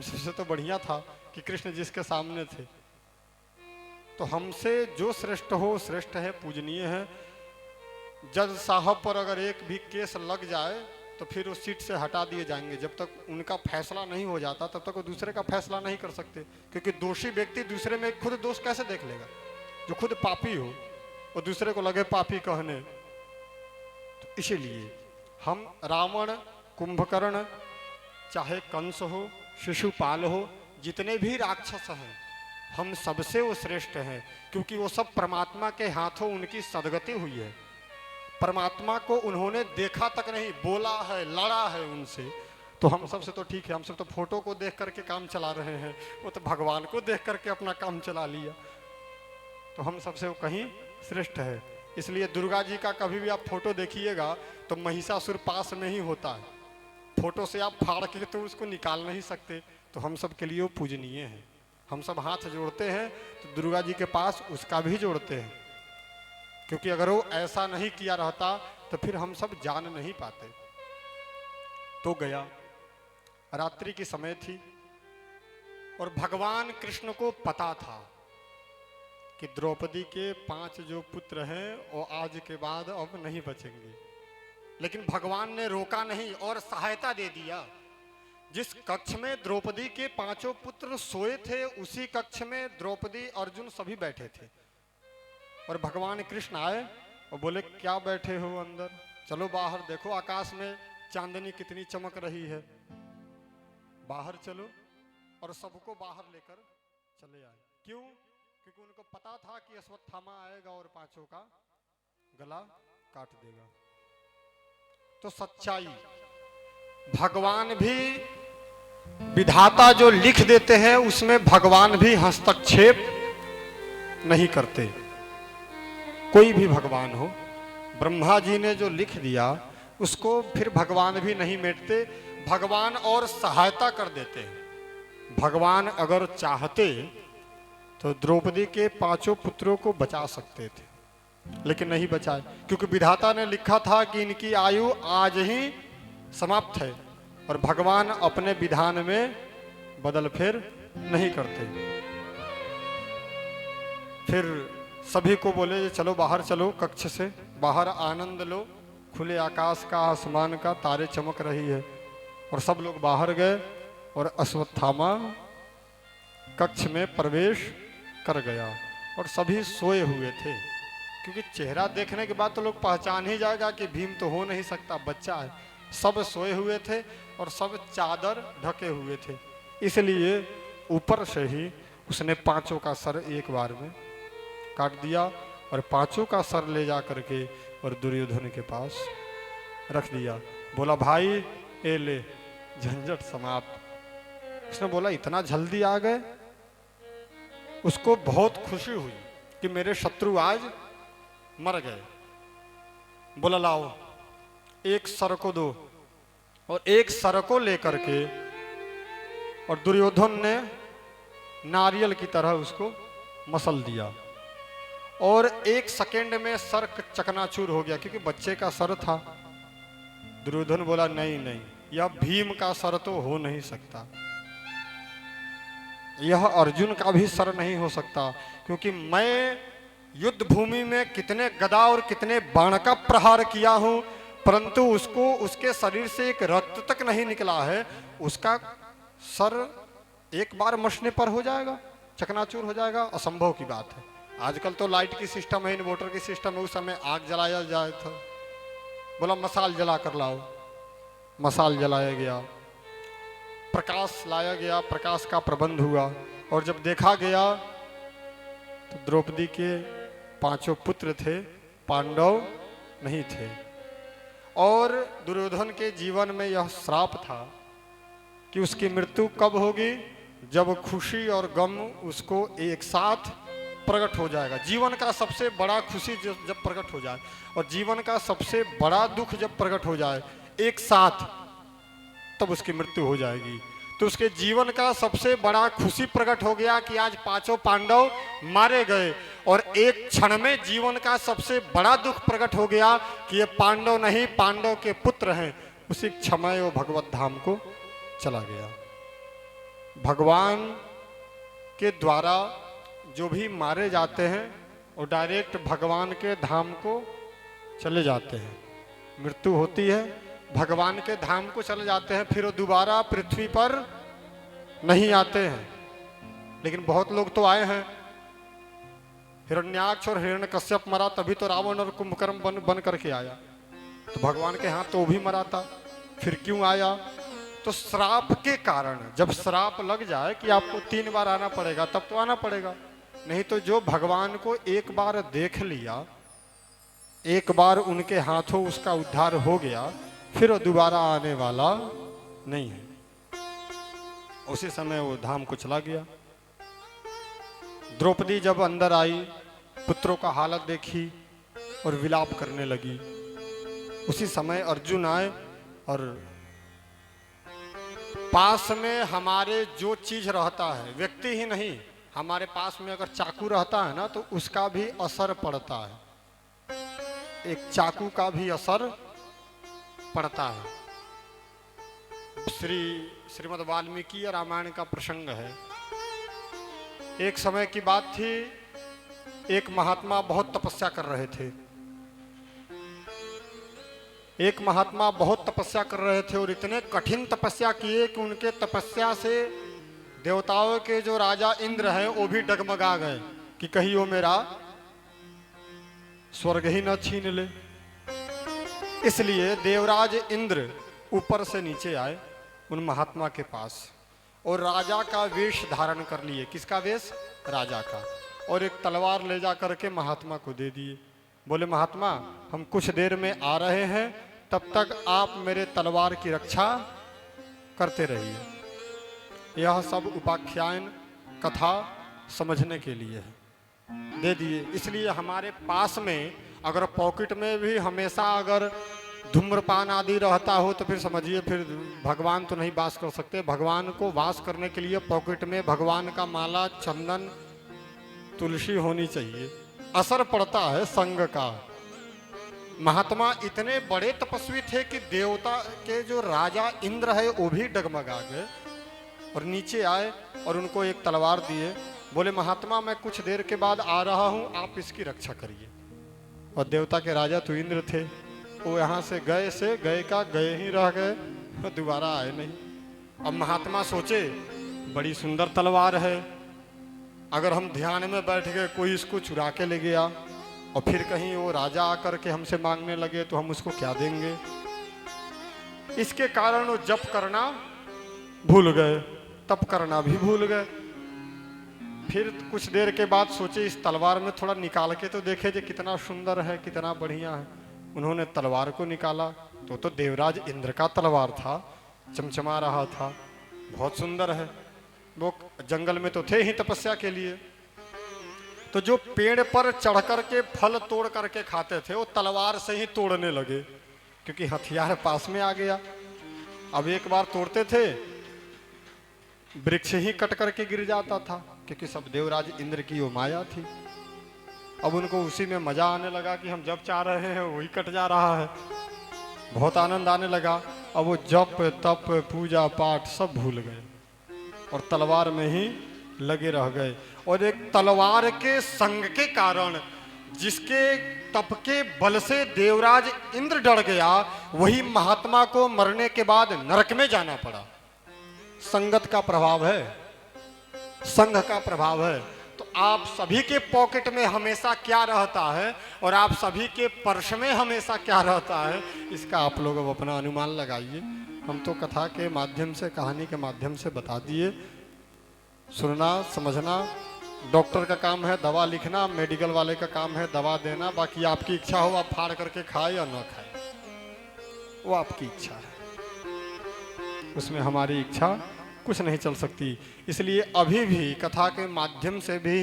हमसे तो बढ़िया था कि कृष्ण जिसके सामने थे। तो हमसे जो श्रेष्ठ हो श्रेष्ठ है, पूजनीय है। जज साहब पर अगर एक भी केस लग जाए तो फिर उस सीट से हटा दिए जाएंगे। जब तक उनका फैसला नहीं हो जाता तब तक वो दूसरे का फैसला नहीं कर सकते, क्योंकि दोषी व्यक्ति दूसरे में खुद दोष कैसे देख लेगा? जो खुद पापी हो वो दूसरे को लगे पापी कहने। तो इसीलिए हम रावण, कुंभकर्ण, चाहे कंस हो, शिशुपाल हो, जितने भी राक्षस हैं, हम सबसे वो श्रेष्ठ हैं, क्योंकि वो सब परमात्मा के हाथों उनकी सदगति हुई है। परमात्मा को उन्होंने देखा तक नहीं, बोला है, लड़ा है उनसे। तो हम सबसे तो ठीक है, हम सब तो फोटो को देख करके काम चला रहे हैं, वो तो भगवान को देख करके अपना काम चला लिया। तो हम सबसे वो कहीं श्रेष्ठ है। इसलिए दुर्गा जी का कभी भी आप फोटो देखिएगा तो महिषासुर पास में ही होता है। फोटो से आप फाड़ के तो उसको निकाल नहीं सकते। तो हम सब के लिए वो पूजनीय है। हम सब हाथ जोड़ते हैं तो दुर्गा जी के पास उसका भी जोड़ते हैं, क्योंकि अगर वो ऐसा नहीं किया रहता तो फिर हम सब जान नहीं पाते। तो गया, रात्रि की समय थी और भगवान कृष्ण को पता था कि द्रौपदी के 5 जो पुत्र हैं वो आज के बाद अब नहीं बचेंगे। लेकिन भगवान ने रोका नहीं और सहायता दे दिया। जिस कक्ष में द्रौपदी के 5 पुत्र सोए थे उसी कक्ष में द्रौपदी, अर्जुन सभी बैठे थे। और भगवान कृष्ण आए और बोले, क्या बैठे हो अंदर, चलो बाहर देखो आकाश में चांदनी कितनी चमक रही है, बाहर चलो। और सबको बाहर लेकर चले आए। क्यों? क्योंकि उनको पता था कि अश्वत्थामा आएगा और 5 का गला काट देगा। तो सच्चाई, भगवान भी, विधाता जो लिख देते हैं उसमें भगवान भी हस्तक्षेप नहीं करते। कोई भी भगवान हो, ब्रह्मा जी ने जो लिख दिया उसको फिर भगवान भी नहीं मिटते, भगवान और सहायता कर देते हैं। भगवान अगर चाहते तो द्रौपदी के 5 पुत्रों को बचा सकते थे, लेकिन नहीं बचाए, क्योंकि विधाता ने लिखा था कि इनकी आयु आज ही समाप्त है। और भगवान अपने विधान में बदल फेर नहीं करते। फिर सभी को बोले, चलो बाहर चलो, कक्ष से बाहर आनंद लो, खुले आकाश का, आसमान का, तारे चमक रही है। और सब लोग बाहर गए और अश्वत्थामा कक्ष में प्रवेश कर गया। और सभी सोए हुए थे, क्योंकि चेहरा देखने के बाद तो लोग पहचान ही जाएगा कि भीम तो हो नहीं सकता, बच्चा है। सब सोए हुए थे और सब चादर ढके हुए थे। इसलिए ऊपर से ही उसने 5 का सर एक बार में काट दिया और 5 का सर ले जा करके और दुर्योधन के पास रख दिया। बोला, भाई ए ले, झंझट समाप्त। उसने बोला, इतना जल्दी आ गए? उसको बहुत खुशी हुई कि मेरे शत्रु आज मर गए। बोला, लाओ एक सर को दो। और एक सर को लेकर के और दुर्योधन ने नारियल की तरह उसको मसल दिया और 1 सेकेंड में सर चकनाचूर हो गया, क्योंकि बच्चे का सर था। दुर्योधन बोला, नहीं नहीं, यह भीम का सर तो हो नहीं सकता, यह अर्जुन का भी सर नहीं हो सकता, क्योंकि मैं युद्ध भूमि में कितने गदा और कितने बाण का प्रहार किया हूं, परंतु उसको, उसके शरीर से एक रक्त तक नहीं निकला है। उसका सर एक बार मसने पर हो जाएगा, चकनाचूर हो जाएगा, असंभव की बात है। आजकल तो लाइट की सिस्टम है, इन्वर्टर की सिस्टम है, उस समय आग जलाया जाए था। बोला, मसाल जला कर लाओ। मसाल जलाया गया, प्रकाश लाया गया, प्रकाश का प्रबंध हुआ। और जब देखा गया तो द्रौपदी के 5 पुत्र थे, पांडव नहीं थे। और दुर्योधन के जीवन में यह श्राप था कि उसकी मृत्यु कब होगी? जब खुशी और गम उसको एक साथ प्रकट हो जाएगा। जीवन का सबसे बड़ा खुशी जब प्रकट हो जाए और जीवन का सबसे बड़ा दुख जब प्रकट हो जाए एक साथ, तब उसकी मृत्यु हो जाएगी। तो उसके जीवन का सबसे बड़ा खुशी प्रकट हो गया कि आज 5 पांडव मारे गए, और एक क्षण में जीवन का सबसे बड़ा दुख प्रकट हो गया कि ये पांडव नहीं, पांडव के पुत्र हैं। उसी क्षण वो भगवत धाम को चला गया। भगवान के द्वारा जो भी मारे जाते हैं वो डायरेक्ट भगवान के धाम को चले जाते हैं। मृत्यु होती है, भगवान के धाम को चले जाते हैं, फिर वो दोबारा पृथ्वी पर नहीं आते हैं। लेकिन बहुत लोग तो आए हैं। हिरण्याक्ष और हिरण्यकश्यप मरा तभी तो रावण और कुंभकर्ण बन करके आया। तो भगवान के हाथ तो वो भी मरा था, फिर क्यों आया? तो श्राप के कारण। जब श्राप लग जाए कि आपको 3 बार आना पड़ेगा तब तो आना पड़ेगा। नहीं तो जो भगवान को एक बार देख लिया, एक बार उनके हाथों उसका उद्धार हो गया, फिर वो दोबारा आने वाला नहीं है। उसी समय वो धाम को चला गया। द्रौपदी जब अंदर आई, पुत्रों का हालत देखी और विलाप करने लगी। उसी समय अर्जुन आए और पास में हमारे जो चीज रहता है, व्यक्ति ही नहीं, हमारे पास में अगर चाकू रहता है ना तो उसका भी असर पड़ता है। एक चाकू का भी असर पड़ता है। श्रीमद् वाल्मीकि रामायण का प्रसंग है। एक समय की बात थी, एक महात्मा बहुत तपस्या कर रहे थे। एक महात्मा बहुत तपस्या कर रहे थे और इतने कठिन तपस्या किए कि उनके तपस्या से देवताओं के जो राजा इंद्र हैं वो भी डगमगा गए कि कहीं वो मेरा स्वर्ग ही न छीन ले। इसलिए देवराज इंद्र ऊपर से नीचे आए उन महात्मा के पास और राजा का वेश धारण कर लिए। किसका वेश? राजा का। और एक तलवार ले जा करके महात्मा को दे दिए। बोले महात्मा, हम कुछ देर में आ रहे हैं, तब तक आप मेरे तलवार की रक्षा करते रहिए। यह सब उपाख्यान कथा समझने के लिए है। दे दिए। इसलिए हमारे पास में अगर पॉकेट में भी हमेशा अगर धूम्रपान आदि रहता हो तो फिर समझिए फिर भगवान तो नहीं वास कर सकते। भगवान को वास करने के लिए पॉकेट में भगवान का माला, चंदन, तुलसी होनी चाहिए। असर पड़ता है संग का। महात्मा इतने बड़े तपस्वी थे कि देवता के जो राजा इंद्र है वो भी डगमगा गए और नीचे आए और उनको एक तलवार दिए। बोले महात्मा, मैं कुछ देर के बाद आ रहा हूं, आप इसकी रक्षा करिए। और देवता के राजा तो इंद्र थे, वो यहाँ से गए का गए ही रह गए, दोबारा आए नहीं। अब महात्मा सोचे बड़ी सुंदर तलवार है, अगर हम ध्यान में बैठ गए, कोई इसको चुरा के ले गया और फिर कहीं वो राजा आकर के हमसे मांगने लगे तो हम उसको क्या देंगे। इसके कारण वो जप करना भूल गए, तप करना भी भूल गए। फिर कुछ देर के बाद सोचे इस तलवार में थोड़ा निकाल के तो देखे जो कितना सुंदर है, कितना बढ़िया है। उन्होंने तलवार को निकाला तो देवराज इंद्र का तलवार था, चमचमा रहा था, बहुत सुंदर है। वो जंगल में तो थे ही तपस्या के लिए, तो जो पेड़ पर चढ़ कर के फल तोड़ करके खाते थे वो तलवार से ही तोड़ने लगे क्योंकि हथियार पास में आ गया। अब एक बार तोड़ते थे वृक्ष ही कट करके गिर जाता था क्योंकि सब देवराज इंद्र की वो माया थी। अब उनको उसी में मजा आने लगा कि हम जब चाह रहे हैं वही कट जा रहा है, बहुत आनंद आने लगा। अब वो जप तप पूजा पाठ सब भूल गए और तलवार में ही लगे रह गए। और एक तलवार के संग के कारण जिसके तप के बल से देवराज इंद्र डर गया, वही महात्मा को मरने के बाद नरक में जाना पड़ा। संगत का प्रभाव है, संघ का प्रभाव है। तो आप सभी के पॉकेट में हमेशा क्या रहता है और आप सभी के पर्स में हमेशा क्या रहता है, इसका आप लोग अब अपना अनुमान लगाइए। हम तो कथा के माध्यम से, कहानी के माध्यम से बता दिए। सुनना समझना डॉक्टर का काम है, दवा लिखना मेडिकल वाले का काम है, दवा देना। बाकी आपकी इच्छा हो आप फाड़ करके खाए या ना खाए, वो आपकी इच्छा है, उसमें हमारी इच्छा कुछ नहीं चल सकती। इसलिए अभी भी कथा के माध्यम से भी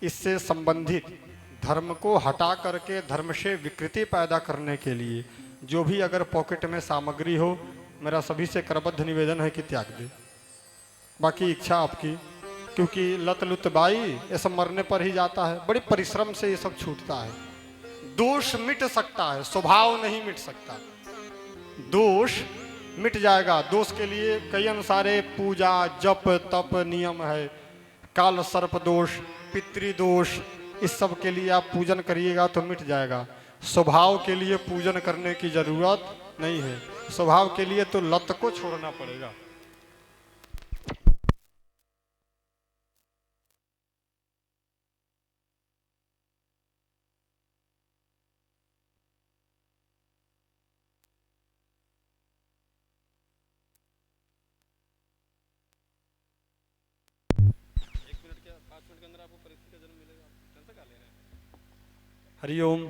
इससे संबंधित धर्म को हटा करके धर्म से विकृति पैदा करने के लिए जो भी अगर पॉकेट में सामग्री हो, मेरा सभी से करबद्ध निवेदन है कि त्याग दे। बाकी इच्छा आपकी, क्योंकि लत लुत बाई ये सब मरने पर ही जाता है। बड़ी परिश्रम से ये सब छूटता है। दोष मिट सकता है, स्वभाव नहीं मिट सकता। दोष मिट जाएगा। दोष के लिए कई अनुसारे पूजा जप तप नियम है। काल सर्प दोष, पितृदोष, इस सब के लिए आप पूजन करिएगा तो मिट जाएगा। स्वभाव के लिए पूजन करने की जरूरत नहीं है। स्वभाव के लिए तो लत को छोड़ना पड़ेगा। हरिओम।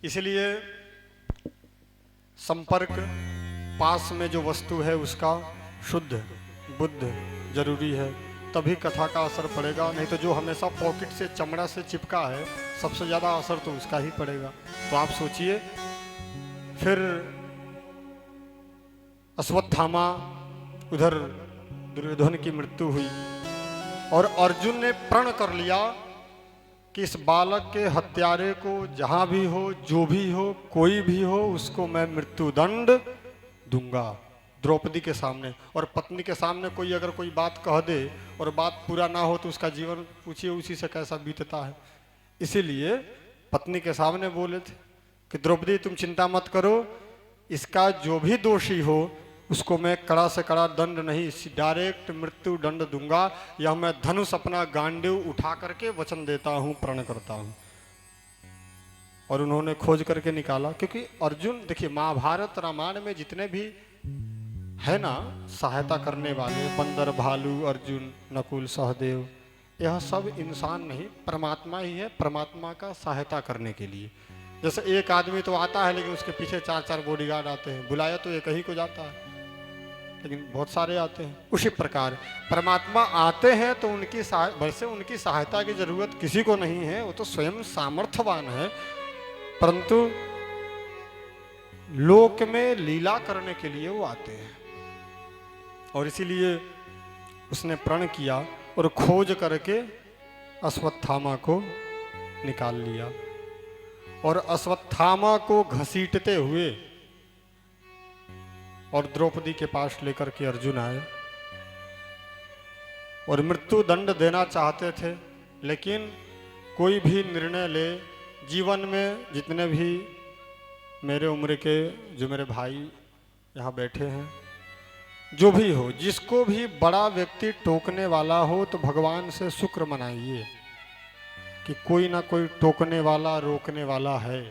इसलिए संपर्क, पास में जो वस्तु है उसका शुद्ध बुद्ध जरूरी है, तभी कथा का असर पड़ेगा। नहीं तो जो हमेशा पॉकेट से चमड़ा से चिपका है, सबसे ज़्यादा असर तो उसका ही पड़ेगा। तो आप सोचिए, फिर अश्वत्थामा, उधर दुर्योधन की मृत्यु हुई और अर्जुन ने प्रण कर लिया कि इस बालक के हत्यारे को जहां भी हो, जो भी हो, कोई भी हो, उसको मैं मृत्यु दंड दूंगा द्रौपदी के सामने। और पत्नी के सामने कोई अगर कोई बात कह दे और बात पूरा ना हो तो उसका जीवन पूछिए उसी से कैसा बीतता है। इसीलिए पत्नी के सामने बोले थे कि द्रौपदी तुम चिंता मत करो, इसका जो भी दोषी हो उसको मैं कड़ा से कड़ा दंड नहीं, डायरेक्ट मृत्यु दंड दूंगा। यह मैं धनुष अपना गांडीव उठा करके वचन देता हूं, प्रण करता हूं। और उन्होंने खोज करके निकाला, क्योंकि अर्जुन, देखिए महाभारत रामायण में जितने भी है ना सहायता करने वाले, बंदर भालू अर्जुन नकुल सहदेव, यह सब इंसान नहीं, परमात्मा ही है, परमात्मा का सहायता करने के लिए। जैसे एक आदमी तो आता है लेकिन उसके पीछे 4-4 बॉडीगार्ड आते हैं, बुलाया तो एक ही को जाता है लेकिन बहुत सारे आते हैं। उसी प्रकार परमात्मा आते हैं तो वैसे उनकी सहायता की जरूरत किसी को नहीं है, वो तो स्वयं सामर्थ्यवान है, परंतु लोक में लीला करने के लिए वो आते हैं। और इसीलिए उसने प्रण किया और खोज करके अश्वत्थामा को निकाल लिया। और अश्वत्थामा को घसीटते हुए और द्रौपदी के पास लेकर के अर्जुन आए और मृत्यु दंड देना चाहते थे। लेकिन कोई भी निर्णय ले, जीवन में जितने भी मेरे उम्र के जो मेरे भाई यहाँ बैठे हैं, जो भी हो, जिसको भी बड़ा व्यक्ति टोकने वाला हो तो भगवान से शुक्र मनाइए कि कोई ना कोई टोकने वाला, रोकने वाला है।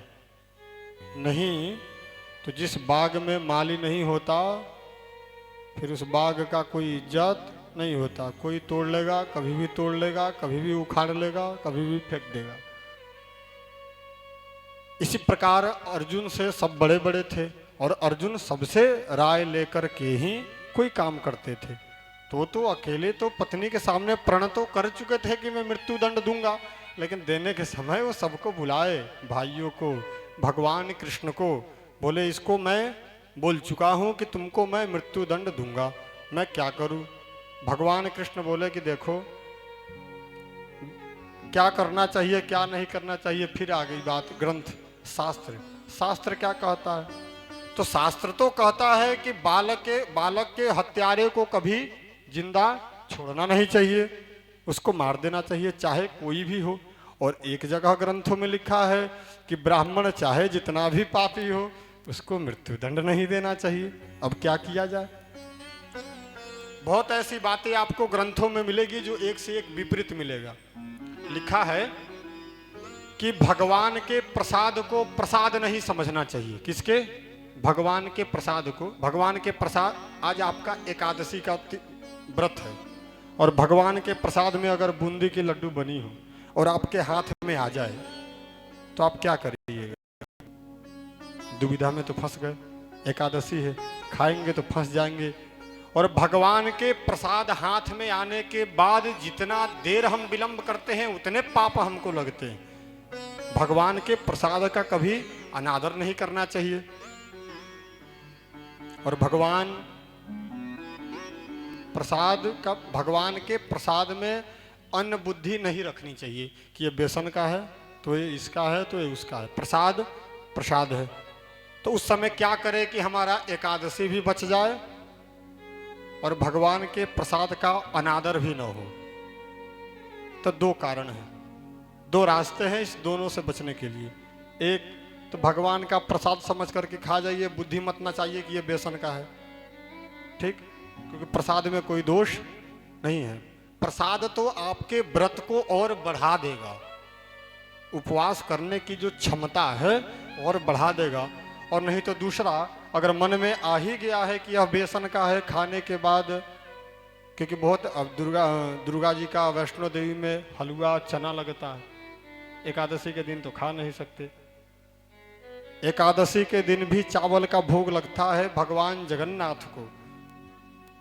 नहीं तो जिस बाग में माली नहीं होता फिर उस बाग का कोई इज्जत नहीं होता। कोई तोड़ लेगा, कभी भी तोड़ लेगा, कभी भी उखाड़ लेगा, कभी भी फेंक देगा। इसी प्रकार अर्जुन से सब बड़े बड़े थे और अर्जुन सबसे राय लेकर के ही कोई काम करते थे। तो अकेले तो पत्नी के सामने प्रण तो कर चुके थे कि मैं मृत्यु दंड दूंगा, लेकिन देने के समय वो सबको बुलाए, भाइयों को, भगवान कृष्ण को, बोले इसको मैं बोल चुका हूं कि तुमको मैं मृत्यु दंड दूंगा, मैं क्या करूं। भगवान कृष्ण बोले कि देखो क्या करना चाहिए क्या नहीं करना चाहिए। फिर आ गई बात ग्रंथ, शास्त्र क्या कहता है। तो शास्त्र तो कहता है कि बालक के हत्यारे को कभी जिंदा छोड़ना नहीं चाहिए, उसको मार देना चाहिए, चाहे कोई भी हो। और एक जगह ग्रंथों में लिखा है कि ब्राह्मण चाहे जितना भी पापी हो उसको मृत्यु दंड नहीं देना चाहिए। अब क्या किया जाए। बहुत ऐसी बातें आपको ग्रंथों में मिलेगी जो एक से एक विपरीत मिलेगा। लिखा है कि भगवान के प्रसाद को प्रसाद नहीं समझना चाहिए। किसके? भगवान के प्रसाद को। भगवान के प्रसाद, आज आपका एकादशी का व्रत है और भगवान के प्रसाद में अगर बूंदी की लड्डू बनी हो और आपके हाथ में आ जाए तो आप क्या करिएगा? दुविधा में तो फंस गए। एकादशी है, खाएंगे तो फंस जाएंगे। और भगवान के प्रसाद हाथ में आने के बाद जितना देर हम विलंब करते हैं उतने पाप हमको लगते हैं। भगवान के प्रसाद का कभी अनादर नहीं करना चाहिए। और भगवान के प्रसाद में अन्न बुद्धि नहीं रखनी चाहिए कि ये बेसन का है तो ये इसका है तो ये उसका है। प्रसाद है। तो तो उस समय क्या करे कि हमारा एकादशी भी बच जाए और भगवान के प्रसाद का अनादर भी न हो। तो दो कारण हैं, दो रास्ते हैं इस दोनों से बचने के लिए। एक तो भगवान का प्रसाद समझ करके खा जाइए, बुद्धि मत ना चाहिए कि ये बेसन का है, ठीक, क्योंकि प्रसाद में कोई दोष नहीं है। प्रसाद तो आपके व्रत को और बढ़ा देगा, उपवास करने की जो क्षमता है और बढ़ा देगा। और नहीं तो दूसरा, अगर मन में आ ही गया है कि यह बेसन का है, खाने के बाद, क्योंकि बहुत अब दुर्गा जी का वैष्णो देवी में हलवा चना लगता है, एकादशी के दिन तो खा नहीं सकते। एकादशी के दिन भी चावल का भोग लगता है भगवान जगन्नाथ को।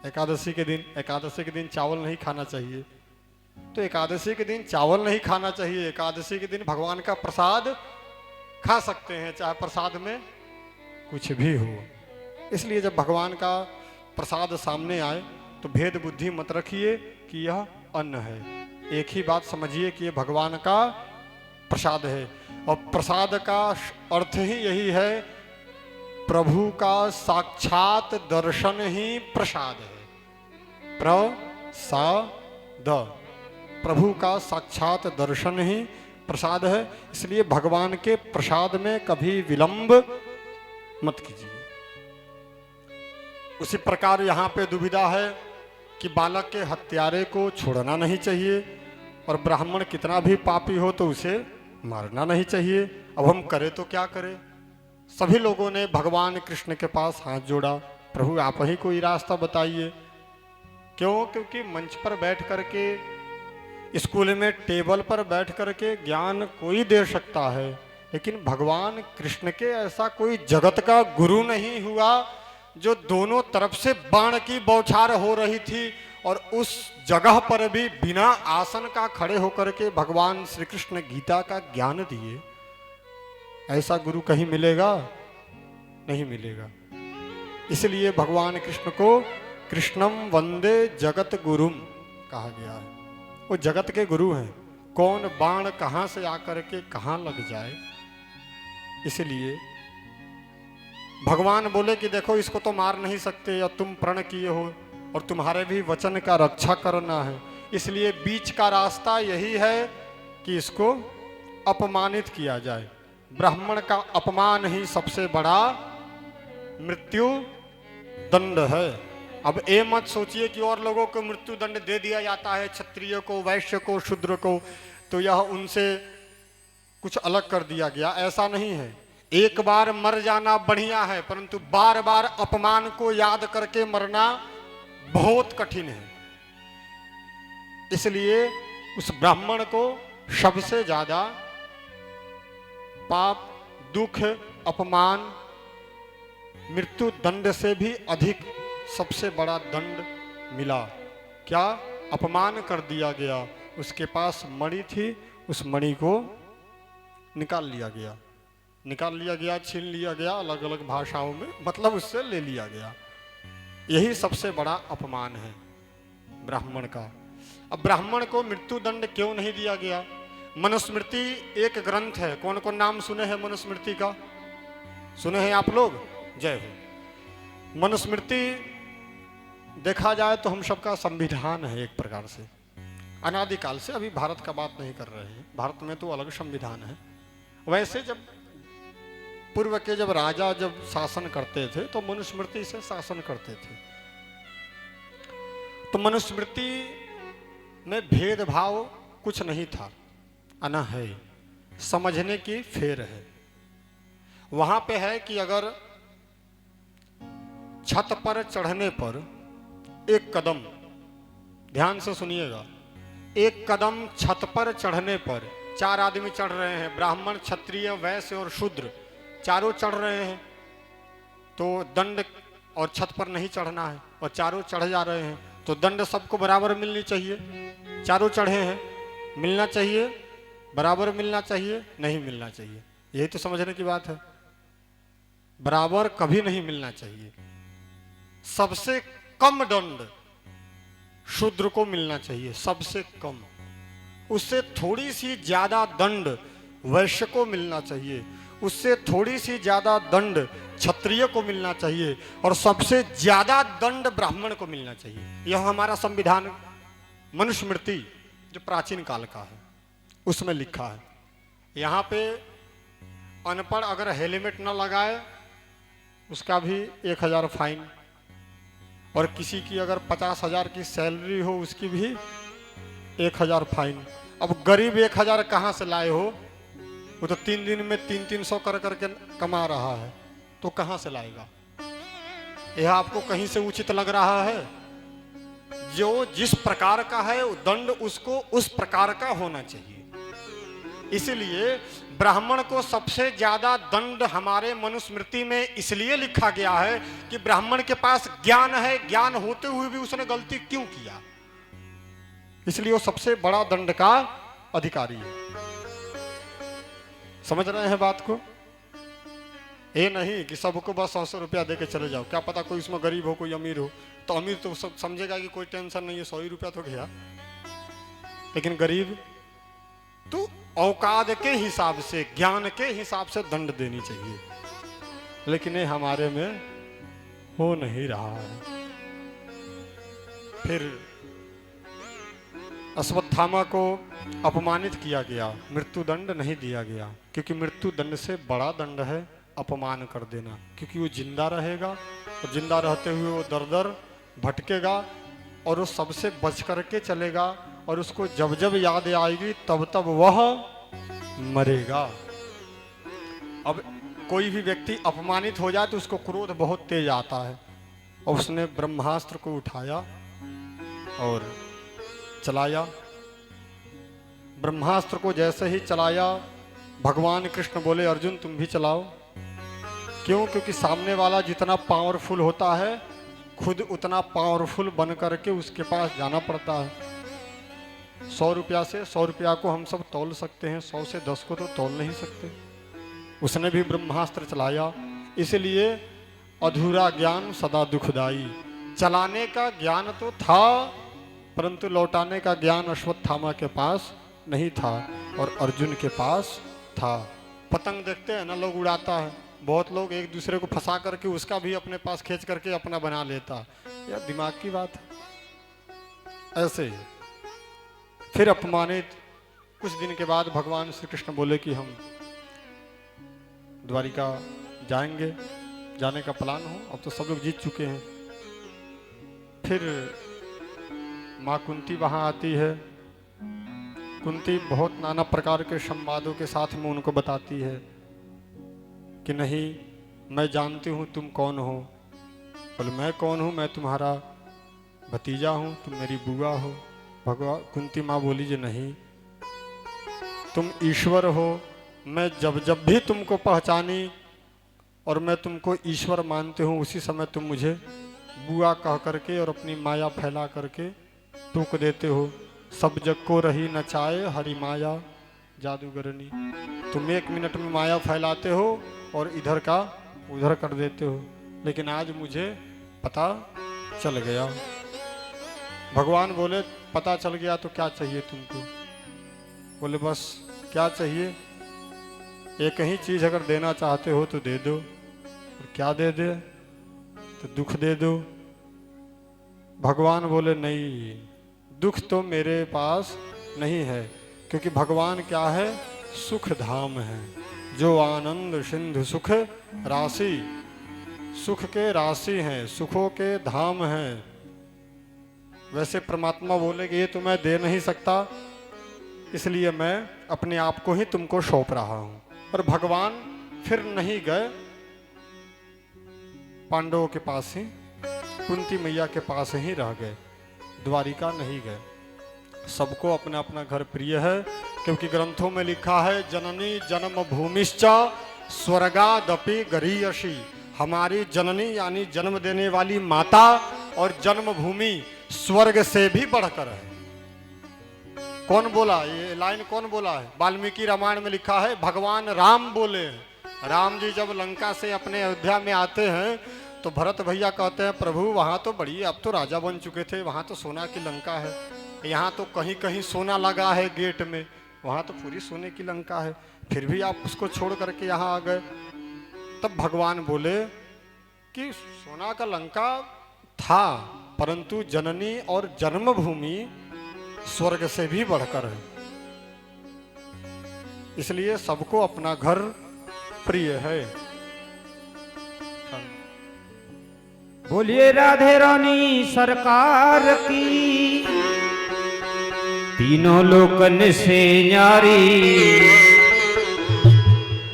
एकादशी के दिन चावल नहीं खाना चाहिए। तो एकादशी के दिन चावल नहीं खाना चाहिए, एकादशी के दिन भगवान का प्रसाद खा सकते हैं, चाहे प्रसाद में कुछ भी हो। इसलिए जब भगवान का प्रसाद सामने आए तो भेद बुद्धि मत रखिए कि यह अन्न है, एक ही बात समझिए कि यह भगवान का प्रसाद है। और प्रसाद का अर्थ ही यही है, प्रभु का साक्षात दर्शन ही प्रसाद है। प्रसाद, प्रभु का साक्षात दर्शन ही प्रसाद है। इसलिए भगवान के प्रसाद में कभी विलंब मत कीजिए। उसी प्रकार यहाँ पे दुविधा है कि बालक के हत्यारे को छोड़ना नहीं चाहिए और ब्राह्मण कितना भी पापी हो तो उसे मारना नहीं चाहिए। अब हम करें तो क्या करें? सभी लोगों ने भगवान कृष्ण के पास हाथ जोड़ा, प्रभु आप ही कोई रास्ता बताइए। क्यों? क्योंकि मंच पर बैठ करके, स्कूल में टेबल पर बैठ करके ज्ञान कोई दे सकता है, लेकिन भगवान कृष्ण के ऐसा कोई जगत का गुरु नहीं हुआ जो दोनों तरफ से बाण की बौछार हो रही थी और उस जगह पर भी बिना आसन का खड़े होकर के भगवान श्री कृष्ण गीता का ज्ञान दिए। ऐसा गुरु कहीं मिलेगा? नहीं मिलेगा। इसलिए भगवान कृष्ण को कृष्णम वंदे जगत गुरुम कहा गया है। वो जगत के गुरु हैं, कौन बाण कहां से आकर के कहां लग जाए। इसलिए भगवान बोले कि देखो इसको तो मार नहीं सकते और तुम प्रण किए हो और तुम्हारे भी वचन का रक्षा करना है, इसलिए बीच का रास्ता यही है कि इसको अपमानित किया जाए। ब्राह्मण का अपमान ही सबसे बड़ा मृत्यु दंड है। अब ये मत सोचिए कि और लोगों को मृत्यु दंड दे दिया जाता है, क्षत्रिय को, वैश्य को, शूद्र को, तो यह उनसे कुछ अलग कर दिया गया, ऐसा नहीं है। एक बार मर जाना बढ़िया है, परंतु बार बार अपमान को याद करके मरना बहुत कठिन है। इसलिए उस ब्राह्मण को सबसे ज्यादा पाप, दुख, अपमान, मृत्यु दंड से भी अधिक सबसे बड़ा दंड मिला। क्या? अपमान कर दिया गया। उसके पास मणि थी, उस मणि को निकाल लिया गया, छीन लिया गया, अलग अलग भाषाओं में मतलब उससे ले लिया गया। यही सबसे बड़ा अपमान है ब्राह्मण का। अब ब्राह्मण को मृत्यु दंड क्यों नहीं दिया गया? मनुस्मृति एक ग्रंथ है। कौन कौन नाम सुने हैं मनुस्मृति का? सुने हैं आप लोग? जय हो। मनुस्मृति देखा जाए तो हम सबका संविधान है एक प्रकार से, अनादिकाल से। अभी भारत का बात नहीं कर रहे हैं, भारत में तो अलग संविधान है। वैसे जब पूर्व के जब राजा जब शासन करते थे तो मनुस्मृति से शासन करते थे। तो मनुस्मृति में भेदभाव कुछ नहीं था, अना है, समझने की फेर है। वहां पे है कि अगर छत पर चढ़ने पर एक कदम, ध्यान से सुनिएगा, एक कदम छत पर चढ़ने पर 4 आदमी चढ़ रहे हैं, ब्राह्मण, क्षत्रिय, वैश्य और शूद्र, चारों चढ़ रहे हैं, तो दंड, और छत पर नहीं चढ़ना है और चारों चढ़ जा रहे हैं, तो दंड सबको बराबर मिलनी चाहिए। चारों चढ़े हैं, मिलना चाहिए, बराबर मिलना चाहिए, नहीं मिलना चाहिए। यही तो समझने की बात है। बराबर कभी नहीं मिलना चाहिए। सबसे कम दंड शूद्र को मिलना चाहिए, सबसे कम। उससे थोड़ी सी ज्यादा दंड वैश्य को मिलना चाहिए। उससे थोड़ी सी ज्यादा दंड क्षत्रिय को मिलना चाहिए और सबसे ज्यादा दंड ब्राह्मण को मिलना चाहिए। यह हमारा संविधान मनुस्मृति जो प्राचीन काल का है उसमें लिखा है। यहाँ पे अनपढ़ अगर हेलमेट न लगाए उसका भी 1000 फाइन, और किसी की अगर 50,000 की सैलरी हो उसकी भी 1000 फाइन। अब गरीब 1000 कहाँ से लाए हो? वो तो 3 दिन में 300 कर करके कमा रहा है, तो कहाँ से लाएगा? यह आपको कहीं से उचित लग रहा है? जो जिस प्रकार का है दंड उसको उस प्रकार का होना चाहिए। इसलिए ब्राह्मण को सबसे ज्यादा दंड हमारे मनुस्मृति में इसलिए लिखा गया है कि ब्राह्मण के पास ज्ञान है, ज्ञान होते हुए भी उसने गलती क्यों किया, इसलिए वो सबसे बड़ा दंड का अधिकारी है। समझ रहे हैं बात को? ये नहीं कि सबको बस 100 रुपया दे के चले जाओ। क्या पता कोई उसमें गरीब हो, कोई अमीर हो, तो अमीर तो सब समझेगा कि कोई टेंशन नहीं है, 100 ही रुपया तो गया, लेकिन गरीब तो औकात के हिसाब से, ज्ञान के हिसाब से दंड देनी चाहिए, लेकिन ये हमारे में हो नहीं रहा है। फिर अश्वत्थामा को अपमानित किया गया, मृत्यु दंड नहीं दिया गया, क्योंकि मृत्यु दंड से बड़ा दंड है अपमान कर देना, क्योंकि वो जिंदा रहेगा और जिंदा रहते हुए वो दर दर भटकेगा और वो सबसे बच करके चलेगा, और उसको जब जब याद आएगी तब तब वह मरेगा। अब कोई भी व्यक्ति अपमानित हो जाए तो उसको क्रोध बहुत तेज आता है, और उसने ब्रह्मास्त्र को उठाया और चलाया। ब्रह्मास्त्र को जैसे ही चलाया, भगवान कृष्ण बोले अर्जुन तुम भी चलाओ। क्यों? क्योंकि सामने वाला जितना पावरफुल होता है खुद उतना पावरफुल बन करके उसके पास जाना पड़ता है। 100 रुपया से 100 रुपया को हम सब तौल सकते हैं, 100 से 10 को तो तौल नहीं सकते। उसने भी ब्रह्मास्त्र चलाया। इसलिए अधूरा ज्ञान सदा दुखदाई। चलाने का ज्ञान तो था परंतु लौटाने का ज्ञान अश्वत्थामा के पास नहीं था और अर्जुन के पास था। पतंग देखते हैं ना, लोग उड़ाता है, बहुत लोग एक दूसरे को फंसा करके उसका भी अपने पास खींच करके अपना बना लेता। यह दिमाग की बात है। ऐसे ही फिर अपमानित कुछ दिन के बाद भगवान श्री कृष्ण बोले कि हम द्वारिका जाएंगे, जाने का प्लान हो, अब तो सब लोग जीत चुके हैं। फिर माँ कुंती वहां आती है। कुंती बहुत नाना प्रकार के संवादों के साथ में उनको बताती है कि नहीं मैं जानती हूँ तुम कौन हो। बोले मैं कौन हूँ? मैं तुम्हारा भतीजा हूँ, तुम मेरी बुआ हो। भगवान कुंती माँ बोली जी नहीं, तुम ईश्वर हो। मैं जब जब भी तुमको पहचानी और मैं तुमको ईश्वर मानते हूँ, उसी समय तुम मुझे बुआ कह करके और अपनी माया फैला करके टूक देते हो। सब जग को रही नचाए हरि माया जादूगरनी। तुम 1 मिनट में माया फैलाते हो और इधर का उधर कर देते हो, लेकिन आज मुझे पता चल गया। भगवान बोले पता चल गया तो क्या चाहिए तुमको? बोले बस क्या चाहिए, एक ही चीज अगर देना चाहते हो तो दे दो। और क्या दे दे? तो दुख दे दो। भगवान बोले नहीं, दुख तो मेरे पास नहीं है, क्योंकि भगवान क्या है? सुख धाम है। जो आनंद सिंधु सुख राशि, सुख के राशि हैं, सुखों के धाम हैं। वैसे परमात्मा बोले कि ये तो मैं दे नहीं सकता, इसलिए मैं अपने आप को ही तुमको सौंप रहा हूं। और भगवान फिर नहीं गए पांडवों के पास ही, कुंती मैया के पास ही रह गए, द्वारिका नहीं गए। सबको अपना अपना घर प्रिय है, क्योंकि ग्रंथों में लिखा है जननी जन्म भूमिश्च स्वर्गादपि गरीयसी। हमारी जननी यानी जन्म देने वाली माता और जन्मभूमि स्वर्ग से भी बढ़कर है। कौन बोला ये लाइन? कौन बोला है? वाल्मीकि रामायण में लिखा है, भगवान राम बोले हैं। राम जी जब लंका से अपने अयोध्या में आते हैं तो भरत भैया कहते हैं प्रभु वहां तो बड़ी, अब तो राजा बन चुके थे, वहां तो सोना की लंका है, यहाँ तो कहीं कहीं सोना लगा है गेट में, वहां तो पूरी सोने की लंका है। फिर भी आप उसको छोड़ करके यहाँ आ गए। तब भगवान बोले कि सोना का लंका था, परंतु जननी और जन्मभूमि स्वर्ग से भी बढ़कर है, इसलिए सबको अपना घर प्रिय है। बोलिए राधे रानी सरकार की, तीनों लोकन से न्यारी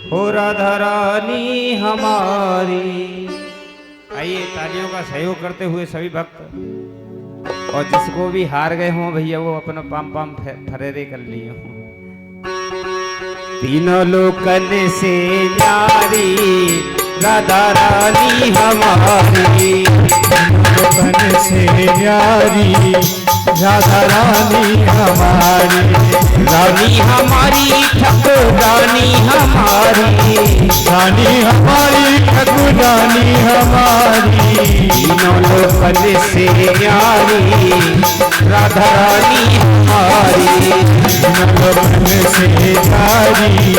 हो राधा रानी हमारी। आइए तालियों का सहयोग करते हुए सभी भक्त, और जिसको भी हार गए हों भैया वो अपना पाम पाम फरेरे कर लिए हों। तीनों लोकन से न्यारी राधा रानी हमारी, लोकन से न्यारी राधा रानी हमारी, रानी हमारी ठकुरानी हमारी, रानी हमारी ठकुरानी हमारी। तीनों लोकन से न्यारी राधा रानी हमारी, लोकन से न्यारी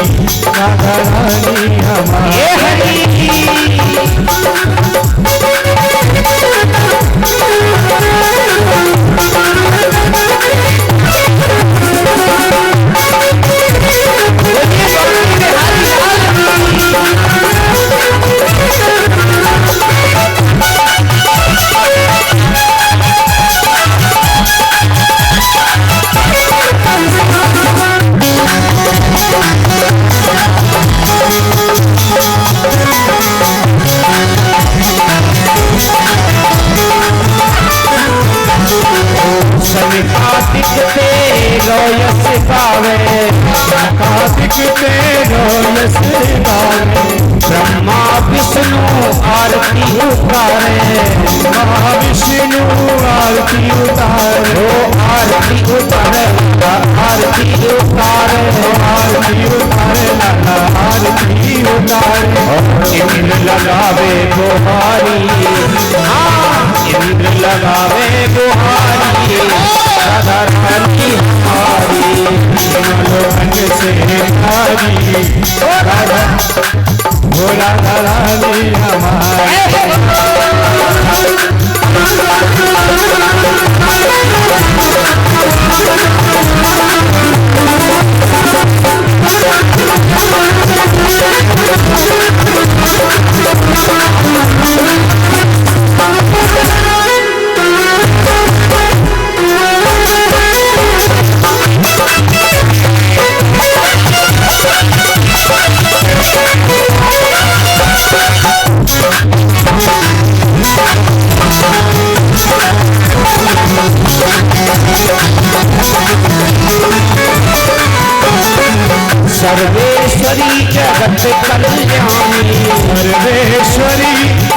राधा रानी हमारी। ब्रह्मा विष्णु आरती उतारे, महाविष्णु आरती उतारे, आरती उतारे, आरती उतारे, आरती उतारे लाला आरती उतारे। इंद्र लगावे गुहारी, इंद्र लगावे गुहारी राधा रानी हमारी, लोकन से न्यारी राधा रानी हमारी। सर्वेश्वरी जगत कल्याणी, सर्वेश्वरी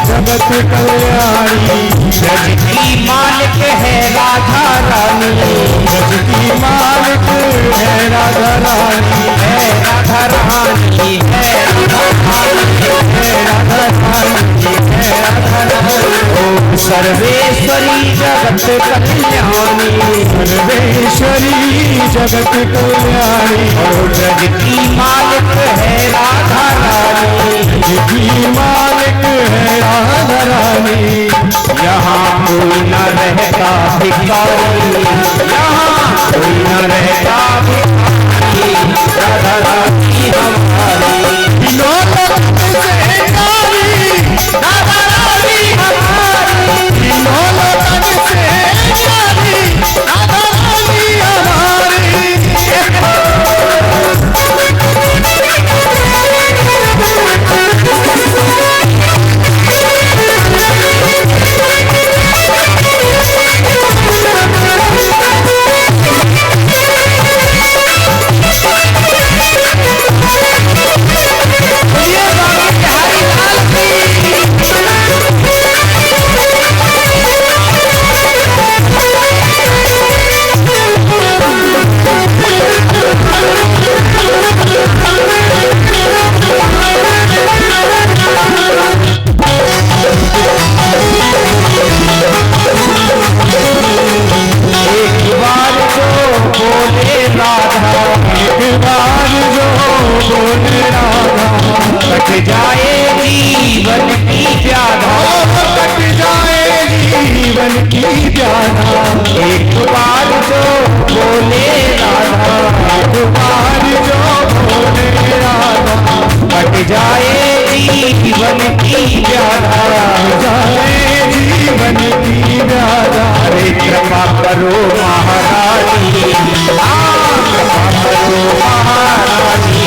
जगत कल्याणी, ब्रज की मालिक है राधा रानी, ब्रज की मालिक है राधा रानी, है राधा रानी, है राधा रानी, है राधा रानी, है राधा रानी। ओम सर्वेश्वरी जगत कल्याणी, सर्वेश्वरी जगत कल्याणी, और ब्रज की मालिक है राधा रानी, ब्रज की मालिक है राधा रानी। यहाँ कोई न रहता भिखारी, यहाँ कोई न रहता भिखारी राधा रानी हमारी, तीनों लोकन से न्यारी राधा रानी हमारी, तीनों लोकन से न्यारी राधा रानी हमारी। जाए जीवन की व्याधा, जाए जीवन की व्याधा। अरे कृपा करो महारानी, कृपा करो महारानी,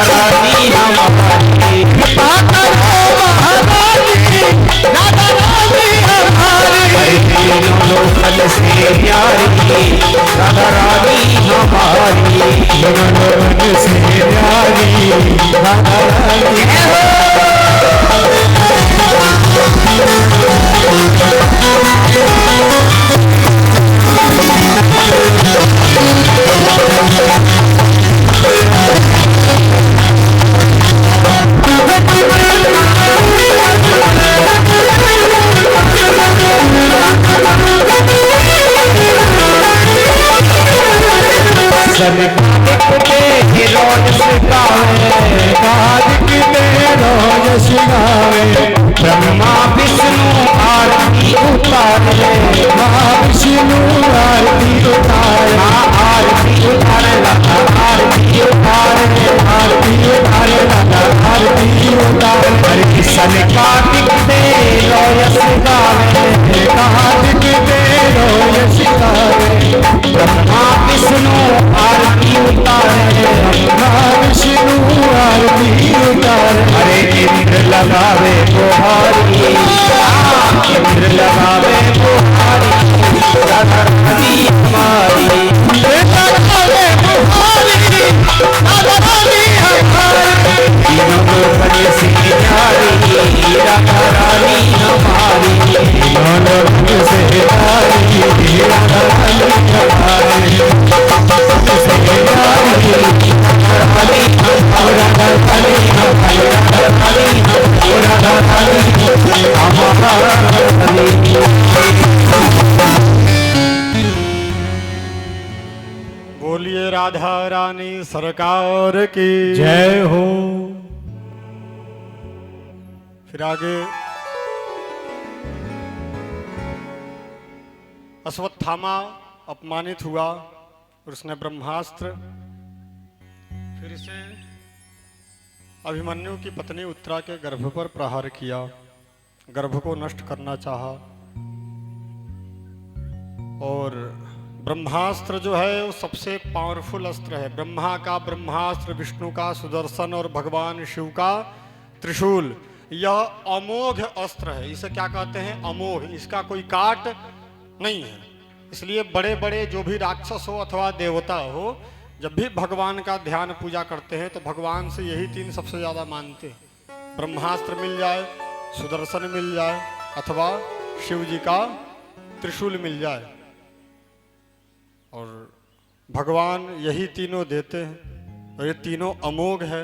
रानी हमारी, कृपा करो महारानी, राधा रानी हमारी। अरे तीनों लोकल से प्यारी राधा रानी हमारी, मन से प्यारी राधा रानी। ब्रह्मा विष्णु आरती उतारे, विष्णु आरती उतारे, आरती उतारे लता, आरती उतारे, आरती उतारे लता, आरती उतारे। हर किशन कार्तिक दे रोयस गावे, कार्तिक दे रोयस गावे। ब्रह्मा विष्णु आरती उतारे, ब्रह्मा विष्णु आरती उतारे। अरे इंद्र लगावे बुहारी, इंद्र लगावे बुहारी राधा रानी हमारी, लगावे बुहारी राधा रानी हमारी। तीनों लोकल से प्यारी राधा रानी हमारी, तीनों लोकल से प्यारी राधा रानी हमारी। से प्यारी राधा रानी हमारी, राधा रानी बोलिए राधा रानी सरकार की जय हो। फिर आगे अश्वत्थामा अपमानित हुआ और उसने ब्रह्मास्त्र फिर से अभिमन्यु की पत्नी उत्तरा के गर्भ पर प्रहार किया, गर्भ को नष्ट करना चाहा। और ब्रह्मास्त्र जो है वो सबसे पावरफुल अस्त्र है। ब्रह्मा का ब्रह्मास्त्र, विष्णु का सुदर्शन और भगवान शिव का त्रिशूल, यह अमोघ अस्त्र है। इसे क्या कहते हैं? अमोघ। इसका कोई काट नहीं है। इसलिए बड़े बड़े जो भी राक्षस हो अथवा देवता हो, जब भी भगवान का ध्यान पूजा करते हैं तो भगवान से यही तीन सबसे ज़्यादा मानते हैं। ब्रह्मास्त्र मिल जाए, सुदर्शन मिल जाए अथवा शिव जी का त्रिशूल मिल जाए, और भगवान यही तीनों देते हैं। और ये तीनों अमोघ है।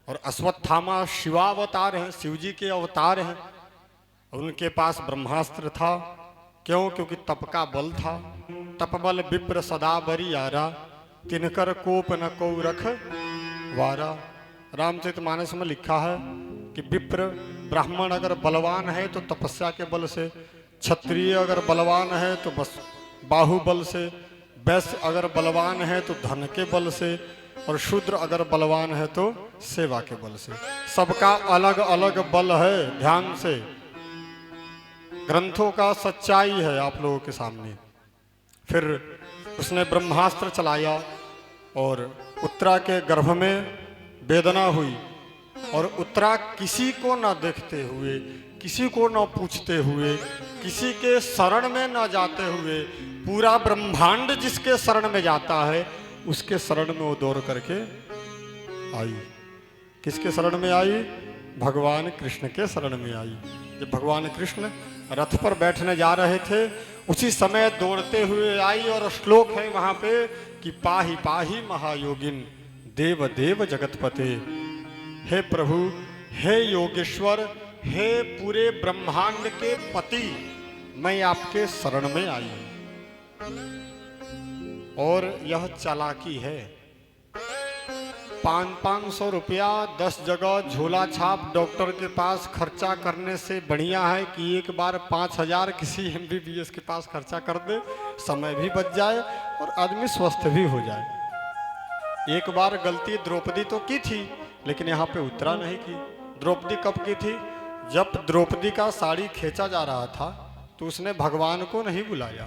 और अश्वत्थामा शिवावतार हैं, शिव जी के अवतार हैं। उनके पास ब्रह्मास्त्र था। क्यों? क्योंकि तप का बल था। तप बल विप्र सदा बरियारा, तिनकर कोप न को रख वारा। रामचरितमानस में लिखा है कि विप्र ब्राह्मण अगर बलवान है तो तपस्या के बल से, क्षत्रिय अगर बलवान है तो बस बाहुबल से, वैश्य अगर बलवान है तो धन के बल से, और शूद्र अगर बलवान है तो सेवा के बल से। सबका अलग अलग बल है। ध्यान से, ग्रंथों का सच्चाई है आप लोगों के सामने। फिर उसने ब्रह्मास्त्र चलाया और उत्तरा के गर्भ में वेदना हुई। और उत्तरा किसी को न देखते हुए, किसी को न पूछते हुए, किसी के शरण में न जाते हुए, पूरा ब्रह्मांड जिसके शरण में जाता है उसके शरण में वो दौड़ करके आई। किसके शरण में आई? भगवान कृष्ण के शरण में आई। जब भगवान कृष्ण रथ पर बैठने जा रहे थे उसी समय दौड़ते हुए आई। और श्लोक है वहां पे कि पाही पाही महायोगिन देव देव जगतपते। हे प्रभु, हे योगेश्वर, हे पूरे ब्रह्मांड के पति, मैं आपके शरण में आई हूं। और यह चालाकी है। 500 रुपया 10 जगह झोला छाप डॉक्टर के पास खर्चा करने से बढ़िया है कि एक बार 5000 किसी MBBS के पास खर्चा कर दे, समय भी बच जाए और आदमी स्वस्थ भी हो जाए। एक बार गलती द्रौपदी तो की थी लेकिन यहाँ पे उत्तरा नहीं की। द्रौपदी कब की थी? जब द्रौपदी का साड़ी खींचा जा रहा था तो उसने भगवान को नहीं बुलाया,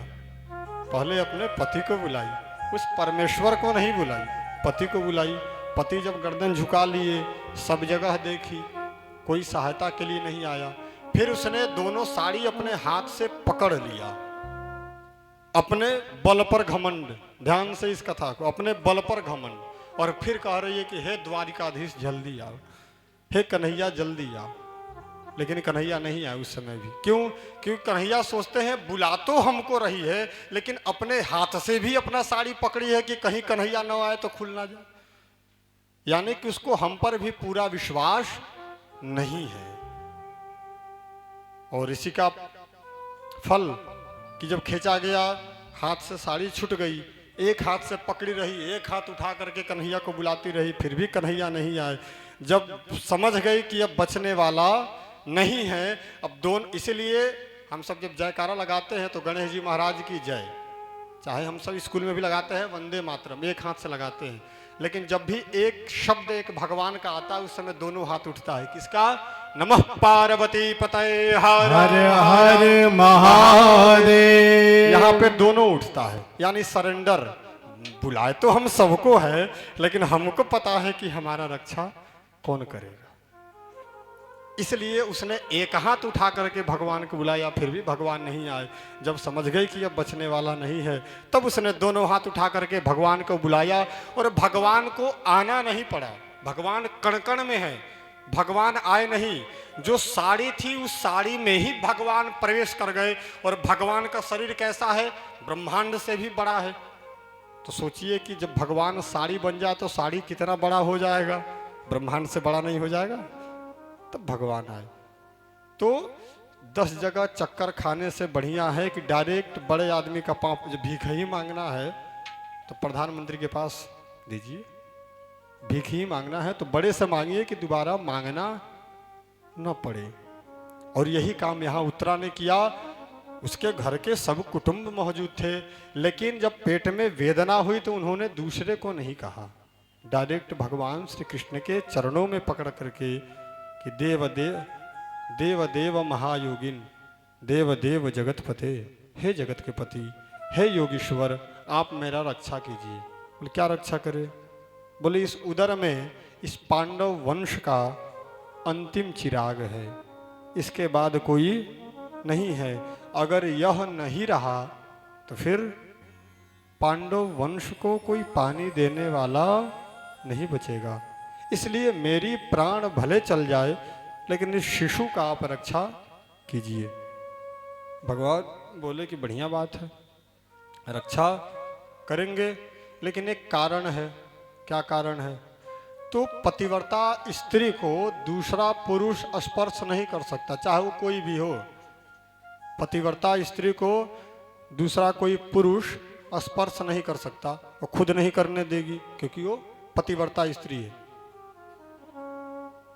पहले अपने पति को बुलाई। उस परमेश्वर को नहीं बुलाई, पति को बुलाई। पति जब गर्दन झुका लिए, सब जगह देखी, कोई सहायता के लिए नहीं आया। फिर उसने दोनों साड़ी अपने हाथ से पकड़ लिया, अपने बल पर घमंड। ध्यान से इस कथा को, अपने बल पर घमंड। और फिर कह रही है कि हे द्वारिकाधीश जल्दी आओ, हे कन्हैया जल्दी आओ। लेकिन कन्हैया नहीं आए उस समय भी। क्यों? क्योंकि कन्हैया सोचते हैं बुला तो हमको रही है, लेकिन अपने हाथ से भी अपना साड़ी पकड़ी है कि कहीं कन्हैया न आए तो खुल ना जाए। यानी कि उसको हम पर भी पूरा विश्वास नहीं है। और इसी का फल कि जब खींचा गया, हाथ से साड़ी छूट गई, एक हाथ से पकड़ी रही, एक हाथ उठा करके कन्हैया को बुलाती रही, फिर भी कन्हैया नहीं आए। जब समझ गई कि अब बचने वाला नहीं है, अब दोनों, इसीलिए हम सब जब जयकारा लगाते हैं तो गणेश जी महाराज की जय, चाहे हम सब स्कूल में भी लगाते हैं वंदे मातरम, एक हाथ से लगाते हैं। लेकिन जब भी एक शब्द एक भगवान का आता है उस समय दोनों हाथ उठता है। किसका? नमः पार्वती पतये हर हर महादेव। यहाँ पे दोनों उठता है, यानी सरेंडर। बुलाए तो हम सबको है, लेकिन हमको पता है कि हमारा रक्षा कौन करेगा। इसलिए उसने एक हाथ उठा करके भगवान को बुलाया, फिर भी भगवान नहीं आए। जब समझ गई कि अब बचने वाला नहीं है, तब उसने दोनों हाथ उठा करके भगवान को बुलाया। और भगवान को आना नहीं पड़ा, भगवान कण कण में है, भगवान आए नहीं। जो साड़ी थी उस साड़ी में ही भगवान प्रवेश कर गए। और भगवान का शरीर कैसा है? ब्रह्मांड से भी बड़ा है। तो सोचिए कि जब भगवान साड़ी बन जाए तो साड़ी कितना बड़ा हो जाएगा, ब्रह्मांड से बड़ा नहीं हो जाएगा? तब भगवान आए। तो 10 जगह चक्कर खाने से बढ़िया है कि डायरेक्ट बड़े आदमी का पाँव, जब भीख ही मांगना है तो प्रधानमंत्री के पास दीजिए। भीख ही मांगना है तो बड़े से मांगिए कि दोबारा मांगना न पड़े। और यही काम यहाँ उत्तरा ने किया। उसके घर के सब कुटुंब मौजूद थे, लेकिन जब पेट में वेदना हुई तो उन्होंने दूसरे को नहीं कहा, डायरेक्ट भगवान श्री कृष्ण के चरणों में पकड़ करके कि देव देव देव देव महायोगिन, देव देव जगतपते, हे जगत के पति, हे योगीश्वर, आप मेरा रक्षा कीजिए। बोले क्या रक्षा करे? बोले इस उदर में इस पांडव वंश का अंतिम चिराग है, इसके बाद कोई नहीं है। अगर यह नहीं रहा तो फिर पांडव वंश को कोई पानी देने वाला नहीं बचेगा। इसलिए मेरी प्राण भले चल जाए, लेकिन इस शिशु का आप रक्षा कीजिए। भगवान बोले कि बढ़िया बात है, रक्षा करेंगे, लेकिन एक कारण है। क्या कारण है? तो पतिव्रता स्त्री को दूसरा पुरुष स्पर्श नहीं कर सकता, चाहे वो कोई भी हो। पतिव्रता स्त्री को दूसरा कोई पुरुष स्पर्श नहीं कर सकता, वो खुद नहीं करने देगी, क्योंकि वो पतिव्रता स्त्री है।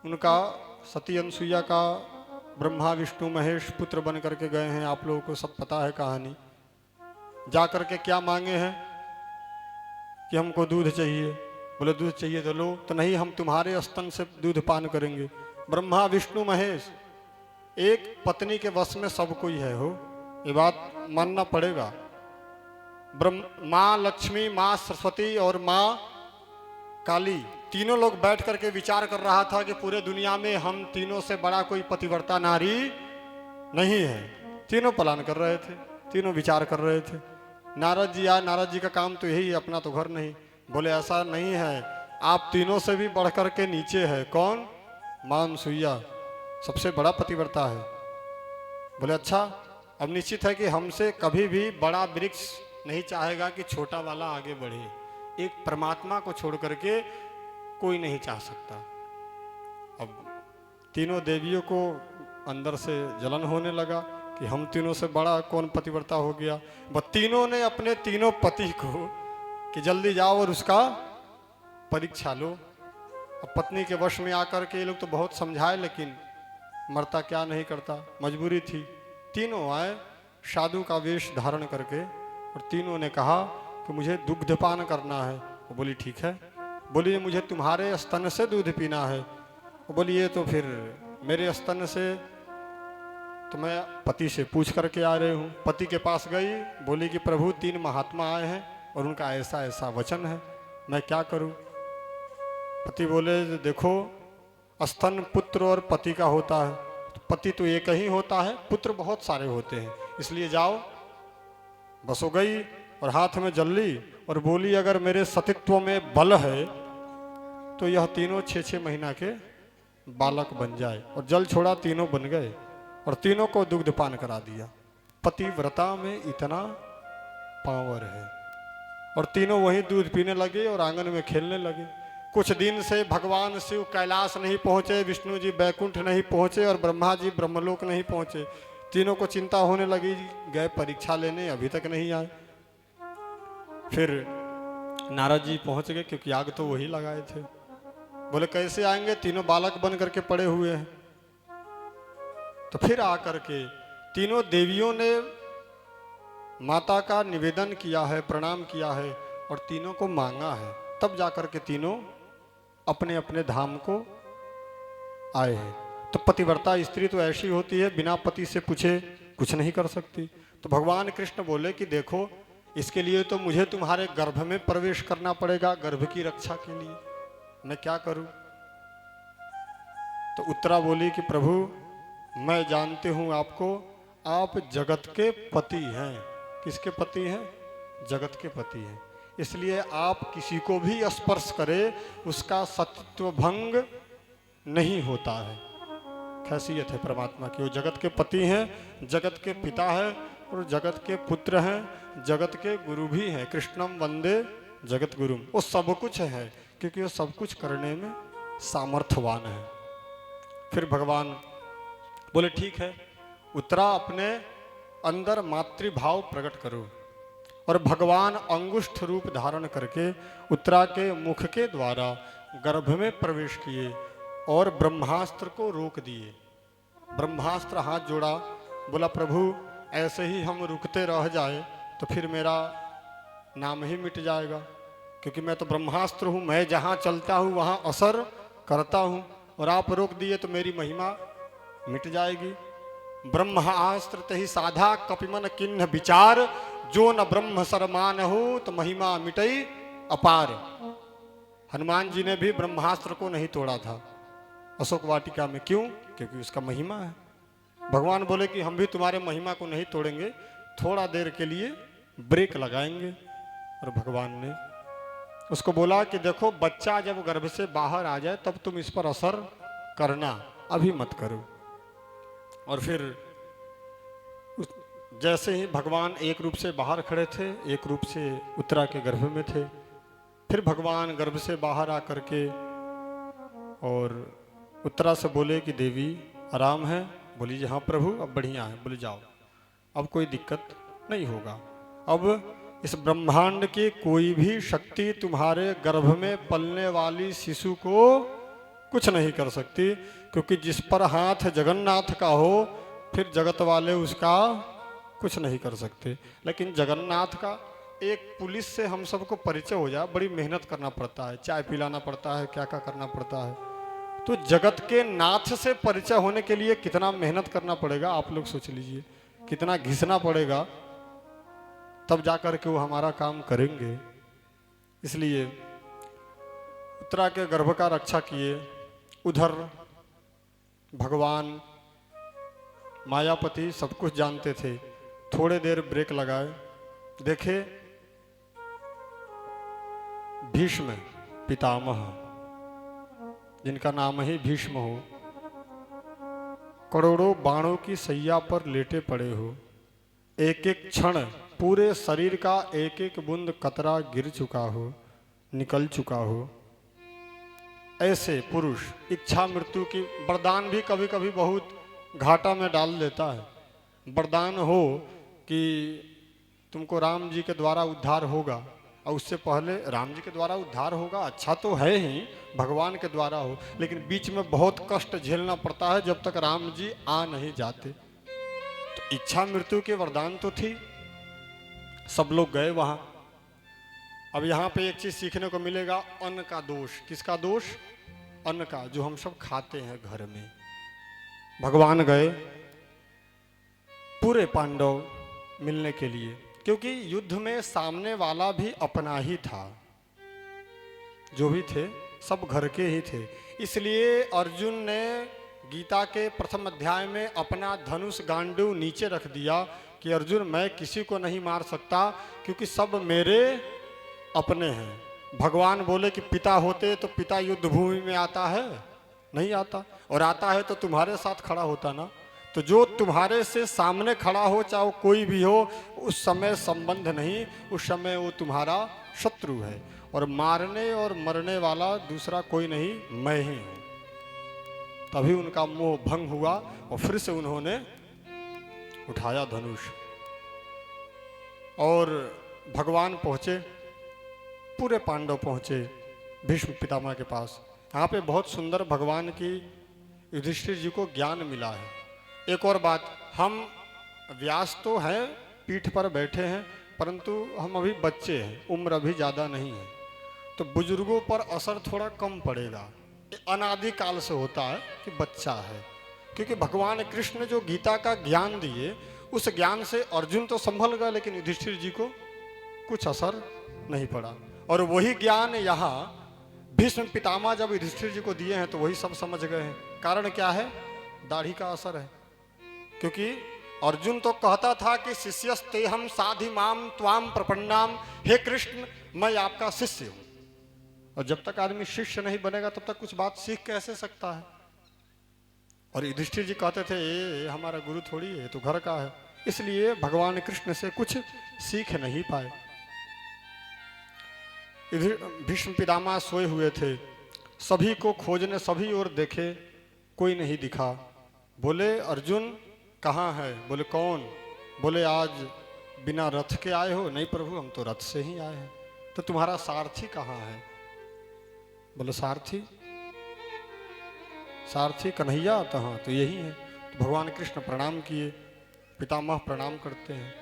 उनका सती अनसुईया का ब्रह्मा विष्णु महेश पुत्र बन करके गए हैं, आप लोगों को सब पता है कहानी। जा करके क्या मांगे हैं कि हमको दूध चाहिए। बोले दूध चाहिए तो लो, तो नहीं, हम तुम्हारे स्तन से दूध पान करेंगे। ब्रह्मा विष्णु महेश, एक पत्नी के वश में सब कोई है हो, ये बात मानना पड़ेगा। माँ लक्ष्मी, माँ सरस्वती और माँ काली, तीनों लोग बैठ करके विचार कर रहा था कि पूरे दुनिया में हम तीनों से बड़ा कोई पतिव्रता नारी नहीं है। तीनों प्लान कर रहे थे, तीनों विचार कर रहे थे। नारद जी आए, नारद जी का काम तो यही है, अपना तो घर नहीं। बोले ऐसा नहीं है, आप तीनों से भी बढ़ कर के नीचे है। कौन? मां अनसुईया सबसे बड़ा पतिव्रता है। बोले अच्छा, अब निश्चित है कि हमसे कभी भी बड़ा वृक्ष नहीं चाहेगा कि छोटा वाला आगे बढ़े। एक परमात्मा को छोड़ करके कोई नहीं चाह सकता। अब तीनों देवियों को अंदर से जलन होने लगा कि हम तीनों से बड़ा कौन पतिव्रता हो गया। वह तीनों ने अपने तीनों पति को कि जल्दी जाओ और उसका परीक्षा लो। अब पत्नी के वश में आकर के ये लोग तो बहुत समझाए, लेकिन मरता क्या नहीं करता, मजबूरी थी। तीनों आए साधु का वेश धारण करके, और तीनों ने कहा कि मुझे दुग्धपान करना है। वो बोली ठीक है, बोली मुझे तुम्हारे स्तन से दूध पीना है। वो बोली ये तो फिर मेरे स्तन से तो मैं पति से पूछ करके आ रही हूँ। पति के पास गई, बोली कि प्रभु 3 महात्मा आए हैं और उनका ऐसा ऐसा वचन है, मैं क्या करूँ। पति बोले देखो स्तन पुत्र और पति का होता है, तो पति तो एक ही होता है, पुत्र बहुत सारे होते हैं, इसलिए जाओ। बस हो गई और हाथ में जल ली और बोली अगर मेरे सतीत्व में बल है तो यह तीनों 6-6 महीना के बालक बन जाए। और जल छोड़ा, तीनों बन गए और तीनों को दुग्ध पान करा दिया। पतिव्रता में इतना पावर है। और तीनों वहीं दूध पीने लगे और आंगन में खेलने लगे। कुछ दिन से भगवान शिव कैलाश नहीं पहुंचे, विष्णु जी बैकुंठ नहीं पहुंचे और ब्रह्मा जी ब्रह्मलोक नहीं पहुंचे। तीनों को चिंता होने लगी, गए परीक्षा लेने, अभी तक नहीं आए। फिर नारद जी पहुंच गए क्योंकि आग तो वही लगाए थे। बोले कैसे आएंगे, तीनों बालक बन करके पड़े हुए हैं। तो फिर आकर के तीनों देवियों ने माता का निवेदन किया है, प्रणाम किया है और तीनों को मांगा है। तब जाकर के तीनों अपने अपने धाम को आए हैं। तो पतिव्रता स्त्री तो ऐसी होती है, बिना पति से पूछे कुछ नहीं कर सकती। तो भगवान कृष्ण बोले कि देखो इसके लिए तो मुझे तुम्हारे गर्भ में प्रवेश करना पड़ेगा, गर्भ की रक्षा के लिए। मैं क्या करूं। तो उत्तरा बोली कि प्रभु मैं जानती हूं आपको, आप जगत के पति हैं। किसके पति हैं? जगत के पति हैं। इसलिए आप किसी को भी स्पर्श करें उसका सत्व भंग नहीं होता है। खासियत है परमात्मा की। वो जगत के पति हैं, जगत के पिता है और जगत के पुत्र हैं, जगत के गुरु भी हैं। कृष्णम वंदे जगत गुरुम। वो सब कुछ है क्योंकि वो सब कुछ करने में सामर्थ्यवान है। फिर भगवान बोले ठीक है, उत्तरा अपने अंदर मातृभाव प्रकट करो। और भगवान अंगुष्ठ रूप धारण करके उत्तरा के मुख के द्वारा गर्भ में प्रवेश किए और ब्रह्मास्त्र को रोक दिए। ब्रह्मास्त्र हाथ जोड़ा, बोला प्रभु ऐसे ही हम रुकते रह जाए तो फिर मेरा नाम ही मिट जाएगा, क्योंकि मैं तो ब्रह्मास्त्र हूँ, मैं जहाँ चलता हूँ वहाँ असर करता हूँ, और आप रोक दिए तो मेरी महिमा मिट जाएगी। ब्रह्मास्त्र ते ही साधा कपिमन किन्ह विचार, जो न ब्रह्म सरमान हो तो महिमा मिटई अपार। हनुमान जी ने भी ब्रह्मास्त्र को नहीं तोड़ा था अशोक वाटिका में। क्यों? क्योंकि उसका महिमा है। भगवान बोले कि हम भी तुम्हारे महिमा को नहीं तोड़ेंगे, थोड़ा देर के लिए ब्रेक लगाएंगे। और भगवान ने उसको बोला कि देखो बच्चा जब गर्भ से बाहर आ जाए तब तुम इस पर असर करना, अभी मत करो। और फिर जैसे ही भगवान एक रूप से बाहर खड़े थे, एक रूप से उत्तरा के गर्भ में थे। फिर भगवान गर्भ से बाहर आकर के और उत्तरा से बोले कि देवी आराम है? बोली जी हाँ प्रभु अब बढ़िया है। बोले जाओ, अब कोई दिक्कत नहीं होगा। अब इस ब्रह्मांड की कोई भी शक्ति तुम्हारे गर्भ में पलने वाली शिशु को कुछ नहीं कर सकती, क्योंकि जिस पर हाथ जगन्नाथ का हो फिर जगत वाले उसका कुछ नहीं कर सकते। लेकिन जगन्नाथ का एक पुलिस से हम सबको परिचय हो जाए, बड़ी मेहनत करना पड़ता है, चाय पिलाना पड़ता है, क्या क्या करना पड़ता है। तो जगत के नाथ से परिचय होने के लिए कितना मेहनत करना पड़ेगा, आप लोग सोच लीजिए, कितना घिसना पड़ेगा, तब जाकर के वो हमारा काम करेंगे। इसलिए उत्तरा के गर्भ का रक्षा किए। उधर भगवान मायापति सब कुछ जानते थे, थोड़े देर ब्रेक लगाए, देखे भीष्म पितामह, जिनका नाम ही भीष्म हो, करोड़ों बाणों की सैया पर लेटे पड़े हो। एक एक क्षण पूरे शरीर का एक एक बूंद कतरा गिर चुका हो, निकल चुका हो। ऐसे पुरुष इच्छा मृत्यु की वरदान भी कभी कभी बहुत घाटा में डाल देता है। वरदान हो कि तुमको राम जी के द्वारा उद्धार होगा, और उससे पहले राम जी के द्वारा उद्धार होगा, अच्छा तो है ही, भगवान के द्वारा हो, लेकिन बीच में बहुत कष्ट झेलना पड़ता है जब तक राम जी आ नहीं जाते। तो इच्छा मृत्यु के वरदान तो थी, सब लोग गए वहां। अब यहाँ पे एक चीज सीखने को मिलेगा, अन्न का दोष। किसका दोष? अन्न का, जो हम सब खाते हैं घर में। भगवान गए पूरे पांडव मिलने के लिए, क्योंकि युद्ध में सामने वाला भी अपना ही था, जो भी थे सब घर के ही थे। इसलिए अर्जुन ने गीता के प्रथम अध्याय में अपना धनुष गांडू नीचे रख दिया कि अर्जुन मैं किसी को नहीं मार सकता, क्योंकि सब मेरे अपने हैं। भगवान बोले कि पिता होते तो पिता युद्ध भूमि में आता है? नहीं आता, और आता है तो तुम्हारे साथ खड़ा होता ना। तो जो तुम्हारे से सामने खड़ा हो, चाहे वो कोई भी हो, उस समय संबंध नहीं, उस समय वो तुम्हारा शत्रु है, और मारने और मरने वाला दूसरा कोई नहीं, मैं ही हूं। तभी उनका मोह भंग हुआ और फिर से उन्होंने उठाया धनुष और भगवान पहुंचे, पूरे पांडव पहुंचे भीष्म पितामह के पास। यहाँ पे बहुत सुंदर भगवान की युधिष्ठिर जी को ज्ञान मिला है। एक और बात, हम व्यास तो हैं, पीठ पर बैठे हैं, परंतु हम अभी बच्चे हैं, उम्र अभी ज़्यादा नहीं है, तो बुजुर्गों पर असर थोड़ा कम पड़ेगा। अनादि काल से होता है कि बच्चा है, क्योंकि भगवान कृष्ण जो गीता का ज्ञान दिए, उस ज्ञान से अर्जुन तो संभल गए, लेकिन युधिष्ठिर जी को कुछ असर नहीं पड़ा। और वही ज्ञान यहाँ भीष्म पितामह जब युधिष्ठिर जी को दिए हैं तो वही सब समझ गए हैं। कारण क्या है? दाढ़ी का असर है। क्योंकि अर्जुन तो कहता था कि शिष्यस्तेहम साधि माम त्वाम प्रपन्नाम, हे कृष्ण मैं आपका शिष्य हूं। और जब तक आदमी शिष्य नहीं बनेगा तब तक कुछ बात सीख कैसे सकता है? और युधिष्ठिर जी कहते थे ये हमारा गुरु थोड़ी है, तो घर का है। इसलिए भगवान कृष्ण से कुछ सीख नहीं पाए। भीष्म पितामह सोए हुए थे, सभी को खोजने सभी ओर देखे, कोई नहीं दिखा। बोले अर्जुन कहाँ है? बोले कौन? बोले आज बिना रथ के आए हो? नहीं प्रभु, हम तो रथ से ही आए हैं। तो तुम्हारा सारथी कहाँ है? बोले सारथी? सारथी कन्हैया तो हाँ, तो यही है। तो भगवान कृष्ण प्रणाम किए, पितामह प्रणाम करते हैं।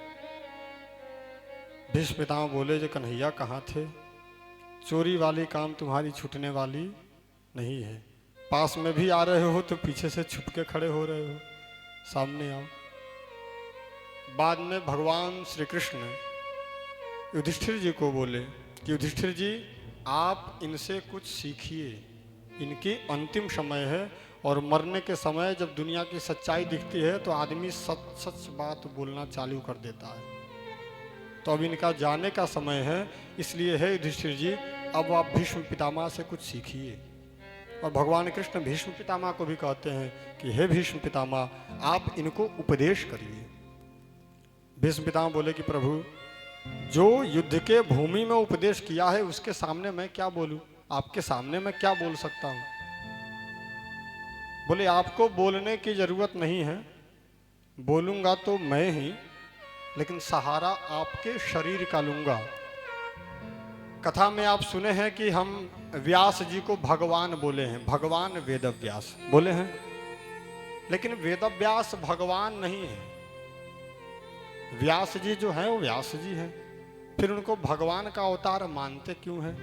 भीष्म पितामह बोले जो कन्हैया कहाँ थे? चोरी वाली काम तुम्हारी छूटने वाली नहीं है। पास में भी आ रहे हो तो पीछे से छुप के खड़े हो रहे हो, सामने आओ। बाद में भगवान श्री कृष्ण युधिष्ठिर जी को बोले कि युधिष्ठिर जी आप इनसे कुछ सीखिए, इनकी अंतिम समय है, और मरने के समय जब दुनिया की सच्चाई दिखती है तो आदमी सच सच बात बोलना चालू कर देता है। तो अब इनका जाने का समय है, इसलिए है युधिष्ठिर जी अब आप भीष्म पितामह से कुछ सीखिए। और भगवान कृष्ण भीष्म पितामह को भी कहते हैं कि हे भीष्म पितामह आप इनको उपदेश करिए। भीष्म पितामह बोले कि प्रभु जो युद्ध के भूमि में उपदेश किया है उसके सामने मैं क्या बोलूं? आपके सामने मैं क्या बोल सकता हूं? बोले आपको बोलने की जरूरत नहीं है, बोलूंगा तो मैं ही, लेकिन सहारा आपके शरीर का लूंगा। कथा में आप सुने हैं कि हम व्यास जी को भगवान बोले हैं, भगवान वेदव्यास बोले हैं, लेकिन वेदव्यास भगवान नहीं है। व्यास जी जो हैं वो व्यास जी हैं, फिर उनको भगवान का अवतार मानते क्यों हैं?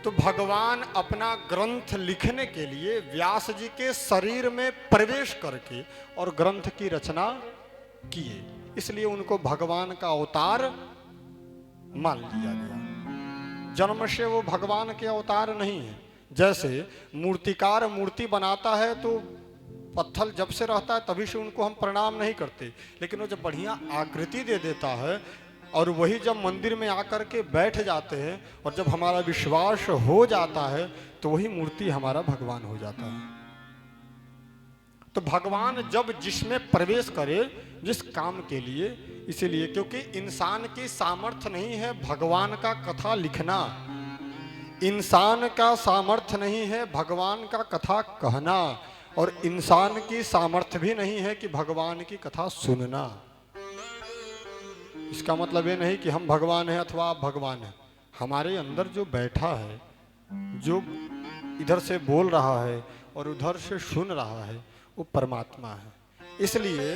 तो भगवान अपना ग्रंथ लिखने के लिए व्यास जी के शरीर में प्रवेश करके और ग्रंथ की रचना किए, इसलिए उनको भगवान का अवतार मान लिया गया। जन्म से वो भगवान के अवतार नहीं है। जैसे मूर्तिकार मूर्ति बनाता है तो पत्थर जब से रहता है तभी से उनको हम प्रणाम नहीं करते, लेकिन वो जब बढ़िया आकृति दे देता है और वही जब मंदिर में आकर के बैठ जाते हैं और जब हमारा विश्वास हो जाता है तो वही मूर्ति हमारा भगवान हो जाता है। तो भगवान जब जिसमें प्रवेश करे जिस काम के लिए, इसीलिए क्योंकि इंसान की सामर्थ्य नहीं है भगवान का कथा लिखना, इंसान का सामर्थ्य नहीं है भगवान का कथा कहना, और इंसान की सामर्थ्य भी नहीं है कि भगवान की कथा सुनना। इसका मतलब ये नहीं कि हम भगवान हैं अथवा आप भगवान हैं। हमारे अंदर जो बैठा है, जो इधर से बोल रहा है और उधर से सुन रहा है, वो परमात्मा है। इसलिए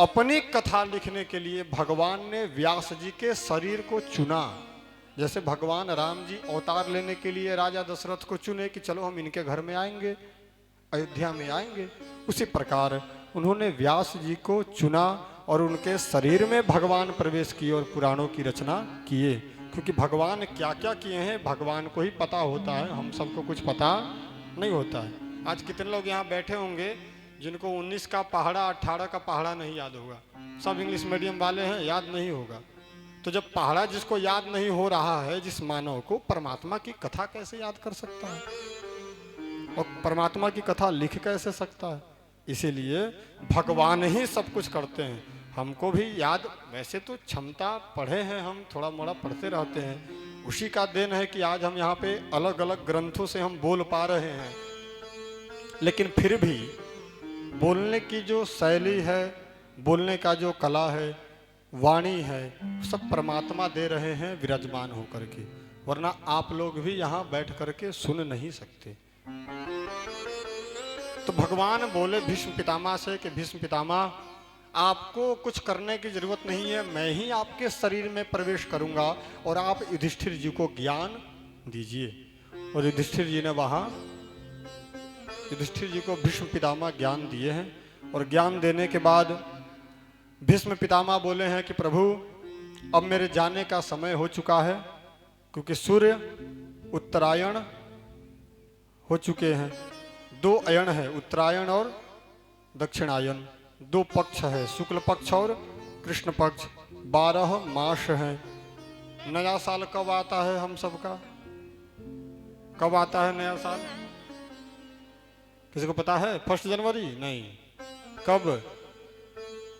अपनी कथा लिखने के लिए भगवान ने व्यास जी के शरीर को चुना, जैसे भगवान राम जी अवतार लेने के लिए राजा दशरथ को चुने कि चलो हम इनके घर में आएंगे, अयोध्या में आएंगे, उसी प्रकार उन्होंने व्यास जी को चुना और उनके शरीर में भगवान प्रवेश किए और पुराणों की रचना किए। क्योंकि भगवान क्या क्या किए हैं भगवान को ही पता होता है, हम सबको कुछ पता नहीं होता है। आज कितने लोग यहाँ बैठे होंगे जिनको 19 का पहाड़ा 18 का पहाड़ा नहीं याद होगा, सब इंग्लिश मीडियम वाले हैं, याद नहीं होगा। तो जब पहाड़ा जिसको याद नहीं हो रहा है, जिस मानव को, परमात्मा की कथा कैसे याद कर सकता है और परमात्मा की कथा लिख कैसे सकता है? इसीलिए भगवान ही सब कुछ करते हैं। हमको भी याद, वैसे तो क्षमता पढ़े हैं हम, थोड़ा मोड़ा पढ़ते रहते हैं, उसी का देन है कि आज हम यहाँ पे अलग अलग ग्रंथों से हम बोल पा रहे हैं। लेकिन फिर भी बोलने की जो शैली है, बोलने का जो कला है, वाणी है, सब परमात्मा दे रहे हैं विराजमान होकर के, वरना आप लोग भी यहाँ बैठ करके सुन नहीं सकते। तो भगवान बोले भीष्म पितामह से कि भीष्म पितामह, आपको कुछ करने की जरूरत नहीं है, मैं ही आपके शरीर में प्रवेश करूंगा और आप युधिष्ठिर जी को ज्ञान दीजिए। और युधिष्ठिर जी ने वहां युधिष्ठिर जी को भीष्म पितामह ज्ञान दिए हैं। और ज्ञान देने के बाद भीष्म पितामह बोले हैं कि प्रभु अब मेरे जाने का समय हो चुका है, क्योंकि सूर्य उत्तरायण हो चुके हैं। 2 अयन है, उत्तरायण और दक्षिणायन, 2 पक्ष है, शुक्ल पक्ष और कृष्ण पक्ष, 12 मास है। नया साल कब आता है हम सबका? कब आता है नया साल? किसी को पता है? 1 जनवरी? नहीं। कब?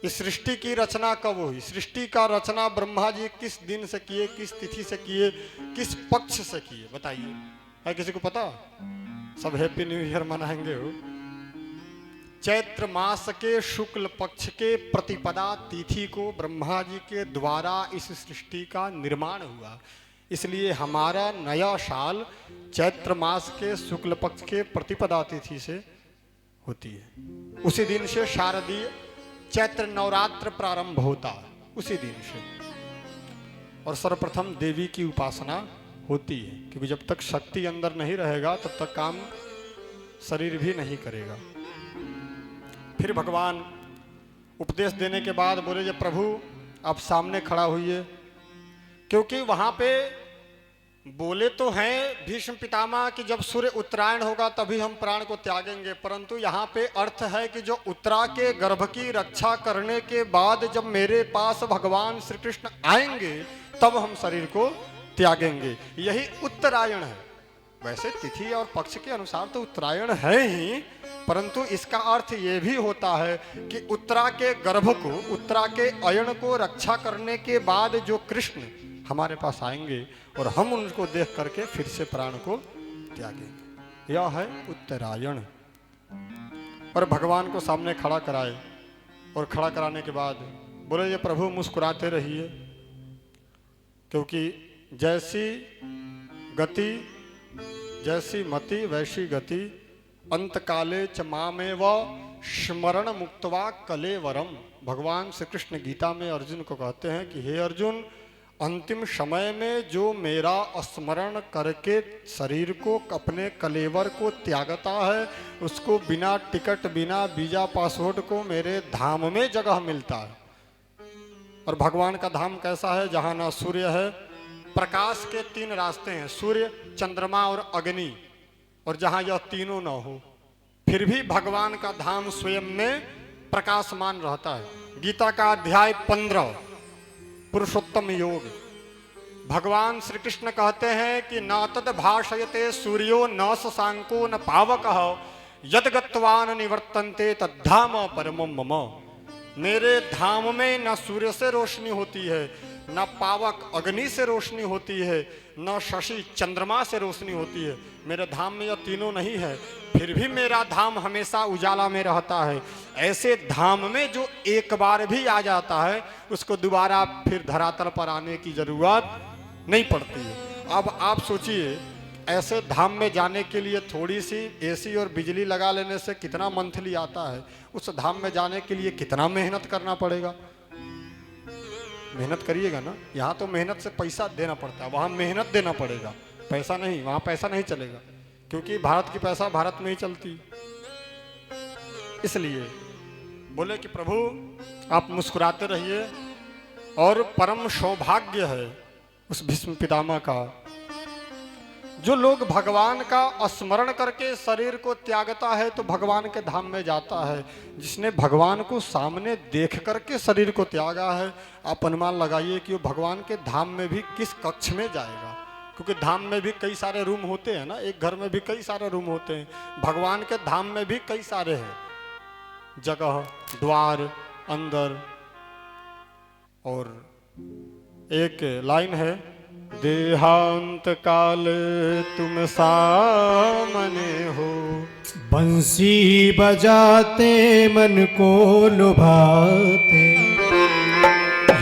इस सृष्टि की रचना कब हुई? सृष्टि का रचना ब्रह्मा जी किस दिन से किए, किस तिथि से किए, किस पक्ष से किए? बताइए, है किसी को पता? सब हैप्पी न्यू ईयर मनाएंगे हो। चैत्र मास के शुक्ल पक्ष के प्रतिपदा तिथि को ब्रह्मा जी के द्वारा इस सृष्टि का निर्माण हुआ। इसलिए हमारा नया साल चैत्र मास के शुक्ल पक्ष के प्रतिपदा तिथि से होती है। उसी दिन से शारदीय चैत्र नवरात्र प्रारंभ होता है, उसी दिन से। और सर्वप्रथम देवी की उपासना होती है, क्योंकि जब तक शक्ति अंदर नहीं रहेगा तब तक काम शरीर भी नहीं करेगा। फिर भगवान उपदेश देने के बाद बोले, जब प्रभु आप सामने खड़ा हुइए, क्योंकि वहां पे बोले तो हैं भीष्म पितामह कि जब सूर्य उत्तरायण होगा तभी हम प्राण को त्यागेंगे, परंतु यहाँ पे अर्थ है कि जो उत्तरा के गर्भ की रक्षा करने के बाद जब मेरे पास भगवान श्री कृष्ण आएंगे तब हम शरीर को त्यागेंगे, यही उत्तरायण है। वैसे तिथि और पक्ष के अनुसार तो उत्तरायण है ही, परंतु इसका अर्थ ये भी होता है कि उत्तरा के गर्भ को, उत्तरा के अयन को रक्षा करने के बाद जो कृष्ण हमारे पास आएंगे और हम उनको देख करके फिर से प्राण को त्यागेंगे, यह है उत्तरायण। और भगवान को सामने खड़ा कराए और खड़ा कराने के बाद बोले, ये प्रभु मुस्कुराते रहिए, क्योंकि जैसी गति जैसी मति वैसी गति, अंतकाले च मामेव स्मरण मुक्त्वा कलेवरम। भगवान श्री कृष्ण गीता में अर्जुन को कहते हैं कि हे अर्जुन, अंतिम समय में जो मेरा स्मरण करके शरीर को, अपने कलेवर को त्यागता है, उसको बिना टिकट, बिना वीजा पासपोर्ट को मेरे धाम में जगह मिलता है। और भगवान का धाम कैसा है? जहाँ ना सूर्य है, प्रकाश के 3 रास्ते हैं, सूर्य, चंद्रमा और अग्नि, और जहाँ यह तीनों न हो फिर भी भगवान का धाम स्वयं में प्रकाशमान रहता है। गीता का अध्याय 15 पुरुषोत्तम योग, भगवान श्री कृष्ण कहते हैं कि न तद भाषयते सूर्यो न शशांको न पावकः यद गत्वा न निवर्तन्ते तद्धाम परमं मम। मेरे धाम में न सूर्य से रोशनी होती है, न पावक अग्नि से रोशनी होती है, न शशि चंद्रमा से रोशनी होती है। मेरे धाम में यह तीनों नहीं है, फिर भी मेरा धाम हमेशा उजाला में रहता है। ऐसे धाम में जो एक बार भी आ जाता है उसको दोबारा फिर धरातल पर आने की जरूरत नहीं पड़ती है। अब आप सोचिए, ऐसे धाम में जाने के लिए थोड़ी सी एसी और बिजली लगा लेने से कितना मंथली आता है, उस धाम में जाने के लिए कितना मेहनत करना पड़ेगा। मेहनत करिएगा ना, यहाँ तो मेहनत से पैसा देना पड़ता है, वहाँ मेहनत देना पड़ेगा, पैसा नहीं, वहाँ पैसा नहीं चलेगा, क्योंकि भारत की पैसा भारत में ही चलती। इसलिए बोले कि प्रभु आप मुस्कुराते रहिए, और परम सौभाग्य है उस भीष्म पितामह का जो लोग भगवान का स्मरण करके शरीर को त्यागता है तो भगवान के धाम में जाता है। जिसने भगवान को सामने देख करके शरीर को त्यागा है, आप अनुमान लगाइए कि वो भगवान के धाम में भी किस कक्ष में जाएगा, क्योंकि धाम में भी कई सारे रूम होते हैं ना, एक घर में भी कई सारे रूम होते हैं, भगवान के धाम में भी कई सारे हैं जगह, द्वार, अंदर। और एक लाइन है, देहांत काल तुम सामने हो, बंसी बजाते मन को लुभाते,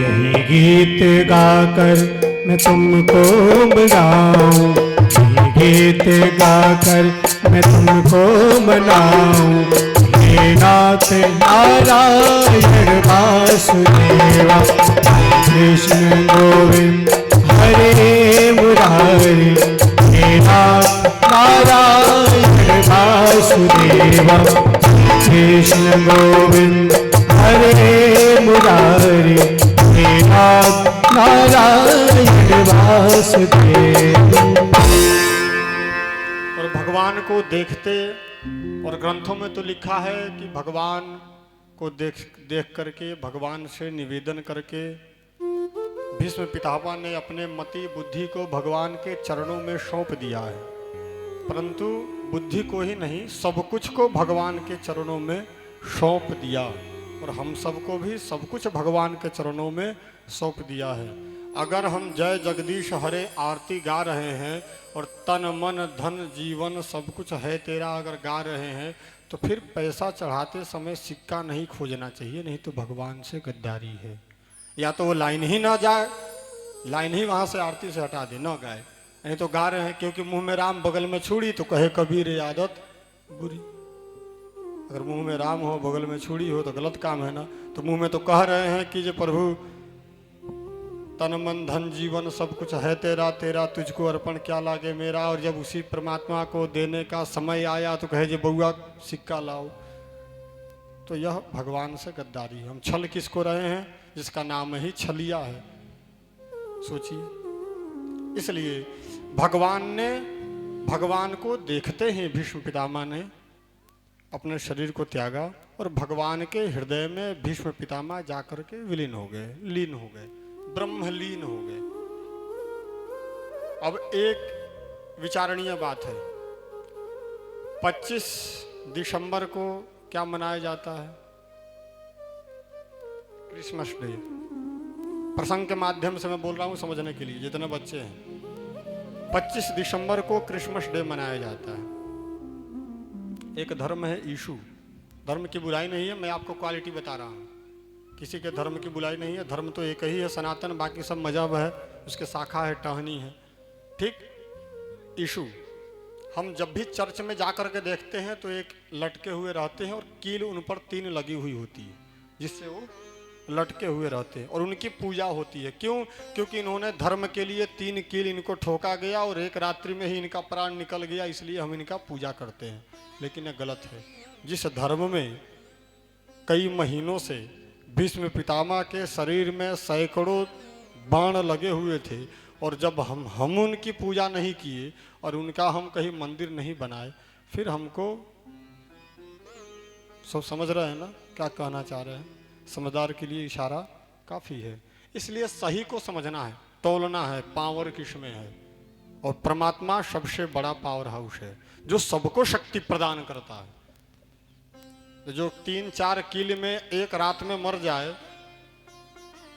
यही गीत गाकर मैं तुमको मनाऊं, यही गीत गाकर मैं तुमको मनाऊं। हे नाथ नारायण वासुदेवा, कृष्ण गोविंद हरे मुरारी, हे नाथ नारायण वासुदेवा, कृष्ण गोविंद हरे मुरारी, हे नाथ नारायण वासुदेवा। और भगवान को देखते, और ग्रंथों में तो लिखा है कि भगवान को देख करके, भगवान से निवेदन करके भीष्म पितामह ने अपने मति बुद्धि को भगवान के चरणों में सौंप दिया है। परंतु बुद्धि को ही नहीं, सब कुछ को भगवान के चरणों में सौंप दिया, और हम सबको भी सब कुछ भगवान के चरणों में सौंप दिया है। अगर हम जय जगदीश हरे आरती गा रहे हैं और तन मन धन जीवन सब कुछ है तेरा अगर गा रहे हैं, तो फिर पैसा चढ़ाते समय सिक्का नहीं खोजना चाहिए, नहीं तो भगवान से गद्दारी है। या तो वो लाइन ही ना जाए, लाइन ही वहाँ से आरती से हटा दे, ना गाए, नहीं तो गा रहे हैं क्योंकि मुंह में राम बगल में छुरी, तो कहे कबीर ये आदत बुरी। अगर मुंह में राम हो बगल में छुरी हो तो गलत काम है ना। तो मुंह में तो कह रहे हैं कि जो प्रभु तन मन धन जीवन सब कुछ है तेरा, तेरा तुझको अर्पण क्या लागे मेरा, और जब उसी परमात्मा को देने का समय आया तो कहे जे बउआ सिक्का लाओ, तो यह भगवान से गद्दारी। हम छल किसको रहे हैं, जिसका नाम ही छलिया है, सोचिए। इसलिए भगवान को देखते ही भीष्म पितामह ने अपने शरीर को त्यागा, और भगवान के हृदय में भीष्म पितामह जाकर के विलीन हो गए, लीन हो गए, ब्रह्मलीन हो गए। अब एक विचारणीय बात है, 25 दिसंबर को क्या मनाया जाता है? Christmas day. प्रसंग के माध्यम से मैं बोल रहा हूं समझने के लिए, जितने बच्चे हैं, 25 दिसंबर को क्रिसमस डे मनाया जाता है। एक धर्म है यीशु, धर्म की बुराई नहीं है, मैं आपको क्वालिटी बता रहा हूं, किसी के धर्म की बुराई नहीं है, धर्म तो एक ही है सनातन, बाकी सब मजहब है, उसके शाखा है, टहनी है, ठीक। यीशु, हम जब भी चर्च में जाकर के देखते हैं तो एक लटके हुए रहते हैं और कील उन पर 3 लगी हुई होती है, जिससे वो लटके हुए रहते हैं, और उनकी पूजा होती है। क्यों? क्योंकि इन्होंने धर्म के लिए 3 कील इनको ठोका गया और एक रात्रि में ही इनका प्राण निकल गया, इसलिए हम इनका पूजा करते हैं। लेकिन यह गलत है। जिस धर्म में कई महीनों से भीष्म पितामह के शरीर में सैकड़ों बाण लगे हुए थे, और जब हम उनकी पूजा नहीं किए और उनका हम कहीं मंदिर नहीं बनाए, फिर हमको सब समझ रहे हैं ना क्या कहना चाह रहे हैं? समझदार के लिए इशारा काफ़ी है। इसलिए सही को समझना है, तोलना है, पावर किसमें है, और परमात्मा सबसे बड़ा पावर हाउस है जो सबको शक्ति प्रदान करता है। जो 3-4 कील में एक रात में मर जाए,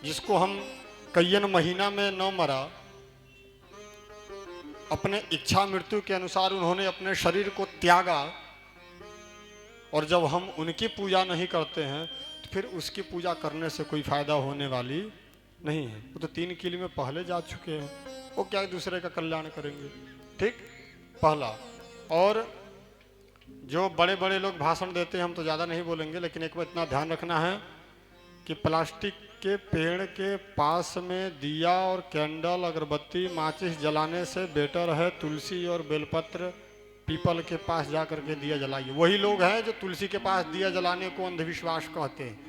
जिसको हम कईयन महीना में न मरा, अपने इच्छा मृत्यु के अनुसार उन्होंने अपने शरीर को त्यागा, और जब हम उनकी पूजा नहीं करते हैं तो फिर उसकी पूजा करने से कोई फायदा होने वाली नहीं है। वो तो 3 कील में पहले जा चुके हैं, वो क्या एक दूसरे का कल्याण करेंगे, ठीक, पहला। और जो बड़े बड़े लोग भाषण देते हैं, हम तो ज़्यादा नहीं बोलेंगे, लेकिन एक बार इतना ध्यान रखना है कि प्लास्टिक के पेड़ के पास में दिया और कैंडल अगरबत्ती माचिस जलाने से बेटर है तुलसी और बेलपत्र पीपल के पास जा करके दिया जलाइए। वही लोग हैं जो तुलसी के पास दिया जलाने को अंधविश्वास कहते हैं।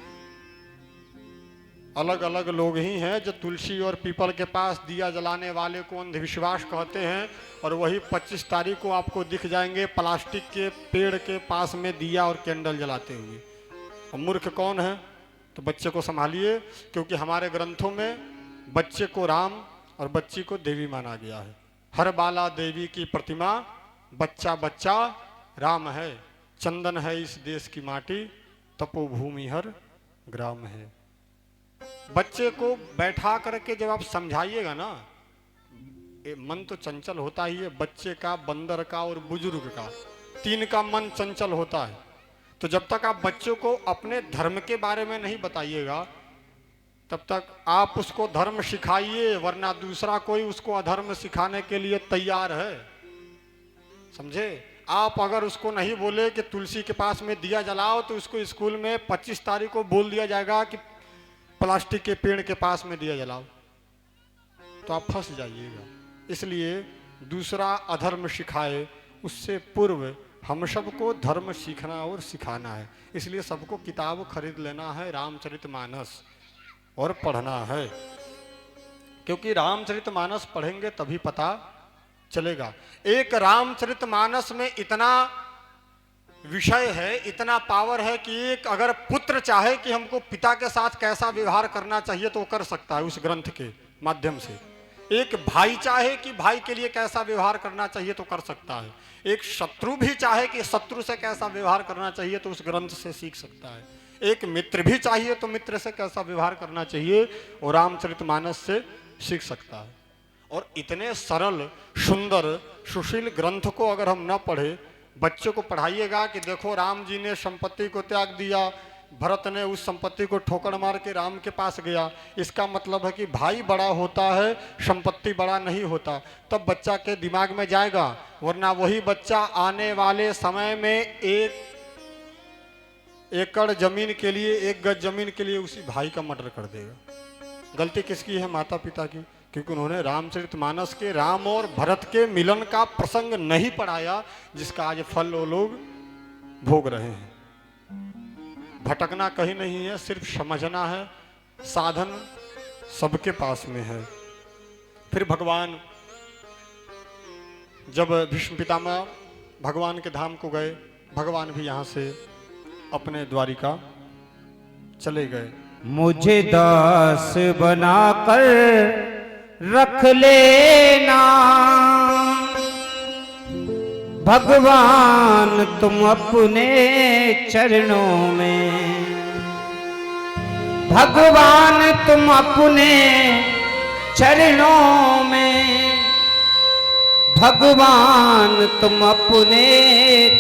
अलग अलग लोग ही हैं जो तुलसी और पीपल के पास दिया जलाने वाले को अंधविश्वास कहते हैं, और वही 25 तारीख को आपको दिख जाएंगे प्लास्टिक के पेड़ के पास में दिया और कैंडल जलाते हुए। और मूर्ख कौन है? तो बच्चे को संभालिए, क्योंकि हमारे ग्रंथों में बच्चे को राम और बच्ची को देवी माना गया है। हर बाला देवी की प्रतिमा, बच्चा बच्चा राम है। चंदन है इस देश की माटी, तपोभूमि हर ग्राम है। बच्चे को बैठा करके जब आप समझाइएगा ना, मन तो चंचल होता ही है बच्चे का, बंदर का और बुजुर्ग का, तीन का मन चंचल होता है। तो जब तक आप बच्चों को अपने धर्म के बारे में नहीं बताइएगा तब तक आप उसको धर्म सिखाइए, वरना दूसरा कोई उसको अधर्म सिखाने के लिए तैयार है। समझे? आप अगर उसको नहीं बोले कि तुलसी के पास में दिया जलाओ, तो उसको स्कूल में 25 तारीख को बोल दिया जाएगा कि प्लास्टिक के पेड़ के पास में दिया जलाओ, तो आप फंस जाइएगा। इसलिए दूसरा अधर्म सिखाए उससे पूर्व हम सबको धर्म सीखना और सिखाना है। इसलिए सबको किताब खरीद लेना है रामचरितमानस और पढ़ना है, क्योंकि रामचरितमानस पढ़ेंगे तभी पता चलेगा। एक रामचरितमानस में इतना विषय है, इतना पावर है कि एक अगर पुत्र चाहे कि हमको पिता के साथ कैसा व्यवहार करना चाहिए तो वो कर सकता है उस ग्रंथ के माध्यम से। एक भाई चाहे कि भाई के लिए कैसा व्यवहार करना चाहिए तो कर सकता है। एक शत्रु भी चाहे कि शत्रु से कैसा व्यवहार करना चाहिए तो उस ग्रंथ से सीख सकता है। एक मित्र भी चाहिए तो मित्र से कैसा व्यवहार करना चाहिए और रामचरितमानस से सीख सकता है। और इतने सरल सुंदर सुशील ग्रंथ को अगर हम न पढ़े, बच्चों को पढ़ाइएगा कि देखो राम जी ने संपत्ति को त्याग दिया, भरत ने उस संपत्ति को ठोकर मार के राम के पास गया, इसका मतलब है कि भाई बड़ा होता है, संपत्ति बड़ा नहीं होता, तब बच्चा के दिमाग में जाएगा। वरना वही बच्चा आने वाले समय में 1 एकड़ जमीन के लिए, 1 गज जमीन के लिए उसी भाई का मर्डर कर देगा। गलती किसकी है? माता पिता की, क्योंकि उन्होंने रामचरितमानस के राम और भरत के मिलन का प्रसंग नहीं पढ़ाया, जिसका आज फल वो लोग भोग रहे हैं। भटकना कहीं नहीं है, सिर्फ समझना है। साधन सबके पास में है। फिर भगवान जब भीष्म पितामह भगवान के धाम को गए, भगवान भी यहाँ से अपने द्वारिका चले गए। मुझे दास बनाकर रख लेना भगवान तुम अपने चरणों में, भगवान तुम अपने चरणों में, भगवान तुम अपने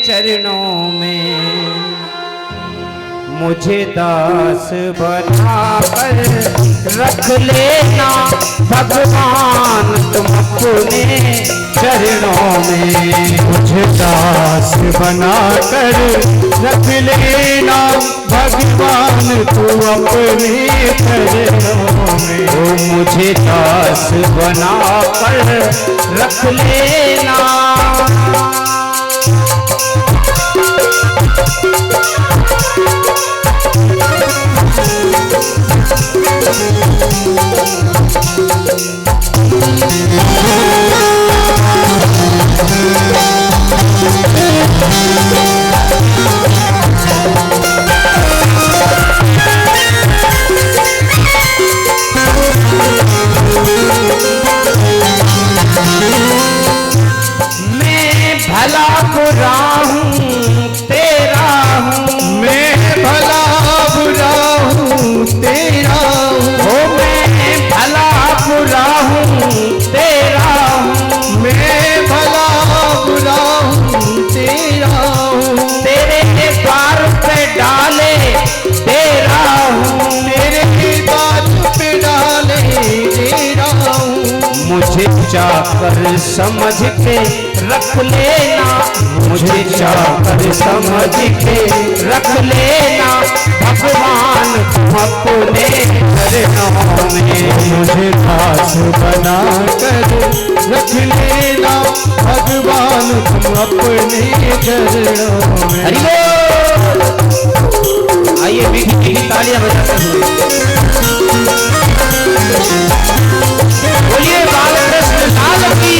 चरणों में, मुझे दास बनाकर रख लेना भगवान तुम अपने चरणों में, मुझे दास बनाकर रख लेना भगवान तू अपने चरणों में, ओ मुझे दास बनाकर रख लेना। चाकर समझ के रख लेना, मुझे चाकर समझ के रख लेना, भगवान तुम अपने चरणों में। मुझे दास बना कर रख लेना, भगवान तुम अपने चरणों में। हरि बोल। आइए मीठी तालियां बजाते हुए बोलिए बालकृष्ण लाल की।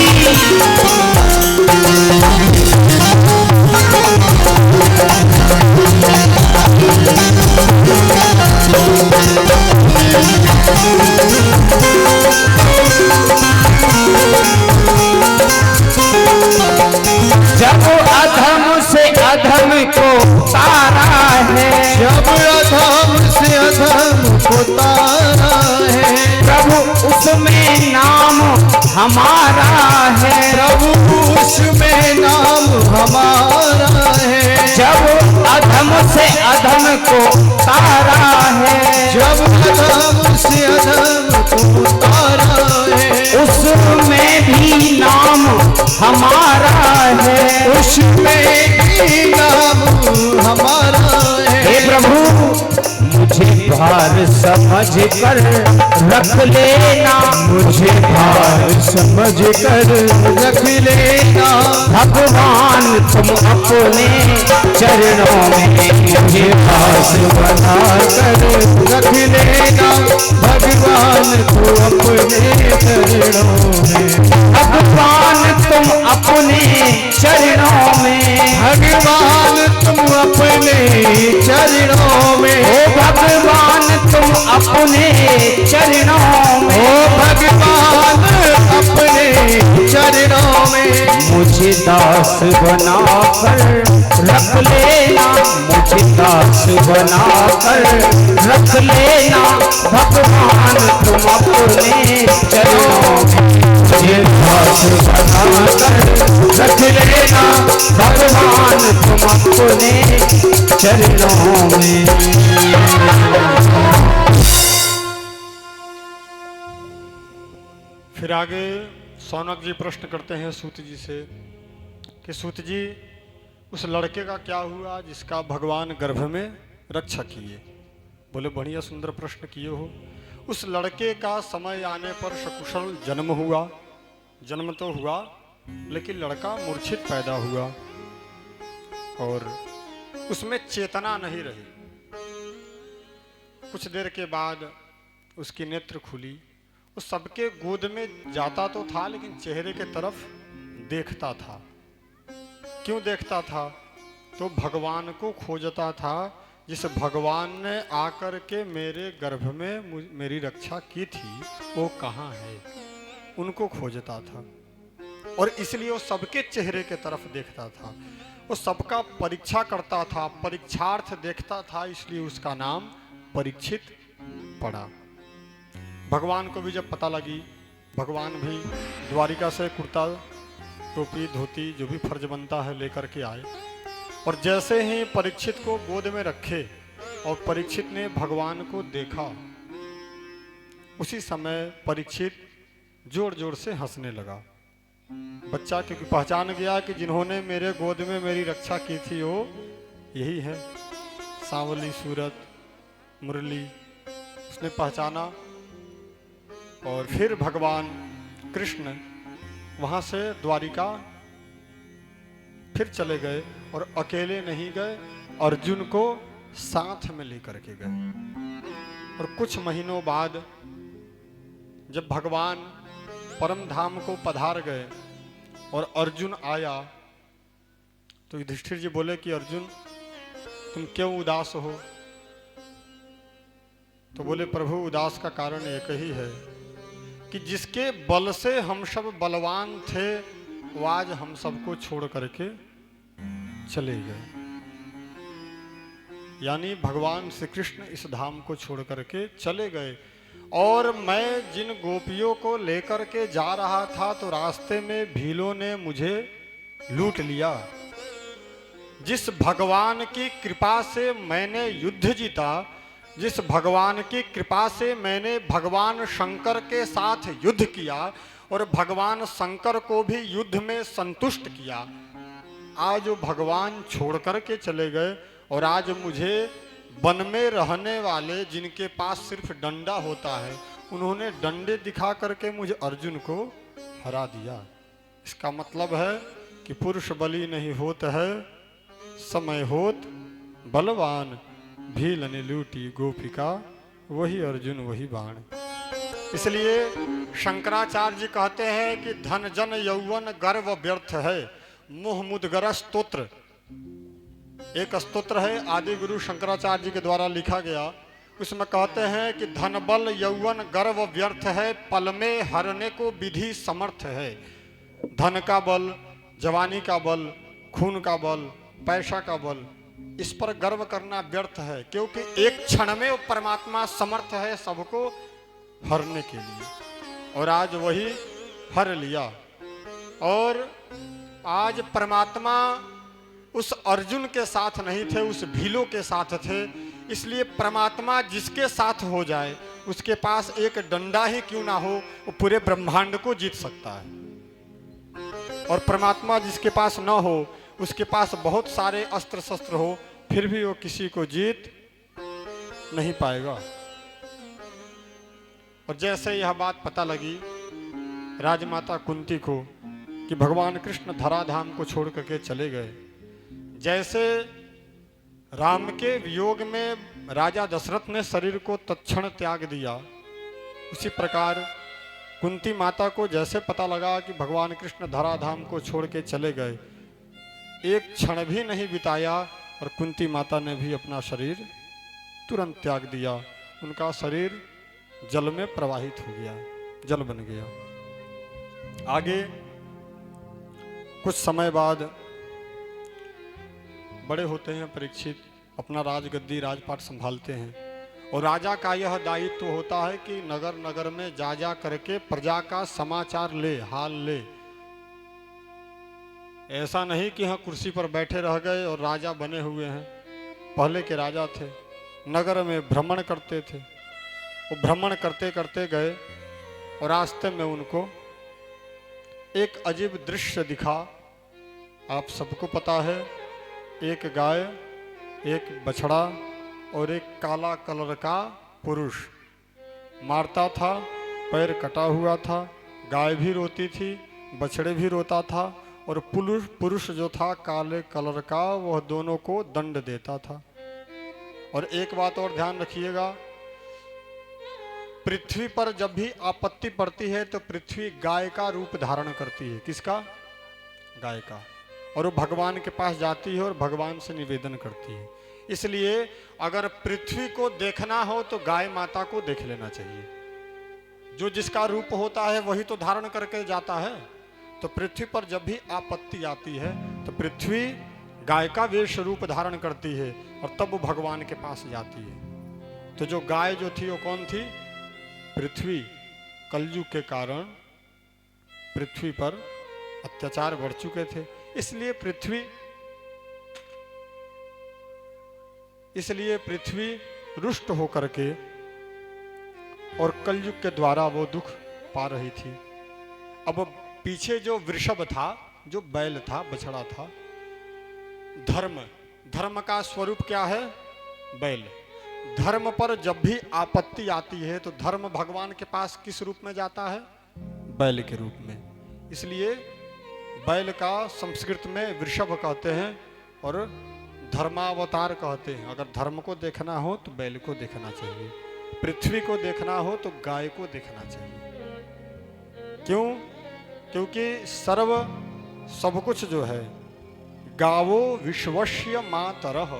जब अधम से अधम को तारा है, जब अधम से अधम को तारा है, प्रभु उसमें नाम हमारा है, प्रभु उसमें नाम हमारा है। जब अधम से अधम को तारा है, जब अधम से अधम को तारा है, उसमें भी नाम हमारा है, उसमें भी नाम हमारा है। हे प्रभु मुझे भार समझ कर रख लेना, मुझे भार समझ कर रख लेना, भगवान तुम अपने चरणों में। मुझे दास बना कर रख लेना, भगवान तू अपने चरणों में। भगवान तुम अपने चरणों में, भगवान तुम अपने चरणों में। ओ भगवान तुम अपने चरणों में, ओ भगवान अपने चरणों में। मुझे दास बना कर रख लेना, मुझे दास बना कर रख लेना, भगवान तुम अपने चरणों में। मुझे दास बना कर रख लेना, भगवान तुम अपने चरणों में। फिर आगे सौनक जी प्रश्न करते हैं सूत जी से कि सूत जी उस लड़के का क्या हुआ जिसका भगवान गर्भ में रक्षा किए। बोले बढ़िया सुंदर प्रश्न किए हो। उस लड़के का समय आने पर सकुशल जन्म हुआ। जन्म तो हुआ लेकिन लड़का मूर्छित पैदा हुआ और उसमें चेतना नहीं रही। कुछ देर के बाद उसकी नेत्र खुली। वो सबके गोद में जाता तो था लेकिन चेहरे के तरफ देखता था। क्यों देखता था? तो भगवान को खोजता था, जिस भगवान ने आकर के मेरे गर्भ में मेरी रक्षा की थी वो कहाँ है, उनको खोजता था। और इसलिए वो सबके चेहरे के तरफ देखता था, वो सबका परीक्षा करता था, परीक्षार्थ देखता था, इसलिए उसका नाम परीक्षित पड़ा। भगवान को भी जब पता लगी, भगवान भी द्वारिका से कुर्ता टोपी धोती जो भी फर्ज बनता है लेकर के आए और जैसे ही परीक्षित को गोद में रखे और परीक्षित ने भगवान को देखा, उसी समय परीक्षित जोर जोर से हंसने लगा। बच्चा क्योंकि पहचान गया कि जिन्होंने मेरे गोद में मेरी रक्षा की थी वो यही है, सांवली सूरत मुरली, उसने पहचाना। और फिर भगवान कृष्ण वहाँ से द्वारिका फिर चले गए और अकेले नहीं गए, अर्जुन को साथ में लेकर के गए। और कुछ महीनों बाद जब भगवान परम धाम को पधार गए और अर्जुन आया तो युधिष्ठिर जी बोले कि अर्जुन तुम क्यों उदास हो? तो बोले प्रभु उदास का कारण एक ही है कि जिसके बल से हम सब बलवान थे वो आज हम सबको छोड़ करके चले गए। यानी भगवान श्री कृष्ण इस धाम को छोड़ करके चले गए। और मैं जिन गोपियों को लेकर के जा रहा था तो रास्ते में भीलों ने मुझे लूट लिया। जिस भगवान की कृपा से मैंने युद्ध जीता, जिस भगवान की कृपा से मैंने भगवान शंकर के साथ युद्ध किया, और भगवान शंकर को भी युद्ध में संतुष्ट किया। आज वो भगवान छोड़ करके चले गए और आज मुझे वन में रहने वाले जिनके पास सिर्फ डंडा होता है, उन्होंने डंडे दिखा करके मुझे अर्जुन को हरा दिया। इसका मतलब है कि पुरुष बलि नहीं होत है, समय होत बलवान, भील ने लूटी गोपिका, वही अर्जुन वही बाण। इसलिए शंकराचार्य जी कहते हैं कि धन जन यौवन गर्व व्यर्थ है, मुह मुदगर स्तोत्र। एक स्तोत्र है आदि गुरु शंकराचार्य जी के द्वारा लिखा गया, उसमें कहते हैं कि धन बल यौवन गर्व व्यर्थ है, पल में हरने को विधि समर्थ है। धन का बल, जवानी का बल, खून का बल, पैसा का बल, इस पर गर्व करना व्यर्थ है, क्योंकि एक क्षण में वो परमात्मा समर्थ है सबको हरने के लिए, और आज वही हर लिया। और आज परमात्मा उस अर्जुन के साथ नहीं थे, उस भीलों के साथ थे। इसलिए परमात्मा जिसके साथ हो जाए, उसके पास एक डंडा ही क्यों ना हो, वो पूरे ब्रह्मांड को जीत सकता है। और परमात्मा जिसके पास ना हो, उसके पास बहुत सारे अस्त्र शस्त्र हो, फिर भी वो किसी को जीत नहीं पाएगा। और जैसे यह बात पता लगी राजमाता कुंती को कि भगवान कृष्ण धराधाम को छोड़ करके चले गए, जैसे राम के वियोग में राजा दशरथ ने शरीर को तत्क्षण त्याग दिया, उसी प्रकार कुंती माता को जैसे पता लगा कि भगवान कृष्ण धराधाम को छोड़ के चले गए, एक क्षण भी नहीं बिताया और कुंती माता ने भी अपना शरीर तुरंत त्याग दिया। उनका शरीर जल में प्रवाहित हो गया, जल बन गया। आगे कुछ समय बाद बड़े होते हैं परीक्षित, अपना राजगद्दी राजपाट संभालते हैं, और राजा का यह दायित्व होता है कि नगर नगर में जा जा करके प्रजा का समाचार ले, हाल ले। ऐसा नहीं कि हाँ कुर्सी पर बैठे रह गए और राजा बने हुए हैं। पहले के राजा थे, नगर में भ्रमण करते थे। वो भ्रमण करते करते गए और रास्ते में उनको एक अजीब दृश्य दिखा। आप सबको पता है, एक गाय, एक बछड़ा और एक काला कलर का पुरुष मारता था, पैर कटा हुआ था, गाय भी रोती थी, बछड़े भी रोता था, और पुरुष जो था काले कलर का, वह दोनों को दंड देता था। और एक बात और ध्यान रखिएगा, पृथ्वी पर जब भी आपत्ति पड़ती है तो पृथ्वी गाय का रूप धारण करती है। किसका? गाय का। और वो भगवान के पास जाती है और भगवान से निवेदन करती है। इसलिए अगर पृथ्वी को देखना हो तो गाय माता को देख लेना चाहिए। जो जिसका रूप होता है वही तो धारण करके जाता है। तो पृथ्वी पर जब भी आपत्ति आती है तो पृथ्वी गाय का वेश रूप धारण करती है और तब वो भगवान के पास जाती है। तो जो गाय जो थी वो कौन थी? पृथ्वी। कलयुग के कारण पृथ्वी पर अत्याचार बढ़ चुके थे, इसलिए पृथ्वी रुष्ट होकर के और कलयुग के द्वारा वो दुख पा रही थी। अब पीछे जो वृषभ था, जो बैल था, बछड़ा था, धर्म का स्वरूप क्या है? बैल। धर्म पर जब भी आपत्ति आती है तो धर्म भगवान के पास किस रूप में जाता है? बैल के रूप में। इसलिए बैल का संस्कृत में वृषभ कहते हैं और धर्मावतार कहते हैं। अगर धर्म को देखना हो तो बैल को देखना चाहिए, पृथ्वी को देखना हो तो गाय को देखना चाहिए। क्यों? क्योंकि सब कुछ जो है, गावो विश्वस्य मातरः,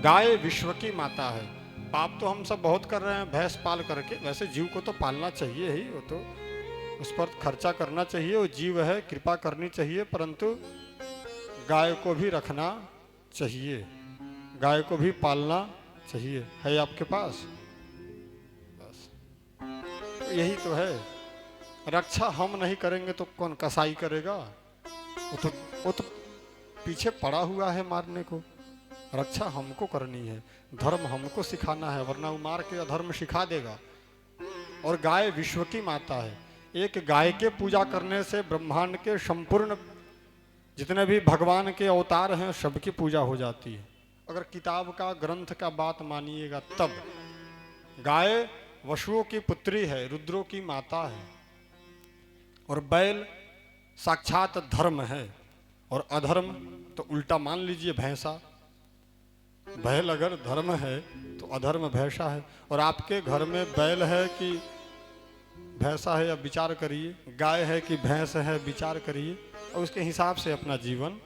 गाय विश्व की माता है। पाप तो हम सब बहुत कर रहे हैं भैंस पाल करके, वैसे जीव को तो पालना चाहिए ही, वो तो उस पर खर्चा करना चाहिए, वो जीव है, कृपा करनी चाहिए, परंतु गाय को भी रखना चाहिए, गाय को भी पालना चाहिए। है आपके पास? बस तो यही तो है। रक्षा हम नहीं करेंगे तो कौन कसाई करेगा? वो तो पीछे पड़ा हुआ है मारने को। रक्षा हमको करनी है, धर्म हमको सिखाना है, वरना वो मार के अधर्म सिखा देगा। और गाय विश्व की माता है, एक गाय के पूजा करने से ब्रह्मांड के संपूर्ण जितने भी भगवान के अवतार हैं सबकी पूजा हो जाती है। अगर किताब का ग्रंथ का बात मानिएगा तब गाय वसुओं की पुत्री है, रुद्रों की माता है, और बैल साक्षात धर्म है, और अधर्म तो उल्टा मान लीजिए भैंसा। बैल अगर धर्म है तो अधर्म भैंसा है। और आपके घर में बैल है कि भैंसा है, या विचार करिए, गाय है कि भैंस है, विचार करिए और उसके हिसाब से अपना जीवन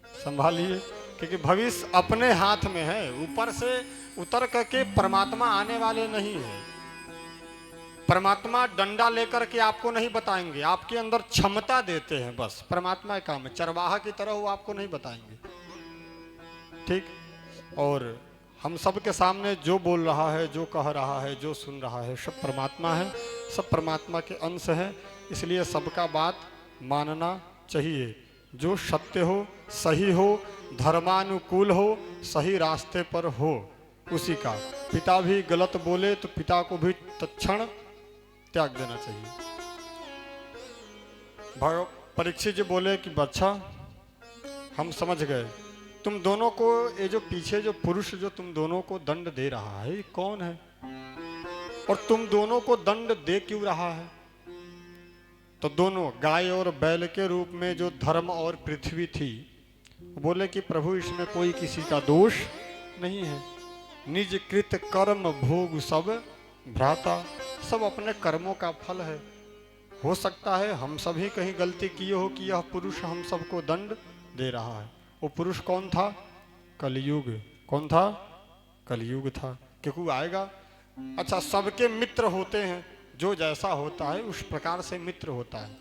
संभालिए, क्योंकि भविष्य अपने हाथ में है। ऊपर से उतर करके परमात्मा आने वाले नहीं है। परमात्मा डंडा लेकर के आपको नहीं बताएंगे, आपके अंदर क्षमता देते हैं, बस परमात्मा का काम है। चरवाहा की तरह वो आपको नहीं बताएंगे, ठीक। और हम सब के सामने जो बोल रहा है, जो कह रहा है, जो सुन रहा है, सब परमात्मा है, सब परमात्मा के अंश है। इसलिए सबका बात मानना चाहिए। जो सत्य हो, सही हो, धर्मानुकूल हो, सही रास्ते पर हो, उसी का। पिता भी गलत बोले तो पिता को भी तत्क्षण त्याग देना चाहिए। परीक्षित जी बोले कि बच्चा हम समझ गए, तुम दोनों को, ये जो पीछे जो पुरुष जो तुम दोनों को दंड दे रहा है, ये कौन है और तुम दोनों को दंड दे क्यों रहा है? तो दोनों गाय और बैल के रूप में जो धर्म और पृथ्वी थी, बोले कि प्रभु इसमें कोई किसी का दोष नहीं है। निज कृत कर्म भोग सब भ्राता, सब अपने कर्मों का फल है। हो सकता है हम सभी कहीं गलती किए हो कि यह पुरुष हम सबको दंड दे रहा है। वो पुरुष कौन था? कलयुग। कौन था? कलयुग था, क्योंकि वो आएगा। अच्छा, सबके मित्र होते हैं, जो जैसा होता है उस प्रकार से मित्र होता है।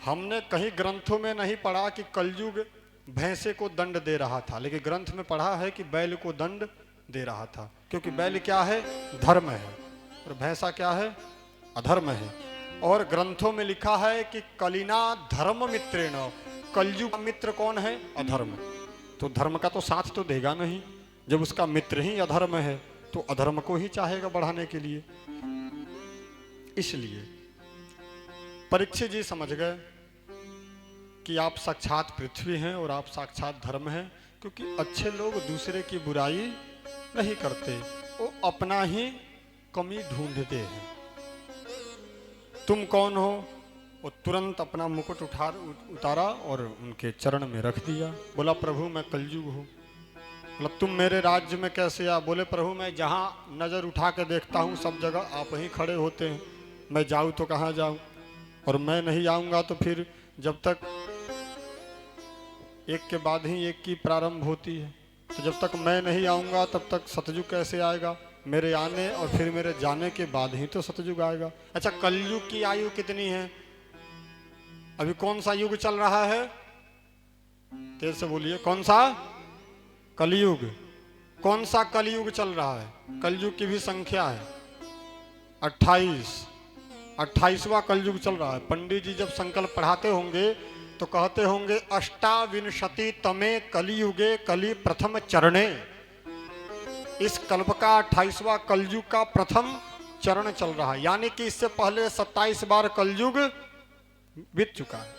हमने कहीं ग्रंथों में नहीं पढ़ा कि कलयुग भैंसे को दंड दे रहा था, लेकिन ग्रंथ में पढ़ा है कि बैल को दंड दे रहा था, क्योंकि बैल क्या है? धर्म है, और भैंसा क्या है? अधर्म है। और ग्रंथों में लिखा है कि कलिना धर्म मित्रेण, कलयुग का मित्र कौन है? अधर्म। तो धर्म का तो साथ तो देगा नहीं, जब उसका मित्र ही अधर्म है तो अधर्म को ही चाहेगा बढ़ाने के लिए। इसलिए परीक्षित जी समझ गए कि आप साक्षात पृथ्वी हैं और आप साक्षात धर्म हैं, क्योंकि अच्छे लोग दूसरे की बुराई नहीं करते, वो अपना ही कमी ढूंढते हैं। तुम कौन हो? वो तुरंत अपना मुकुट उतारा और उनके चरण में रख दिया। बोला प्रभु मैं कलयुग हूँ। बोला तुम मेरे राज्य में कैसे आ? बोले प्रभु मैं जहाँ नज़र उठा के देखता हूँ सब जगह आप ही खड़े होते हैं, मैं जाऊँ तो कहाँ जाऊँ? और मैं नहीं आऊँगा तो फिर जब तक एक के बाद ही एक की प्रारंभ होती है, तो जब तक मैं नहीं आऊँगा तब तक सतयुग कैसे आएगा? मेरे आने और फिर मेरे जाने के बाद ही तो सतयुग आएगा। अच्छा, कलयुग की आयु कितनी है? अभी कौन सा युग चल रहा है? तेज से बोलिए, कौन सा? कलयुग। कौन सा कलयुग चल रहा है? कलयुग की भी संख्या है 28वां कलयुग चल रहा है। पंडित जी जब संकल्प पढ़ाते होंगे तो कहते होंगे अष्टाविंशति तमे कलियुगे कलि प्रथम चरणे। इस कल्प का 28वां कलयुग का प्रथम चरण चल रहा है, यानी कि इससे पहले 27 बार कलयुग बीत चुका है।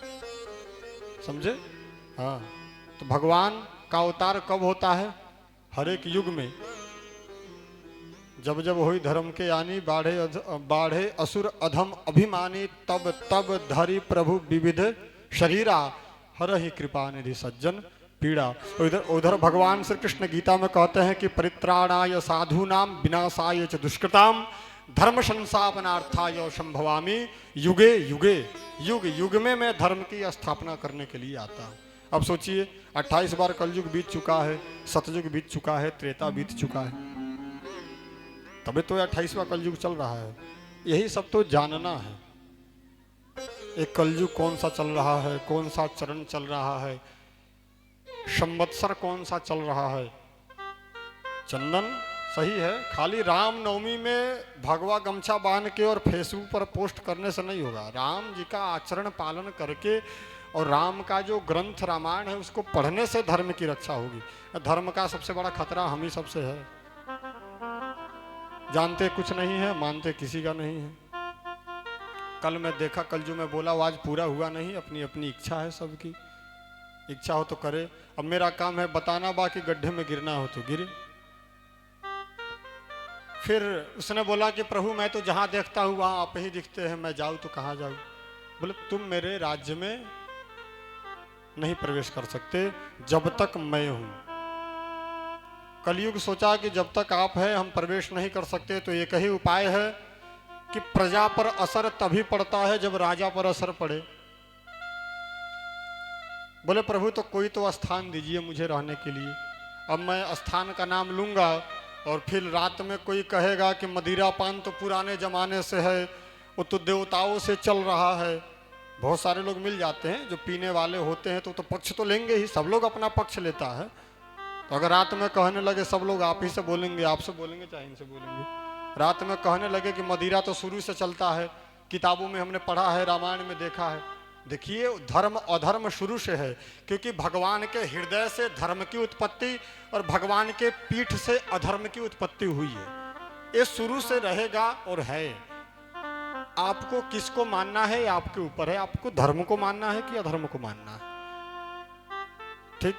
समझे? हाँ। तो भगवान का अवतार कब होता है? हर एक युग में। जब जब होई धर्म के यानी बाढ़े असुर अधम अभिमानी, तब तब धरि प्रभु विविध शरीरा, हर ही कृपा निधि सज्जन पीड़ा। उधर भगवान श्री कृष्ण गीता में कहते हैं कि परित्राणाय साधूनाम विनाशाय च दुष्कृताम धर्म संस्थापनार्थाय संभवामि युगे युगे। युग युग में मैं धर्म की स्थापना करने के लिए आता हूँ। अब सोचिए 28 बार कलयुग बीत चुका है, सतयुग बीत चुका है, त्रेता बीत चुका है, तभी तो 28वां कलयुग चल रहा है। यही सब तो जानना है, एक कलयुग कौन सा चल रहा है, कौन सा चरण चल रहा है, संवत्सर कौन सा चल रहा है। चंदन सही है, खाली राम नवमी में भगवा गमछा बांध के और फेसबुक पर पोस्ट करने से नहीं होगा। राम जी का आचरण पालन करके और राम का जो ग्रंथ रामायण है उसको पढ़ने से धर्म की रक्षा होगी। धर्म का सबसे बड़ा खतरा हम ही सबसे है। जानते कुछ नहीं है, मानते किसी का नहीं है। कल मैं देखा, कल जो मैं बोला वो आज पूरा हुआ नहीं। अपनी अपनी इच्छा है, सबकी इच्छा हो तो करे। अब मेरा काम है बताना, बाकी गड्ढे में गिरना हो तो गिरे। फिर उसने बोला कि प्रभु मैं तो जहां देखता हूं वहां आप ही दिखते हैं, मैं जाऊं तो कहां जाऊं? बोले तुम मेरे राज्य में नहीं प्रवेश कर सकते जब तक मैं हूं। कलयुग सोचा कि जब तक आप हैं हम प्रवेश नहीं कर सकते, तो एक ही उपाय है कि प्रजा पर असर तभी पड़ता है जब राजा पर असर पड़े। बोले प्रभु तो कोई तो स्थान दीजिए मुझे रहने के लिए। अब मैं स्थान का नाम लूंगा और फिर रात में कोई कहेगा कि मदिरा पान तो पुराने जमाने से है, वो तो देवताओं से चल रहा है। बहुत सारे लोग मिल जाते हैं जो पीने वाले होते हैं, तो पक्ष तो लेंगे ही, सब लोग अपना पक्ष लेता है। तो अगर रात में कहने लगे सब लोग आप ही से बोलेंगे, आपसे बोलेंगे चाहे इनसे बोलेंगे, रात में कहने लगे कि मदिरा तो शुरू से चलता है, किताबों में हमने पढ़ा है, रामायण में देखा है। देखिए धर्म अधर्म शुरू से है, क्योंकि भगवान के हृदय से धर्म की उत्पत्ति और भगवान के पीठ से अधर्म की उत्पत्ति हुई है। ये शुरू से रहेगा और है। आपको किसको मानना है आपके ऊपर है, आपको धर्म को मानना है कि अधर्म को मानना है। ठीक,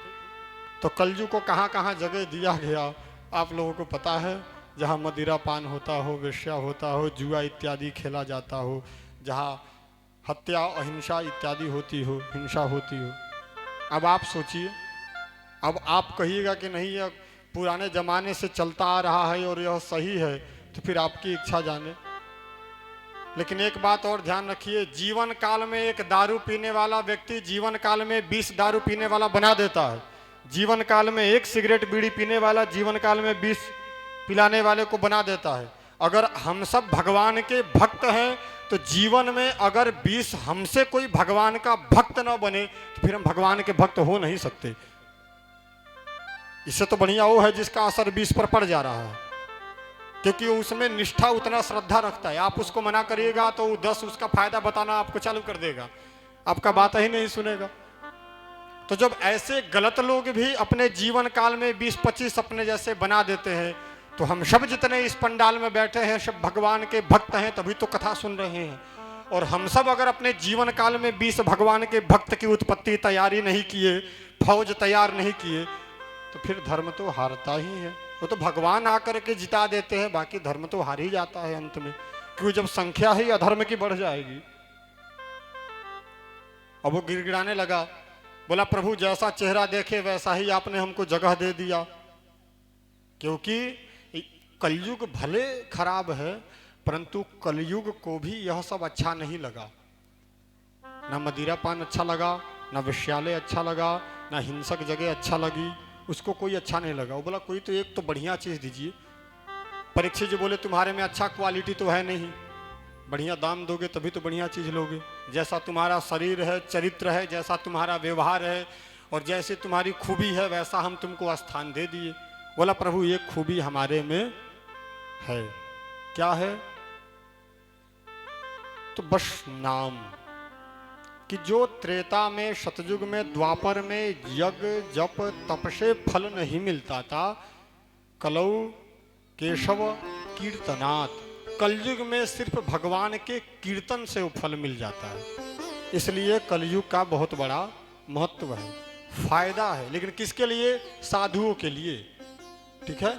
तो कलयुग को कहां कहां जगह दिया गया आप लोगों को पता है। जहां मदिरा पान होता हो, वेश्या होता हो, जुआ इत्यादि खेला जाता हो, जहां हत्या अहिंसा इत्यादि होती हो, हिंसा होती हो। अब आप सोचिए, अब आप कहिएगा कि नहीं यह पुराने जमाने से चलता आ रहा है और यह सही है, तो फिर आपकी इच्छा जाने। लेकिन एक बात और ध्यान रखिए, जीवन काल में एक दारू पीने वाला व्यक्ति जीवन काल में 20 दारू पीने वाला बना देता है। जीवन काल में एक सिगरेट बीड़ी पीने वाला जीवन काल में 20 पिलाने वाले को बना देता है। अगर हम सब भगवान के भक्त हैं तो जीवन में अगर 20 हमसे कोई भगवान का भक्त न बने तो फिर हम भगवान के भक्त हो नहीं सकते। इससे तो बढ़िया वो है जिसका असर 20 पर पड़ जा रहा है, क्योंकि उसमें निष्ठा उतना श्रद्धा रखता है। आप उसको मना करिएगा तो 10 उसका फायदा बताना आपको चालू कर देगा, आपका बात ही नहीं सुनेगा। तो जब ऐसे गलत लोग भी अपने जीवन काल में 20-25 अपने जैसे बना देते हैं, तो हम सब जितने इस पंडाल में बैठे हैं सब भगवान के भक्त हैं, तभी तो कथा सुन रहे हैं। और हम सब अगर अपने जीवन काल में 20 भगवान के भक्त की उत्पत्ति तैयारी नहीं किए, फौज तैयार नहीं किए, तो फिर धर्म तो हारता ही है। वो तो भगवान आकर के जिता देते हैं, बाकी धर्म तो हार ही जाता है अंत में, क्योंकि जब संख्या ही अधर्म की बढ़ जाएगी। अब वो गिड़गिड़ाने लगा, बोला प्रभु जैसा चेहरा देखे वैसा ही आपने हमको जगह दे दिया, क्योंकि कलयुग भले खराब है परंतु कलयुग को भी यह सब अच्छा नहीं लगा। ना मदिरा पान अच्छा लगा, ना विश्यालय अच्छा लगा, ना हिंसक जगह अच्छा लगी, उसको कोई अच्छा नहीं लगा। वो बोला कोई तो एक तो बढ़िया चीज दीजिए। परीक्षित जी बोले तुम्हारे में अच्छा क्वालिटी तो है नहीं, बढ़िया दाम दोगे तभी तो बढ़िया चीज लोगे। जैसा तुम्हारा शरीर है, चरित्र है, जैसा तुम्हारा व्यवहार है और जैसे तुम्हारी खूबी है वैसा हम तुमको स्थान दे दिए। बोला प्रभु एक खूबी हमारे में है, क्या है? तो बस नाम, कि जो त्रेता में, सतयुग में, द्वापर में यज्ञ जप तप से फल नहीं मिलता था, कलौ केशव कीर्तनात्, कलयुग में सिर्फ भगवान के कीर्तन से वो फल मिल जाता है। इसलिए कलयुग का बहुत बड़ा महत्व है, फायदा है। लेकिन किसके लिए? साधुओं के लिए। ठीक है,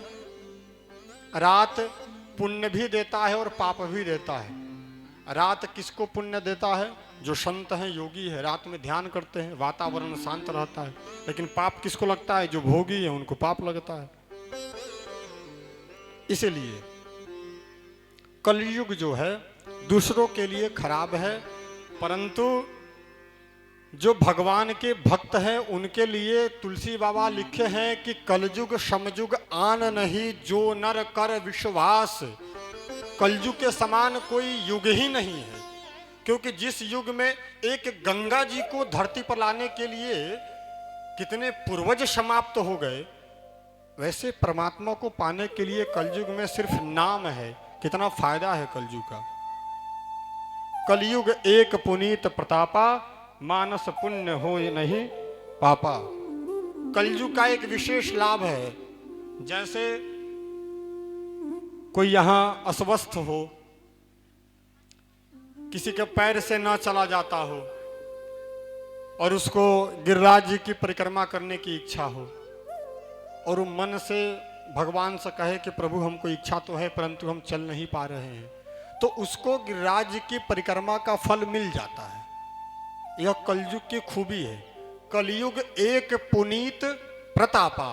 रात पुण्य भी देता है और पाप भी देता है। रात किसको पुण्य देता है? जो संत हैं, योगी है, रात में ध्यान करते हैं, वातावरण शांत रहता है। लेकिन पाप किसको लगता है? जो भोगी है उनको पाप लगता है। इसीलिए कलयुग जो है दूसरों के लिए खराब है, परंतु जो भगवान के भक्त हैं उनके लिए तुलसी बाबा लिखे हैं कि कलयुग समयुग आन नहीं जो नर कर विश्वास। कलयुग के समान कोई युग ही नहीं है, क्योंकि जिस युग में एक गंगा जी को धरती पर लाने के लिए कितने पूर्वज समाप्त हो गए, वैसे परमात्मा को पाने के लिए कलयुग में सिर्फ नाम है। कितना फायदा है कलयुग का। कलयुग एक पुनीत प्रतापा, मानस पुण्य हो नहीं पापा। कलयुग का एक विशेष लाभ है, जैसे कोई यहां अस्वस्थ हो, किसी के पैर से ना चला जाता हो और उसको गिरिराज जी की परिक्रमा करने की इच्छा हो और वो मन से भगवान से कहे कि प्रभु हमको इच्छा तो है परंतु हम चल नहीं पा रहे हैं, तो उसको गिरिराज जी की परिक्रमा का फल मिल जाता है। यह कलयुग की खूबी है। कलयुग एक पुनीत प्रतापा,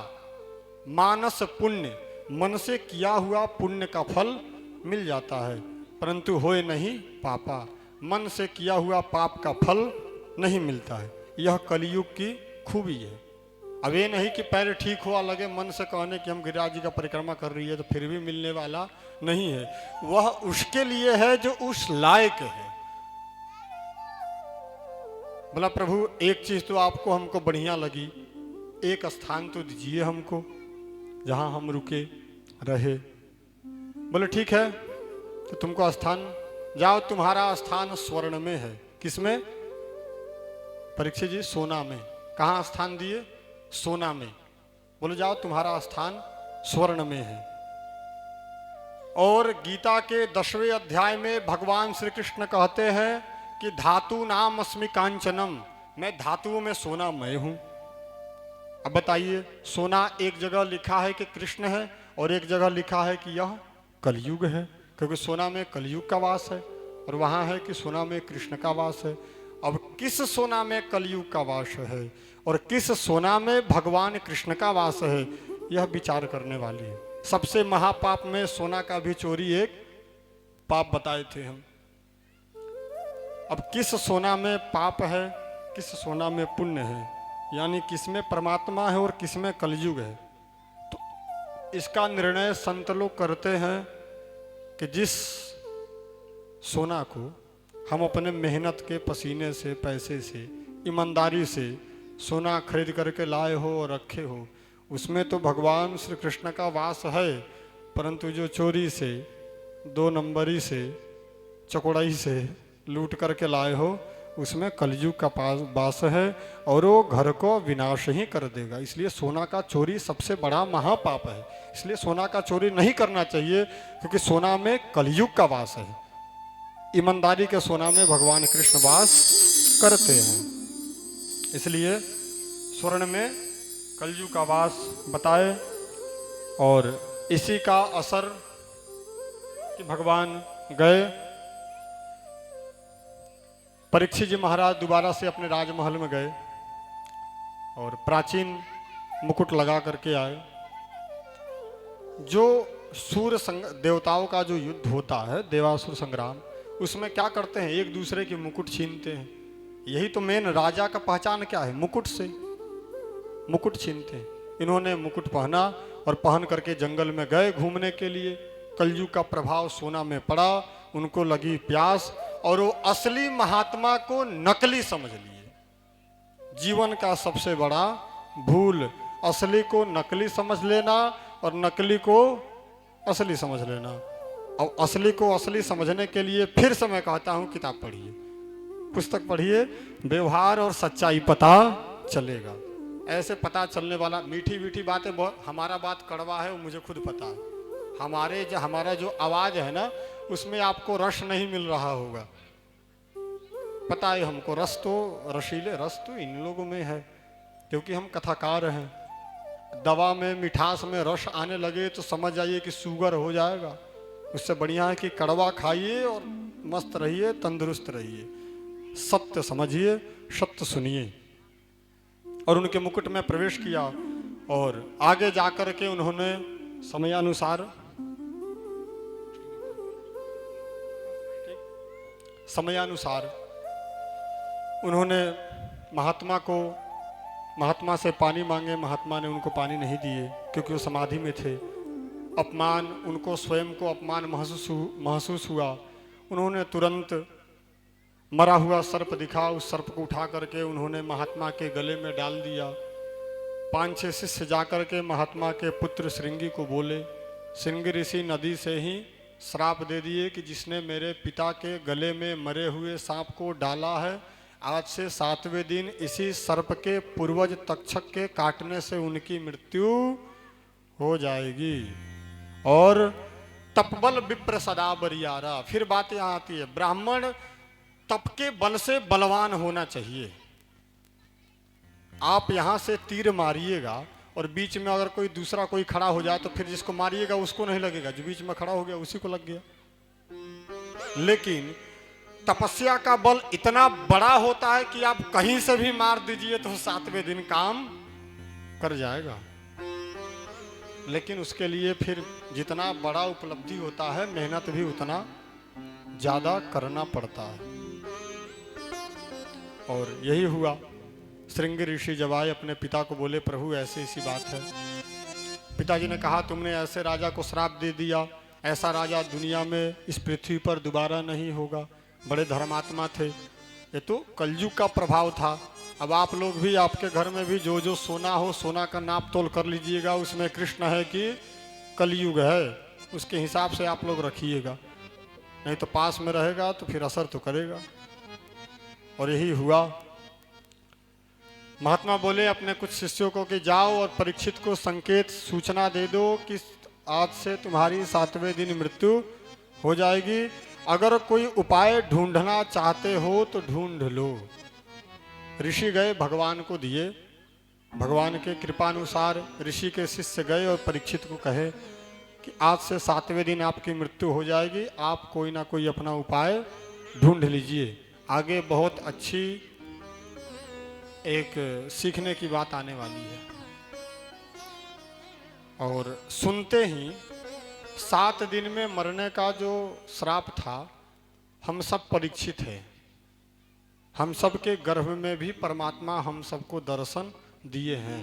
मानस पुण्य, मन से किया हुआ पुण्य का फल मिल जाता है परंतु होए नहीं पापा, मन से किया हुआ पाप का फल नहीं मिलता है। यह कलयुग की खूबी है। अब ये नहीं कि पैर ठीक हुआ लगे मन से कहने कि हम गिरिराज जी का परिक्रमा कर रही है तो फिर भी मिलने वाला नहीं है। वह उसके लिए है जो उस लायक है। बोला प्रभु एक चीज तो आपको हमको बढ़िया लगी, एक स्थान तो दीजिए हमको जहां हम रुके रहे। बोले ठीक है तो तुमको स्थान, जाओ तुम्हारा स्थान स्वर्ण में है। किसमें? परीक्षित जी सोना में। कहाँ स्थान दिए? सोना में। बोले जाओ तुम्हारा स्थान स्वर्ण में है। और गीता के 10वें अध्याय में भगवान श्री कृष्ण कहते हैं कि धातु नाम अस्मि कांचनम, मैं धातुओं में सोना मैं हूं। अब बताइए, सोना एक जगह लिखा है कि कृष्ण है और एक जगह लिखा है कि यह कलयुग है, क्योंकि सोना में कलयुग का वास है और वहां है कि सोना में कृष्ण का वास है। अब किस सोना में कलयुग का वास है और किस सोना में भगवान कृष्ण का वास है, यह विचार करने वाली है। सबसे महापाप में सोना का भी चोरी एक पाप बताए थे हम। अब किस सोना में पाप है, किस सोना में पुण्य है, यानी किसमें परमात्मा है और किसमें कलयुग है, तो इसका निर्णय संत लोग करते हैं कि जिस सोना को हम अपने मेहनत के पसीने से, पैसे से, ईमानदारी से सोना खरीद करके लाए हो और रखे हो, उसमें तो भगवान श्री कृष्ण का वास है, परंतु जो चोरी से, 2 नंबरी से, चौकड़ाई से लूट करके लाए हो, उसमें कलयुग का वास है और वो घर को विनाश ही कर देगा। इसलिए सोना का चोरी सबसे बड़ा महापाप है। इसलिए सोना का चोरी नहीं करना चाहिए, क्योंकि सोना में कलयुग का वास है। ईमानदारी के सोना में भगवान कृष्ण वास करते हैं। इसलिए स्वर्ण में कलयुग का वास बताए और इसी का असर कि भगवान गए। परीक्षित जी महाराज दोबारा से अपने राजमहल में गए और प्राचीन मुकुट लगा करके आए। जो सूर्य देवताओं का जो युद्ध होता है, देवासुर संग्राम, उसमें क्या करते हैं, एक दूसरे के मुकुट छीनते हैं। यही तो मेन राजा का पहचान क्या है, मुकुट से मुकुट छीनते हैं। इन्होंने मुकुट पहना और पहन करके जंगल में गए घूमने के लिए। कलयुग का प्रभाव सोना में पड़ा, उनको लगी प्यास और वो असली महात्मा को नकली समझ लिए। जीवन का सबसे बड़ा भूल असली को नकली समझ लेना और नकली को असली समझ लेना। और असली को असली समझने के लिए फिर से मैं कहता हूं किताब पढ़िए, पुस्तक पढ़िए, व्यवहार और सच्चाई पता चलेगा। ऐसे पता चलने वाला, मीठी मीठी बातें, हमारा बात कड़वा है वो मुझे खुद पता है। हमारा जो आवाज है ना, उसमें आपको रस नहीं मिल रहा होगा, पता है हमको। रस तो, रसीले रस तो इन लोगों में है, क्योंकि हम कथाकार हैं। दवा में मिठास में रस आने लगे तो समझ जाइए कि शुगर हो जाएगा। उससे बढ़िया है कि कड़वा खाइए और मस्त रहिए, तंदुरुस्त रहिए। सत्य समझिए, सत्य सुनिए। और उनके मुकुट में प्रवेश किया और आगे जाकर के उन्होंने समयानुसार उन्होंने महात्मा से पानी मांगे। महात्मा ने उनको पानी नहीं दिए क्योंकि वो समाधि में थे। अपमान, उनको स्वयं को अपमान महसूस हुआ। उन्होंने तुरंत मरा हुआ सर्प दिखा, उस सर्प को उठा करके उन्होंने महात्मा के गले में डाल दिया। 5-6 शिष्य जाकर के महात्मा के पुत्र श्रृंगी को बोले, श्रृंगी ऋषि नदी से ही श्राप दे दिए कि जिसने मेरे पिता के गले में मरे हुए सांप को डाला है, आज से 7वें दिन इसी सर्प के पूर्वज तक्षक के काटने से उनकी मृत्यु हो जाएगी। और तपबल विप्र सदा बरियारा। फिर बात यहाँ आती है, ब्राह्मण तप के बल से बलवान होना चाहिए। आप यहां से तीर मारिएगा और बीच में अगर कोई दूसरा कोई खड़ा हो जाए तो फिर जिसको मारिएगा उसको नहीं लगेगा, जो बीच में खड़ा हो गया उसी को लग गया। लेकिन तपस्या का बल इतना बड़ा होता है कि आप कहीं से भी मार दीजिए तो 7वें दिन काम कर जाएगा। लेकिन उसके लिए फिर जितना बड़ा उपलब्धि होता है मेहनत भी उतना ज्यादा करना पड़ता है। और यही हुआ। श्रृंगी ऋषि जब आए अपने पिता को बोले, प्रभु ऐसी ऐसी बात है। पिताजी ने कहा, तुमने ऐसे राजा को श्राप दे दिया, ऐसा राजा दुनिया में इस पृथ्वी पर दोबारा नहीं होगा। बड़े धर्मात्मा थे। ये तो कलयुग का प्रभाव था। अब आप लोग भी, आपके घर में भी जो जो सोना हो, सोना का नाप तोल कर लीजिएगा, उसमें कृष्ण है कि कलयुग है, उसके हिसाब से आप लोग रखिएगा, नहीं तो पास में रहेगा तो फिर असर तो करेगा। और यही हुआ। महात्मा बोले अपने कुछ शिष्यों को कि जाओ और परीक्षित को संकेत सूचना दे दो कि आज से तुम्हारी 7वें दिन मृत्यु हो जाएगी। अगर कोई उपाय ढूंढना चाहते हो तो ढूंढ लो। ऋषि गए, भगवान को दिए। भगवान के कृपानुसार ऋषि के शिष्य गए और परीक्षित को कहे कि आज से 7वें दिन आपकी मृत्यु हो जाएगी, आप कोई ना कोई अपना उपाय ढूंढ लीजिए। आगे बहुत अच्छी एक सीखने की बात आने वाली है। और सुनते ही 7 दिन में मरने का जो श्राप था, हम सब परीक्षित हैं। हम सब के गर्भ में भी परमात्मा हम सबको दर्शन दिए हैं।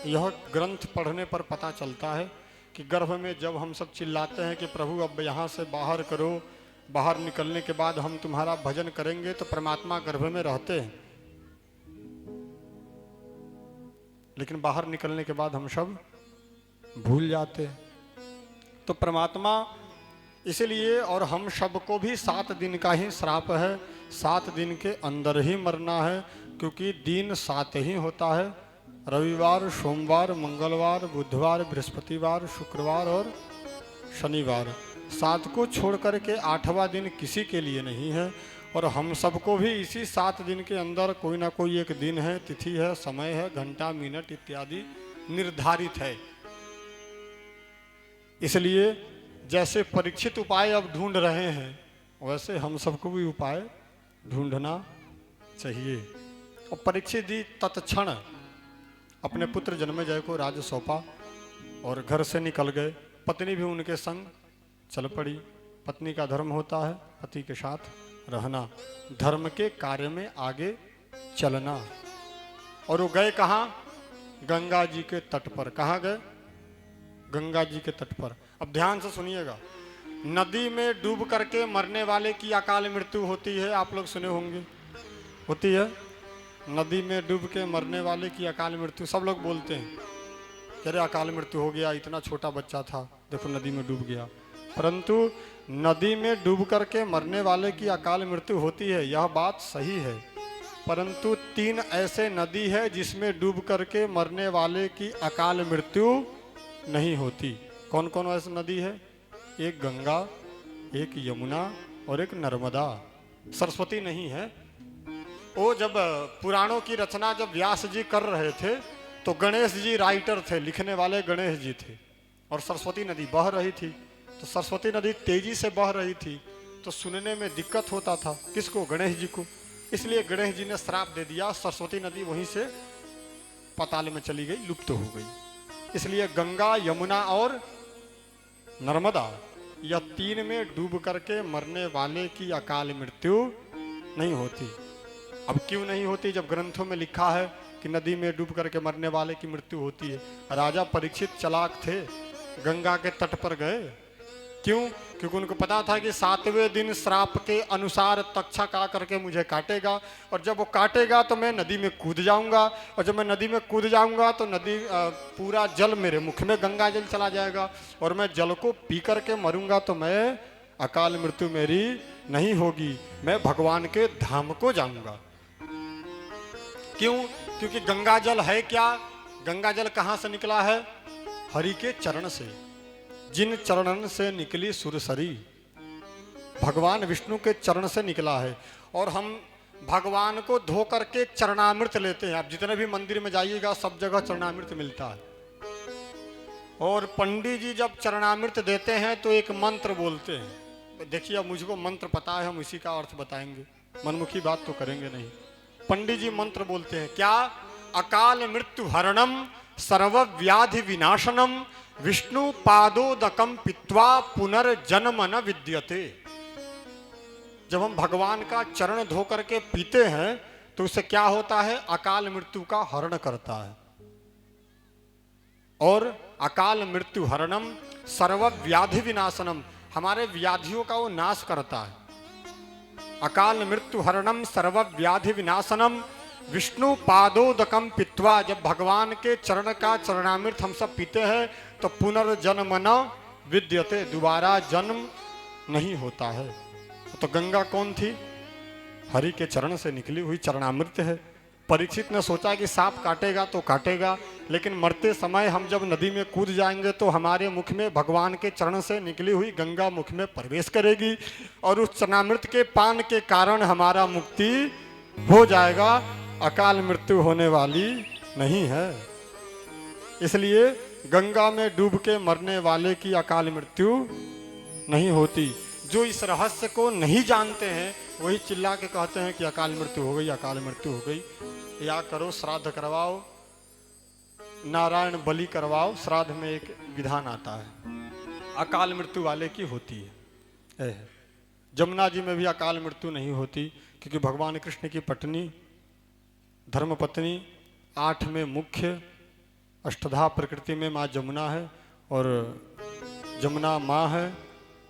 यह ग्रंथ पढ़ने पर पता चलता है कि गर्भ में जब हम सब चिल्लाते हैं कि प्रभु अब यहाँ से बाहर करो, बाहर निकलने के बाद हम तुम्हारा भजन करेंगे, तो परमात्मा गर्भ में रहते हैं। लेकिन बाहर निकलने के बाद हम सब भूल जाते हैं। तो परमात्मा इसलिए, और हम सबको भी 7 दिन का ही श्राप है। 7 दिन के अंदर ही मरना है, क्योंकि दिन 7 ही होता है। रविवार, सोमवार, मंगलवार, बुधवार, बृहस्पतिवार, शुक्रवार और शनिवार। 7 को छोड़ करके 8वां दिन किसी के लिए नहीं है। और हम सबको भी इसी 7 दिन के अंदर कोई ना कोई एक दिन है, तिथि है, समय है, घंटा, मिनट इत्यादि निर्धारित है। इसलिए जैसे परीक्षित उपाय अब ढूंढ रहे हैं, वैसे हम सबको भी उपाय ढूंढना चाहिए। और परीक्षित जी तत्क्षण अपने पुत्र जन्मेजय को राज्य सौंपा और घर से निकल गए। पत्नी भी उनके संग चल पड़ी। पत्नी का धर्म होता है पति के साथ रहना, धर्म के कार्य में आगे चलना। और वो गए कहाँ? गंगा जी के तट पर। कहाँ गए? गंगा जी के तट पर। अब ध्यान से सुनिएगा। नदी में डूब करके मरने वाले की अकाल मृत्यु होती है, आप लोग सुने होंगे, होती है। नदी में डूब के मरने वाले की अकाल मृत्यु सब लोग बोलते हैं, अरे अकाल मृत्यु हो गया, इतना छोटा बच्चा था, देखो नदी में डूब गया। परंतु नदी में डूब करके मरने वाले की अकाल मृत्यु होती है, यह बात सही है। परंतु 3 ऐसे नदी है जिसमें डूब करके मरने वाले की अकाल मृत्यु नहीं होती। कौन कौन ऐसी नदी है? एक गंगा, एक यमुना और एक नर्मदा। सरस्वती नहीं है। वो जब पुराणों की रचना जब व्यास जी कर रहे थे तो गणेश जी राइटर थे, लिखने वाले गणेश जी थे, और सरस्वती नदी बह रही थी। तो सरस्वती नदी तेजी से बह रही थी तो सुनने में दिक्कत होता था। किसको? गणेश जी को। इसलिए गणेश जी ने श्राप दे दिया, सरस्वती नदी वहीं से पाताल में चली गई, लुप्त हो गई। इसलिए गंगा, यमुना और नर्मदा, यह 3 में डूब करके मरने वाले की अकाल मृत्यु नहीं होती। अब क्यों नहीं होती? जब ग्रंथों में लिखा है कि नदी में डूब करके मरने वाले की मृत्यु होती है। राजा परीक्षित चालाक थे, गंगा के तट पर गए। क्यों? क्योंकि उनको पता था कि 7वें दिन श्राप के अनुसार तक्षक आकर के मुझे काटेगा, और जब वो काटेगा तो मैं नदी में कूद जाऊंगा, और जब मैं नदी में कूद जाऊंगा तो नदी पूरा जल मेरे मुख में गंगा जल चला जाएगा, और मैं जल को पी करके मरूंगा तो मैं अकाल मृत्यु मेरी नहीं होगी, मैं भगवान के धाम को जाऊंगा। क्यों? क्योंकि गंगा जल है क्या? गंगा जल कहाँ से निकला है? हरि के चरण से। जिन चरणन से निकली सुरसरी, भगवान विष्णु के चरण से निकला है। और हम भगवान को धो करके चरणामृत लेते हैं। आप जितने भी मंदिर में जाइएगा सब जगह चरणामृत मिलता है। और पंडित जी जब चरणामृत देते हैं तो एक मंत्र बोलते हैं। देखिए अब मुझको मंत्र पता है, हम इसी का अर्थ बताएंगे, मनमुखी बात तो करेंगे नहीं। पंडित जी मंत्र बोलते हैं क्या? अकाल मृत्यु हरणम सर्वव्याधि विनाशनम विष्णु पादोदकम पित्वा पुनर्जन्म न विद्यते। जब हम भगवान का चरण धो करके पीते हैं तो उससे क्या होता है? अकाल मृत्यु का हरण करता है। और अकाल मृत्यु हरणम सर्वव्याधि विनाशनम, हमारे व्याधियों का वो नाश करता है। अकाल मृत्यु हरणम सर्वव्याधि विनाशनम विष्णु पादोदकम पित्वा, जब भगवान के चरण का चरणामृत हम सब पीते हैं तो पुनर्जन्म न विद्यते, दोबारा जन्म नहीं होता है। तो गंगा कौन थी? हरि के चरण से निकली हुई चरणामृत है। परीक्षित ने सोचा कि सांप काटेगा तो काटेगा, लेकिन मरते समय हम जब नदी में कूद जाएंगे तो हमारे मुख में भगवान के चरण से निकली हुई गंगा मुख में प्रवेश करेगी और उस चरणामृत के पान के कारण हमारा मुक्ति हो जाएगा। अकाल मृत्यु होने वाली नहीं है। इसलिए गंगा में डूब के मरने वाले की अकाल मृत्यु नहीं होती। जो इस रहस्य को नहीं जानते हैं वही चिल्ला के कहते हैं कि अकाल मृत्यु हो गई, अकाल मृत्यु हो गई। या करो, श्राद्ध करवाओ, नारायण बलि करवाओ। श्राद्ध में एक विधान आता है, अकाल मृत्यु वाले की होती है। जमुना जी में भी अकाल मृत्यु नहीं होती, क्योंकि भगवान कृष्ण की पत्नी धर्मपत्नी 8 में मुख्य अष्टधा प्रकृति में माँ जमुना है, और जमुना माँ है,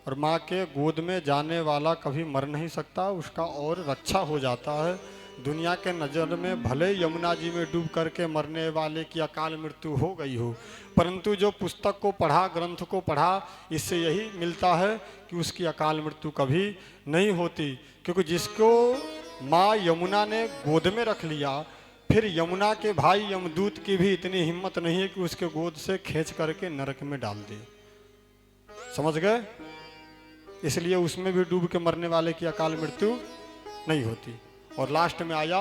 और माँ के गोद में जाने वाला कभी मर नहीं सकता, उसका और रक्षा हो जाता है। दुनिया के नज़र में भले यमुना जी में डूब करके मरने वाले की अकाल मृत्यु हो गई हो, परंतु जो पुस्तक को पढ़ा, ग्रंथ को पढ़ा, इससे यही मिलता है कि उसकी अकाल मृत्यु कभी नहीं होती। क्योंकि जिसको माँ यमुना ने गोद में रख लिया, फिर यमुना के भाई यमदूत की भी इतनी हिम्मत नहीं है कि उसके गोद से खींच करके नरक में डाल दे। समझ गए? इसलिए उसमें भी डूब के मरने वाले की अकाल मृत्यु नहीं होती। और लास्ट में आया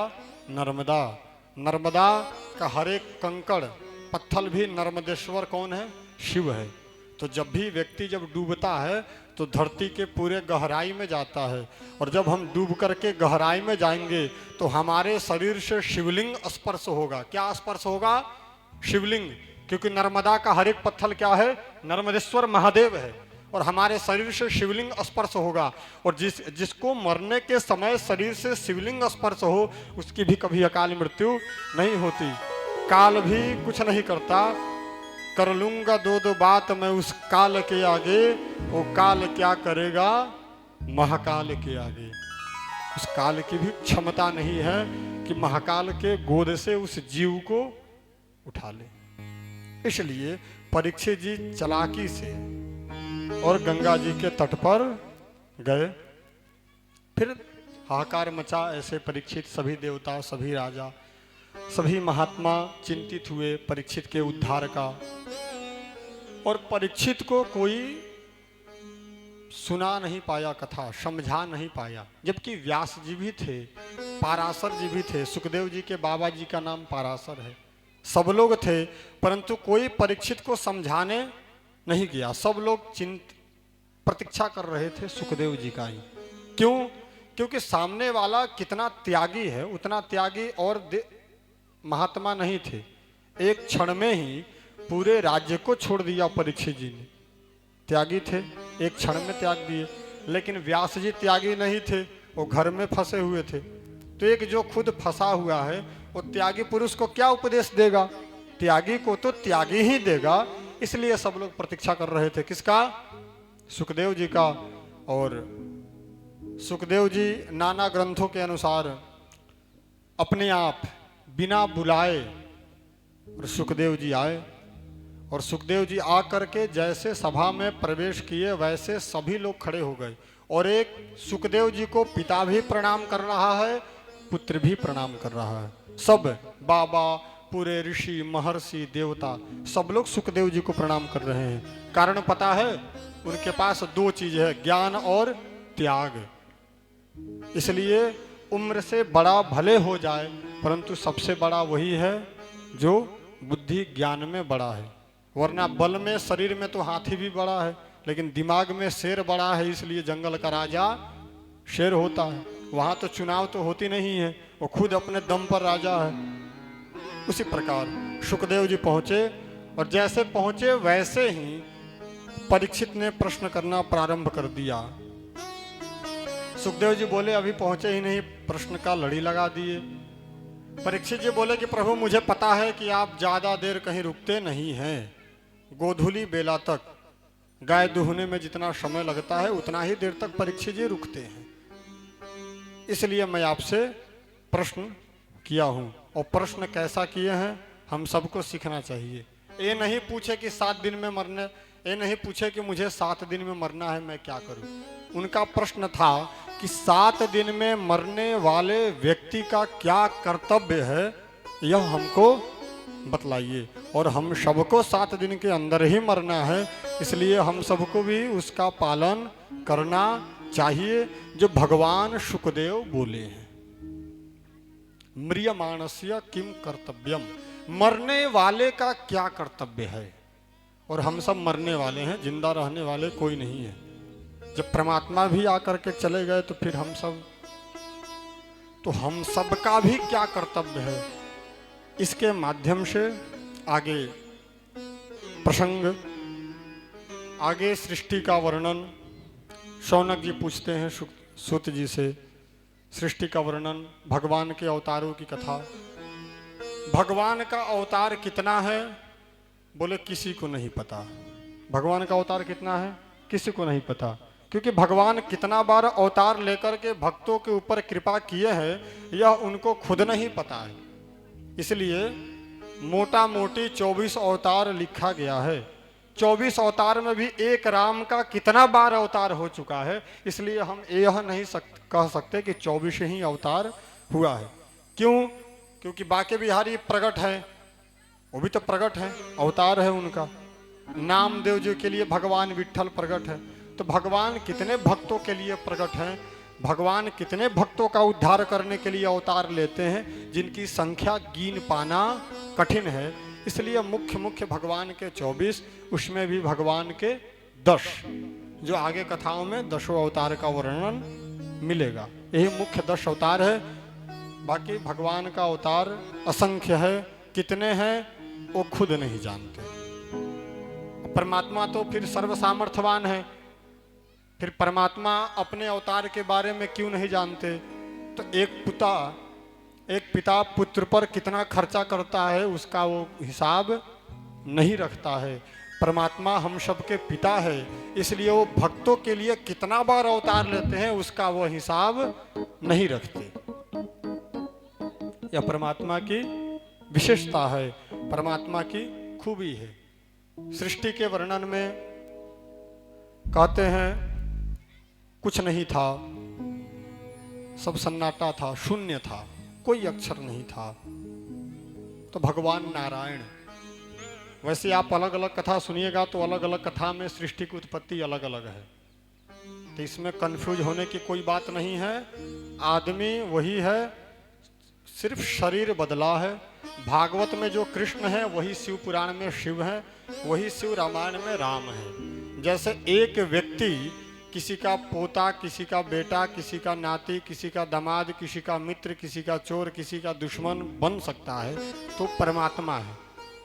नर्मदा। नर्मदा का हर एक कंकड़ पत्थर भी नर्मदेश्वर कौन है? शिव है। तो जब भी व्यक्ति जब डूबता है तो धरती के पूरे गहराई में जाता है, और जब हम डूब करके गहराई में जाएंगे तो हमारे शरीर से शिवलिंग स्पर्श होगा। क्या स्पर्श होगा? शिवलिंग। क्योंकि नर्मदा का हर एक पत्थर क्या है? नर्मदेश्वर महादेव है, और हमारे शरीर से शिवलिंग स्पर्श होगा। और जिसको मरने के समय शरीर से शिवलिंग स्पर्श हो उसकी भी कभी अकाल मृत्यु नहीं होती। काल भी कुछ नहीं करता, कर लूंगा 2 बात मैं उस काल के आगे, वो काल क्या करेगा महाकाल के आगे। उस काल की भी क्षमता नहीं है कि महाकाल के गोद से उस जीव को उठा ले। इसलिए परीक्षित जी चालाकी से और गंगा जी के तट पर गए। फिर हाहाकार मचा। ऐसे परीक्षित, सभी देवता, सभी राजा, सभी महात्मा चिंतित हुए परीक्षित के उद्धार का। और परीक्षित को कोई सुना नहीं पाया कथा, समझा नहीं पाया। जबकि व्यास जी भी थे, पाराशर जी भी थे, सुखदेव जी के बाबा जी का नाम पाराशर है, सब लोग थे, परंतु कोई परीक्षित को समझाने नहीं गया। सब लोग प्रतीक्षा कर रहे थे सुखदेव जी का ही। क्यों? क्योंकि सामने वाला कितना त्यागी है, उतना त्यागी और महात्मा नहीं थे। एक क्षण में ही पूरे राज्य को छोड़ दिया परीक्षित जी ने। त्यागी थे, एक क्षण में त्याग दिए। लेकिन व्यास जी त्यागी नहीं थे, वो घर में फंसे हुए थे। तो एक जो खुद फंसा हुआ है वो त्यागी पुरुष को क्या उपदेश देगा? त्यागी को तो त्यागी ही देगा। इसलिए सब लोग प्रतीक्षा कर रहे थे। किसका? सुखदेव जी का। और सुखदेव जी नाना ग्रंथों के अनुसार अपने आप बिना बुलाए और सुखदेव जी आए। और सुखदेव जी आकर के जैसे सभा में प्रवेश किए वैसे सभी लोग खड़े हो गए। और एक सुखदेव जी को पिता भी प्रणाम कर रहा है, पुत्र भी प्रणाम कर रहा है। सब बाबा, पूरे ऋषि, महर्षि, देवता सब लोग सुखदेव जी को प्रणाम कर रहे हैं। कारण पता है? उनके पास 2 चीज है, ज्ञान और त्याग। इसलिए उम्र से बड़ा भले हो जाए, परंतु सबसे बड़ा वही है जो बुद्धि ज्ञान में बड़ा है। वरना बल में, शरीर में तो हाथी भी बड़ा है, लेकिन दिमाग में शेर बड़ा है, इसलिए जंगल का राजा शेर होता है। वहां तो चुनाव तो होती नहीं है, वो खुद अपने दम पर राजा है। उसी प्रकार सुखदेव जी पहुंचे, और जैसे पहुंचे वैसे ही परीक्षित ने प्रश्न करना प्रारंभ कर दिया। सुखदेव जी बोले अभी पहुंचे ही नहीं, प्रश्न का लड़ी लगा दिए। परीक्षित जी बोले कि प्रभु मुझे पता है कि आप ज्यादा देर कहीं रुकते नहीं हैं, गोधूली बेला तक गाय दुहने में जितना समय लगता है उतना ही देर तक परीक्षित जी रुकते हैं, इसलिए मैं आपसे प्रश्न किया हूं। और प्रश्न कैसा किए हैं हम सबको सीखना चाहिए। ये नहीं पूछे कि 7 दिन में मरने, ये नहीं पूछे कि मुझे 7 दिन में मरना है, मैं क्या करूं। उनका प्रश्न था कि 7 दिन में मरने वाले व्यक्ति का क्या कर्तव्य है, यह हमको बतलाइए। और हम सबको 7 दिन के अंदर ही मरना है, इसलिए हम सबको भी उसका पालन करना चाहिए जो भगवान शुकदेव बोले हैं। म्रियमाणस्य किम कर्तव्यम, मरने वाले का क्या कर्तव्य है। और हम सब मरने वाले हैं, जिंदा रहने वाले कोई नहीं है। जब परमात्मा भी आकर के चले गए तो फिर हम सब का भी क्या कर्तव्य है, इसके माध्यम से आगे प्रसंग, आगे सृष्टि का वर्णन। शौनक जी पूछते हैं सूत जी से, सृष्टि का वर्णन, भगवान के अवतारों की कथा। भगवान का अवतार कितना है, बोले किसी को नहीं पता। भगवान का अवतार कितना है किसी को नहीं पता, क्योंकि भगवान कितना बार अवतार लेकर के भक्तों के ऊपर कृपा किए हैं यह उनको खुद नहीं पता है। इसलिए मोटा मोटी 24 अवतार लिखा गया है। 24 अवतार में भी एक राम का कितना बार अवतार हो चुका है, इसलिए हम यह नहीं कह सकते कि 24 ही अवतार हुआ है। क्यों? क्योंकि बाके बिहारी प्रगट है, वो भी तो प्रगट है, अवतार है उनका। नामदेव जी के लिए भगवान विट्ठल प्रगट है। तो भगवान कितने भक्तों के लिए प्रगट हैं, भगवान कितने भक्तों का उद्धार करने के लिए अवतार लेते हैं, जिनकी संख्या गिन पाना कठिन है। इसलिए मुख्य भगवान के 24, उसमें भी भगवान के 10, जो आगे कथाओं में 10 अवतार का वर्णन मिलेगा। यही मुख्य 10 अवतार है। बाकी भगवान का अवतार असंख्य है, कितने हैं वो खुद नहीं जानते। परमात्मा तो फिर सर्वसामर्थ्यवान है, फिर परमात्मा अपने अवतार के बारे में क्यों नहीं जानते। तो एक पिता पुत्र पर कितना खर्चा करता है उसका वो हिसाब नहीं रखता है। परमात्मा हम सब के पिता है, इसलिए वो भक्तों के लिए कितना बार अवतार लेते हैं उसका वो हिसाब नहीं रखते। यह परमात्मा की विशेषता है, परमात्मा की खूबी है। सृष्टि के वर्णन में कहते हैं कुछ नहीं था, सब सन्नाटा था, शून्य था, कोई अक्षर नहीं था। तो भगवान नारायण, वैसे आप अलग अलग कथा सुनिएगा तो अलग अलग कथा में सृष्टि की उत्पत्ति अलग अलग है, तो इसमें कंफ्यूज होने की कोई बात नहीं है। आदमी वही है, सिर्फ शरीर बदला है। भागवत में जो कृष्ण है वही शिव पुराण में शिव है, वही शिव रामायण में राम है। जैसे एक व्यक्ति किसी का पोता, किसी का बेटा, किसी का नाती, किसी का दामाद, किसी का मित्र, किसी का चोर, किसी का दुश्मन बन सकता है, तो परमात्मा है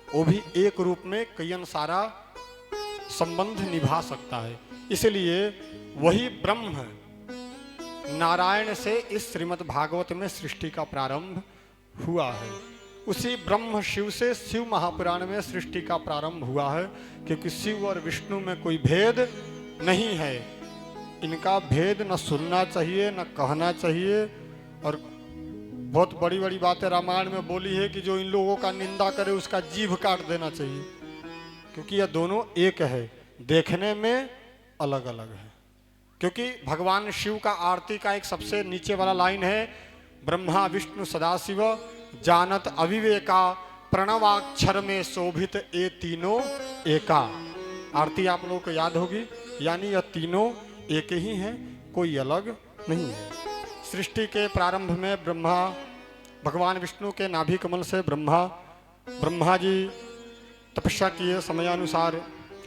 वो भी एक रूप में कई सारा संबंध निभा सकता है। इसलिए वही ब्रह्म है। नारायण से इस श्रीमद् भागवत में सृष्टि का प्रारंभ हुआ है। उसी ब्रह्म शिव से शिव महापुराण में सृष्टि का प्रारंभ हुआ है, क्योंकि शिव और विष्णु में कोई भेद नहीं है। इनका भेद न सुनना चाहिए न कहना चाहिए। और बहुत बड़ी बड़ी बातें रामायण में बोली है कि जो इन लोगों का निंदा करे उसका जीभ काट देना चाहिए, क्योंकि यह दोनों एक है, देखने में अलग अलग है। क्योंकि भगवान शिव का आरती का एक सबसे नीचे वाला लाइन है, ब्रह्मा विष्णु सदाशिव जानत अविवेका प्रणवाक्षर में शोभित ये तीनों एका। आरती आप लोगों को याद होगी, यानी यह तीनों एक ही हैं, कोई अलग नहीं है। सृष्टि के प्रारंभ में ब्रह्मा, भगवान विष्णु के नाभि कमल से ब्रह्मा जी तपस्या किए, समयानुसार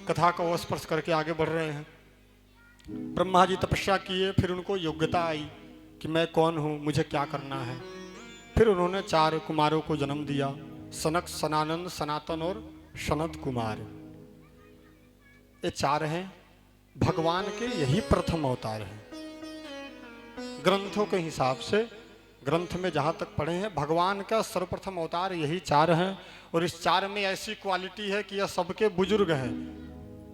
कथा को स्पर्श करके आगे बढ़ रहे हैं। ब्रह्मा जी तपस्या किए, फिर उनको योग्यता आई कि मैं कौन हूँ, मुझे क्या करना है। फिर उन्होंने 4 कुमारों को जन्म दिया, सनक, सनानंद, सनातन और सनत कुमार। ये 4 हैं भगवान के, यही प्रथम अवतार हैं। ग्रंथों के हिसाब से, ग्रंथ में जहाँ तक पढ़े हैं, भगवान का सर्वप्रथम अवतार यही 4 हैं। और इस 4 में ऐसी क्वालिटी है कि यह सबके बुजुर्ग हैं,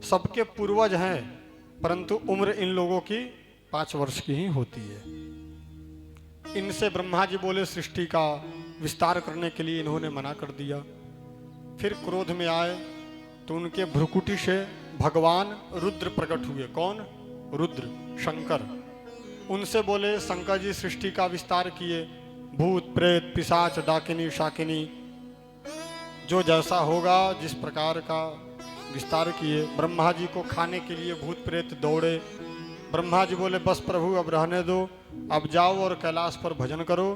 सबके पूर्वज हैं, परंतु उम्र इन लोगों की 5 वर्ष की ही होती है। इनसे ब्रह्मा जी बोले सृष्टि का विस्तार करने के लिए, इन्होंने मना कर दिया। फिर क्रोध में आए तो उनके भ्रुकुटी से भगवान रुद्र प्रकट हुए। कौन? रुद्र, शंकर। उनसे बोले शंकर जी सृष्टि का विस्तार किए, भूत प्रेत पिशाच डाकिनी शाकिनी जो जैसा होगा, जिस प्रकार का विस्तार किए। ब्रह्मा जी को खाने के लिए भूत प्रेत दौड़े। ब्रह्मा जी बोले बस प्रभु अब रहने दो, अब जाओ और कैलाश पर भजन करो।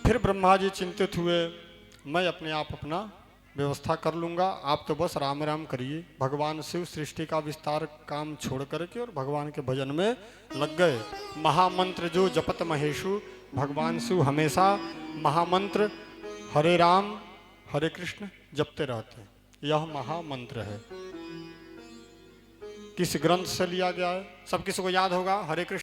फिर ब्रह्मा जी चिंतित हुए, मैं अपने आप अपना व्यवस्था कर लूँगा, आप तो बस राम राम करिए। भगवान शिव सृष्टि का विस्तार काम छोड़ करके और भगवान के भजन में लग गए। महामंत्र जो जपत महेशु, भगवान शिव हमेशा महामंत्र हरे राम हरे कृष्ण जपते रहते हैं। यह महामंत्र है, किस ग्रंथ से लिया गया है, सब किसी को याद होगा। हरे कृष्ण